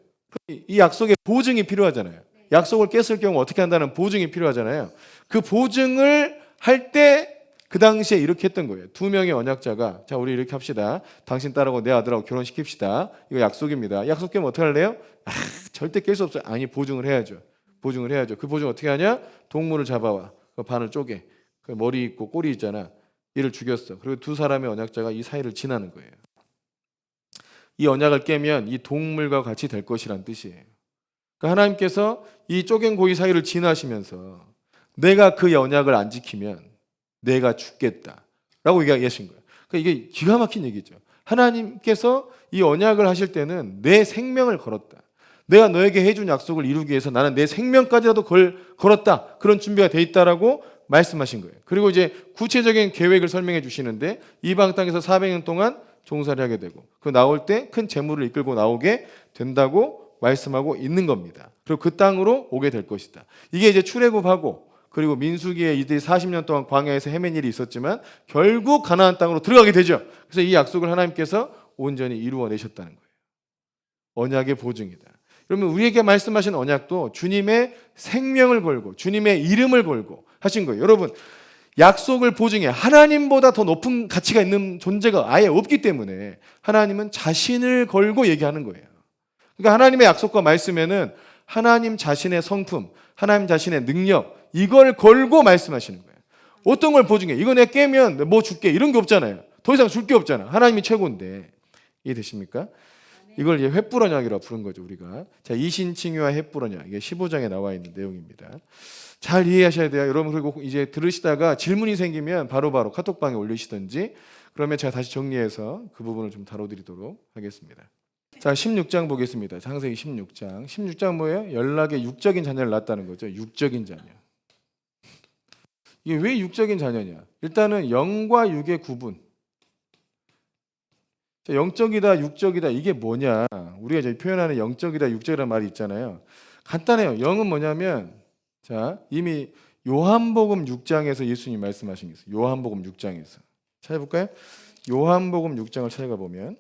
이 약속에 보증이 필요하잖아요. 약속을 깼을 경우 어떻게 한다는 보증이 필요하잖아요. 그 보증을 할 때 그 당시에 이렇게 했던 거예요. 두 명의 언약자가 자 우리 이렇게 합시다. 당신 딸하고 내 아들하고 결혼시킵시다. 이거 약속입니다. 약속 깨면 어떻게 할래요? 절대 깰 수 없어요. 아니 보증을 해야죠. 보증을 해야죠. 그 보증 어떻게 하냐? 동물을 잡아와. 그 반을 쪼개. 그 머리 있고 꼬리 있잖아. 이를 죽였어. 그리고 두 사람의 언약자가 이 사이를 지나는 거예요. 이 언약을 깨면 이 동물과 같이 될 것이란 뜻이에요. 그러니까 하나님께서 이 쪼갠 고기 사이를 지나시면서 내가 그 언약을 안 지키면 내가 죽겠다라고 얘기하신 거예요. 그러니까 이게 기가 막힌 얘기죠. 하나님께서 이 언약을 하실 때는 내 생명을 걸었다. 내가 너에게 해준 약속을 이루기 위해서 나는 내 생명까지라도 걸었다. 그런 준비가 돼 있다라고 말씀하신 거예요. 그리고 이제 구체적인 계획을 설명해 주시는데 이방 땅에서 400년 동안 종살이 하게 되고 그 나올 때 큰 재물을 이끌고 나오게 된다고 말씀하고 있는 겁니다. 그리고 그 땅으로 오게 될 것이다. 이게 이제 출애굽하고 그리고 민수기에 이들이 40년 동안 광야에서 헤맨 일이 있었지만 결국 가나안 땅으로 들어가게 되죠. 그래서 이 약속을 하나님께서 온전히 이루어내셨다는 거예요. 언약의 보증이다. 그러면 우리에게 말씀하신 언약도 주님의 생명을 걸고 주님의 이름을 걸고 하신 거예요. 여러분 약속을 보증해 하나님보다 더 높은 가치가 있는 존재가 아예 없기 때문에 하나님은 자신을 걸고 얘기하는 거예요. 그러니까 하나님의 약속과 말씀에는 하나님 자신의 성품, 하나님 자신의 능력 이걸 걸고 말씀하시는 거예요. 어떤 걸 보증해? 이거 내가 깨면 뭐 줄게 이런 게 없잖아요. 더 이상 줄 게 없잖아. 하나님이 최고인데 이해되십니까? 이걸 이제 횃불 언약이라고 부른 거죠 우리가. 자 이신칭유와 횃불 언약 이게 15장에 나와 있는 내용입니다. 잘 이해하셔야 돼요. 여러분 그리고 이제 들으시다가 질문이 생기면 바로바로 카톡방에 올리시든지 그러면 제가 다시 정리해서 그 부분을 좀 다뤄드리도록 하겠습니다. 자 16장 보겠습니다. 창세기 16장. 16장 뭐예요? 연락의 육적인 자녀를 낳았다는 거죠. 육적인 자녀. 이게 왜 육적인 자녀냐? 일단은 영과 육의 구분. 영적이다, 육적이다 이게 뭐냐? 우리가 이제 표현하는 영적이다, 육적이라는 말이 있잖아요. 간단해요. 영은 뭐냐면 자 이미 요한복음 6장에서 예수님 말씀하신 게 있어요. 요한복음 6장에서 찾아볼까요? 요한복음 6장을 찾아가 보면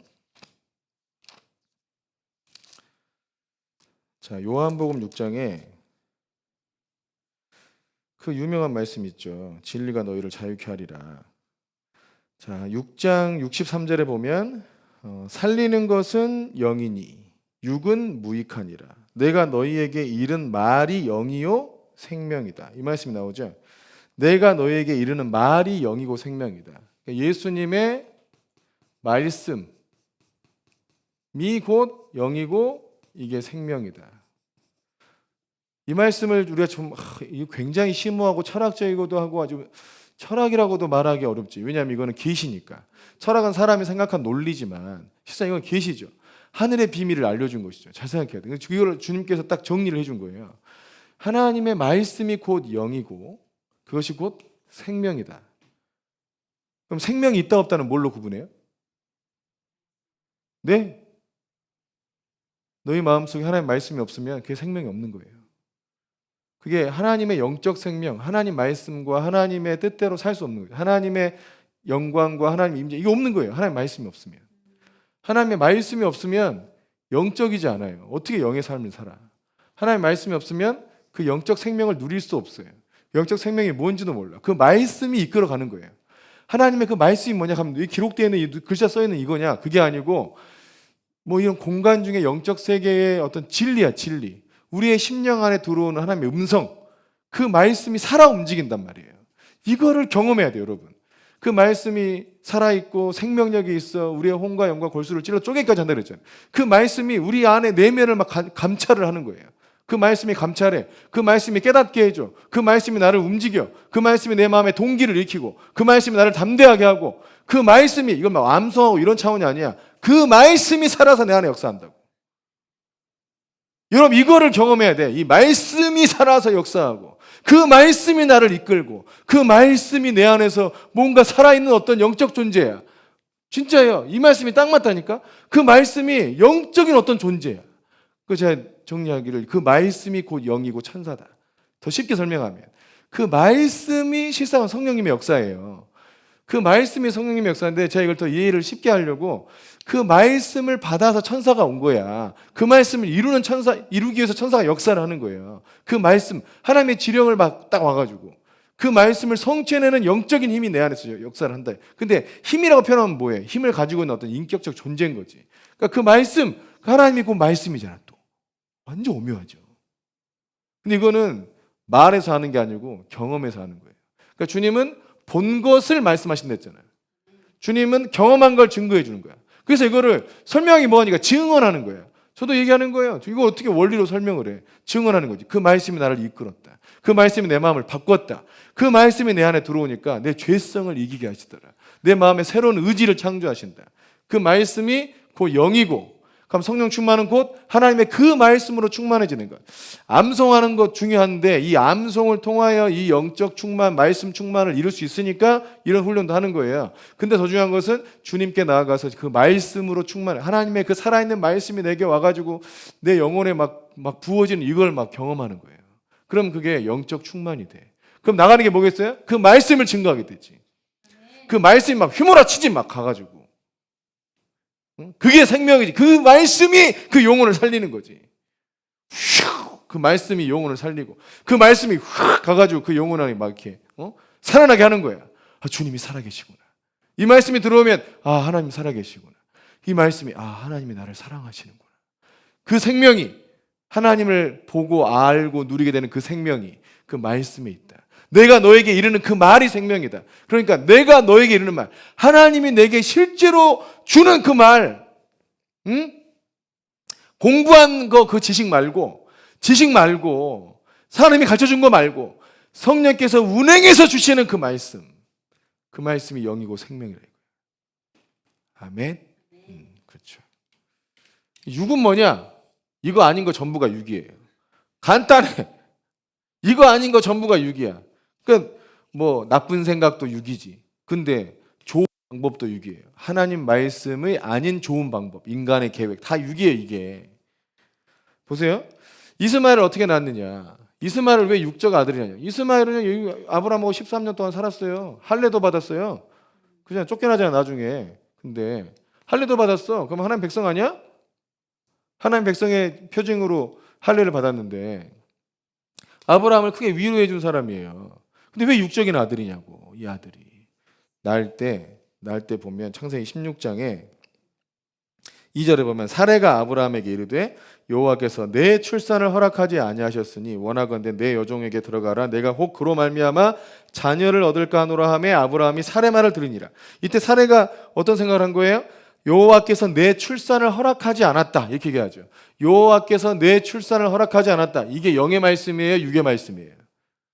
자, 요한복음 6장에 그 유명한 말씀 있죠. 진리가 너희를 자유케 하리라. 자, 6장 63절에 보면 살리는 것은 영이니 육은 무익하니라. 내가 너희에게 이른 말이 영이요 생명이다. 이 말씀이 나오죠. 내가 너희에게 이르는 말이 영이고 생명이다. 그러니까 예수님의 말씀이 곧 영이고 이게 생명이다. 이 말씀을 우리가 좀 굉장히 심오하고 철학적이고도 하고 아주 철학이라고도 말하기 어렵지. 왜냐하면 이거는 계시니까. 철학은 사람이 생각한 논리지만 실상 이건 계시죠. 하늘의 비밀을 알려준 것이죠. 잘 생각해야 돼. 이걸 주님께서 딱 정리를 해준 거예요. 하나님의 말씀이 곧 영이고 그것이 곧 생명이다. 그럼 생명이 있다 없다는 뭘로 구분해요? 네. 너희 마음속에 하나님의 말씀이 없으면 그게 생명이 없는 거예요. 그게 하나님의 영적 생명, 하나님 말씀과 하나님의 뜻대로 살 수 없는 거예요. 하나님의 영광과 하나님의 임재, 이게 없는 거예요. 하나님의 말씀이 없으면. 하나님의 말씀이 없으면 영적이지 않아요. 어떻게 영의 삶을 살아? 하나님의 말씀이 없으면 그 영적 생명을 누릴 수 없어요. 영적 생명이 뭔지도 몰라. 그 말씀이 이끌어가는 거예요. 하나님의 그 말씀이 뭐냐 하면 기록되어 있는 이 글자 써 있는 이거냐? 그게 아니고 뭐 이런 공간 중에 영적 세계의 어떤 진리야, 진리. 우리의 심령 안에 들어오는 하나님의 음성, 그 말씀이 살아 움직인단 말이에요. 이거를 경험해야 돼요, 여러분. 그 말씀이 살아있고 생명력이 있어 우리의 혼과 영과 골수를 찔러 쪼개기까지 한다 그랬잖아요. 그 말씀이 우리 안에 내면을 막 감찰을 하는 거예요. 그 말씀이 감찰해. 그 말씀이 깨닫게 해줘. 그 말씀이 나를 움직여. 그 말씀이 내 마음에 동기를 일으키고 그 말씀이 나를 담대하게 하고 그 말씀이 이건 막 암송하고 이런 차원이 아니야. 그 말씀이 살아서 내 안에 역사한다고. 여러분 이거를 경험해야 돼. 이 말씀이 살아서 역사하고 그 말씀이 나를 이끌고 그 말씀이 내 안에서 뭔가 살아있는 어떤 영적 존재야. 진짜예요. 이 말씀이 딱 맞다니까. 그 말씀이 영적인 어떤 존재야. 그 제가 정리하기를 그 말씀이 곧 영이고 천사다. 더 쉽게 설명하면 그 말씀이 실상은 성령님의 역사예요. 그 말씀이 성령님의 역사인데 제가 이걸 더 이해를 쉽게 하려고 그 말씀을 받아서 천사가 온 거야. 그 말씀을 이루기 위해서 천사가 역사를 하는 거예요. 그 말씀, 하나님의 지령을 막 딱 와가지고 그 말씀을 성취해내는 영적인 힘이 내 안에서 역사를 한다. 근데 힘이라고 표현하면 뭐예요? 힘을 가지고 있는 어떤 인격적 존재인 거지. 그러니까 그 말씀, 하나님이 그 말씀이잖아 또. 완전 오묘하죠. 근데 이거는 말에서 하는 게 아니고 경험에서 하는 거예요. 그러니까 주님은 본 것을 말씀하신다 했잖아요. 주님은 경험한 걸 증거해 주는 거야. 그래서 이거를 설명이 뭐하니까 증언하는 거예요. 저도 얘기하는 거예요. 이거 어떻게 원리로 설명을 해? 증언하는 거지. 그 말씀이 나를 이끌었다. 그 말씀이 내 마음을 바꿨다. 그 말씀이 내 안에 들어오니까 내 죄성을 이기게 하시더라. 내 마음에 새로운 의지를 창조하신다. 그 말씀이 곧 영이고 그럼 성령 충만은 곧 하나님의 그 말씀으로 충만해지는 것. 암송하는 것 중요한데 이 암송을 통하여 이 영적 충만, 말씀 충만을 이룰 수 있으니까 이런 훈련도 하는 거예요. 근데 더 중요한 것은 주님께 나아가서 그 말씀으로 충만해. 하나님의 그 살아있는 말씀이 내게 와가지고 내 영혼에 막 부어지는 이걸 막 경험하는 거예요. 그럼 그게 영적 충만이 돼. 그럼 나가는 게 뭐겠어요? 그 말씀을 증거하게 되지. 그 말씀이 막 휘몰아치지 막 가가지고. 그게 생명이지. 그 말씀이 그 영혼을 살리는 거지. 그 말씀이 영혼을 살리고 그 말씀이 확 가가지고 그 영혼 안에 막 이렇게 살아나게 하는 거야. 아, 주님이 살아계시구나. 이 말씀이 들어오면 아, 하나님 살아계시구나. 이 말씀이 아, 하나님이 나를 사랑하시는구나. 그 생명이 하나님을 보고 알고 누리게 되는 그 생명이 그 말씀에 있다. 내가 너에게 이르는 그 말이 생명이다. 그러니까 내가 너에게 이르는 말, 하나님이 내게 실제로 주는 그 말, 공부한 거 그 지식 말고 사람이 가르쳐준 거 말고 성령께서 운행해서 주시는 그 말씀이 영이고 생명이라. 아멘. 그렇죠. 육은 뭐냐? 이거 아닌 거 전부가 육이에요. 간단해. 이거 아닌 거 전부가 육이야. 그러니까 뭐 나쁜 생각도 육이지. 근데 좋은 방법도 육이에요. 하나님 말씀의 아닌 좋은 방법, 인간의 계획 다 육이에요. 이게 보세요. 이스마엘을 어떻게 낳았느냐? 이스마엘을 왜 육적 아들이냐? 이스마엘은 아브라함하고 13년 동안 살았어요. 할례도 받았어요. 그냥 쫓겨나잖아 나중에. 근데 할례도 받았어. 그럼 하나님 백성 아니야? 하나님 백성의 표징으로 할례를 받았는데 아브라함을 크게 위로해 준 사람이에요. 근데 왜 육적인 아들이냐고. 이 아들이 날 때 보면 창세기 16장에 2절에 보면 사레가 아브라함에게 이르되 여호와께서 내 출산을 허락하지 아니하셨으니 원하건대 내 여종에게 들어가라. 내가 혹 그로 말미암아 자녀를 얻을까 하노라 하매 아브라함이 사레 말을 들으니라. 이때 사레가 어떤 생각을 한 거예요? 여호와께서 내 출산을 허락하지 않았다, 이렇게 얘기하죠. 여호와께서 내 출산을 허락하지 않았다. 이게 영의 말씀이에요, 육의 말씀이에요?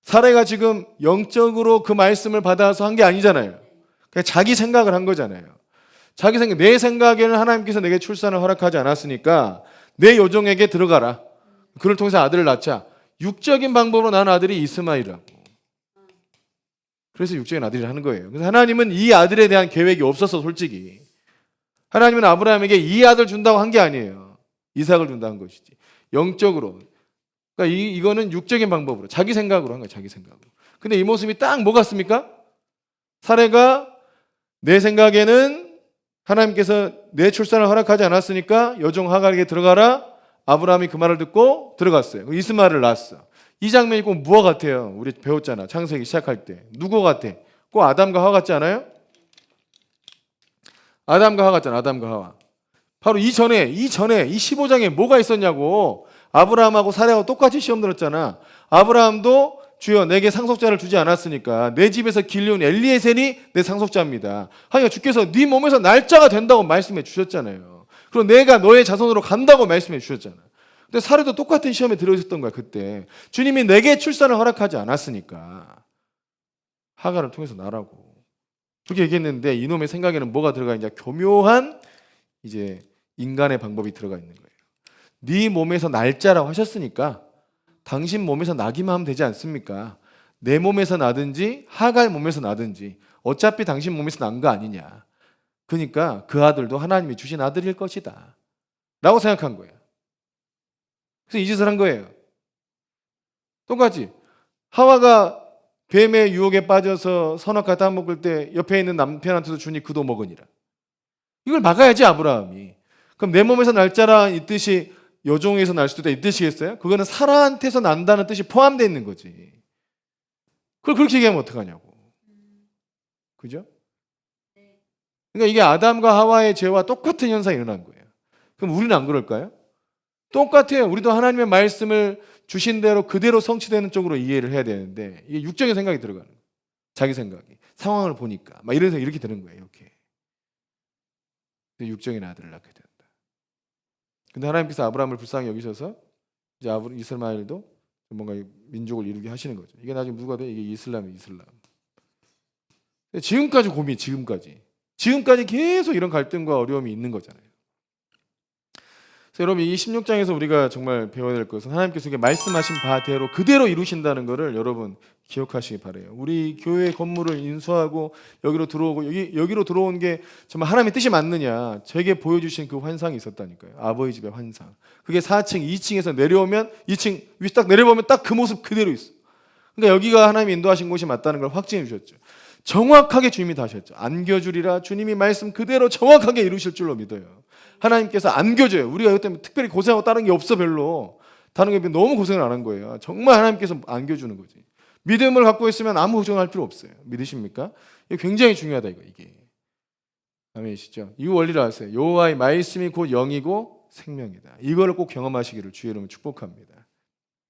사레가 지금 영적으로 그 말씀을 받아서 한 게 아니잖아요. 그냥 자기 생각을 한 거잖아요. 자기 생각, 내 생각에는 하나님께서 내게 출산을 허락하지 않았으니까 내 여종에게 들어가라. 그를 통해서 아들을 낳자. 육적인 방법으로 난 아들이 이스마엘이라고. 그래서 육적인 아들이라 하는 거예요. 그래서 하나님은 이 아들에 대한 계획이 없었어, 솔직히. 하나님은 아브라함에게 이 아들 준다고 한 게 아니에요. 이삭을 준다 한 것이지. 영적으로. 그러니까 이거는 육적인 방법으로, 자기 생각으로 한 거예요, 자기 생각으로. 근데 이 모습이 딱 뭐 같습니까? 사례가 내 생각에는 하나님께서 내 출산을 허락하지 않았으니까 여종 하갈에게 들어가라. 아브라함이 그 말을 듣고 들어갔어요. 이스마엘을 낳았어. 이 장면이 꼭 무엇 같아요? 우리 배웠잖아. 창세기 시작할 때. 누구 같아? 꼭 아담과 하와 같지 않아요? 아담과 하와 같잖아. 아담과 하와. 바로 이전에 이 15장에 뭐가 있었냐고. 아브라함하고 사례하고 똑같이 시험 들었잖아. 아브라함도 주여 내게 상속자를 주지 않았으니까 내 집에서 길려온 엘리에셀이 내 상속자입니다. 하니까 주께서 네 몸에서 날짜가 된다고 말씀해 주셨잖아요. 그리고 내가 너의 자손으로 간다고 말씀해 주셨잖아. 근데 사례도 똑같은 시험에 들어있었던 거야. 그때 주님이 내게 출산을 허락하지 않았으니까 하갈을 통해서 나라고 그렇게 얘기했는데 이놈의 생각에는 뭐가 들어가 있냐? 교묘한 이제 인간의 방법이 들어가 있는 거예요. 네 몸에서 날짜라고 하셨으니까 당신 몸에서 나기만 하면 되지 않습니까? 내 몸에서 나든지 하갈 몸에서 나든지 어차피 당신 몸에서 난 거 아니냐. 그러니까 그 아들도 하나님이 주신 아들일 것이다 라고 생각한 거예요. 그래서 이 짓을 한 거예요. 똑같이 하와가 뱀의 유혹에 빠져서 선악과 따먹을 때 옆에 있는 남편한테도 주니 그도 먹으니라. 이걸 막아야지 아브라함이. 그럼 내 몸에서 날짜라 이 뜻이 여종에서 날 수도 있다 이 뜻이겠어요? 그거는 사라한테서 난다는 뜻이 포함되어 있는 거지. 그걸 그렇게 얘기하면 어떡하냐고. 그죠? 그러니까 이게 아담과 하와의 죄와 똑같은 현상이 일어난 거예요. 그럼 우리는 안 그럴까요? 똑같아요. 우리도 하나님의 말씀을 주신 대로 그대로 성취되는 쪽으로 이해를 해야 되는데 이게 육적인 생각이 들어가는 거예요. 자기 생각이. 상황을 보니까. 막 이래서 이렇게 되는 거예요. 이렇게. 육적인 아들을 낳게 된다. 근데 하나님께서 아브라함을 불쌍히 여기셔서 이제 이스마엘도 뭔가 민족을 이루게 하시는 거죠. 이게 나중에 누가 돼? 이게 이슬람이에요. 이슬람. 지금까지 고민, 지금까지 계속 이런 갈등과 어려움이 있는 거잖아요. 그래서 여러분 이 16장에서 우리가 정말 배워야 될 것은 하나님께서 말씀하신 바대로 그대로 이루신다는 것을 여러분 기억하시기 바라요. 우리 교회 건물을 인수하고 여기로 들어오고 여기로 들어온 게 정말 하나님의 뜻이 맞느냐 저에게 보여주신 그 환상이 있었다니까요. 아버지 집의 환상. 그게 4층, 2층에서 내려오면 2층 위 딱 내려보면 딱 그 모습 그대로 있어. 그러니까 여기가 하나님이 인도하신 곳이 맞다는 걸 확증해 주셨죠. 정확하게 주님이 다 하셨죠. 안겨주리라. 주님이 말씀 그대로 정확하게 이루실 줄로 믿어요. 하나님께서 안겨줘요. 우리가 이것 때문에 특별히 고생하고 다른 게 없어 별로. 다른 게 너무 고생을 안 한 거예요. 정말 하나님께서 안겨주는 거지. 믿음을 갖고 있으면 아무 걱정할 필요 없어요. 믿으십니까? 이게 굉장히 중요하다 이게. 아멘이시죠? 이 원리를 아세요. 여호와의 말씀이 곧 영이고 생명이다. 이거를 꼭 경험하시기를 주의 이름으로 축복합니다.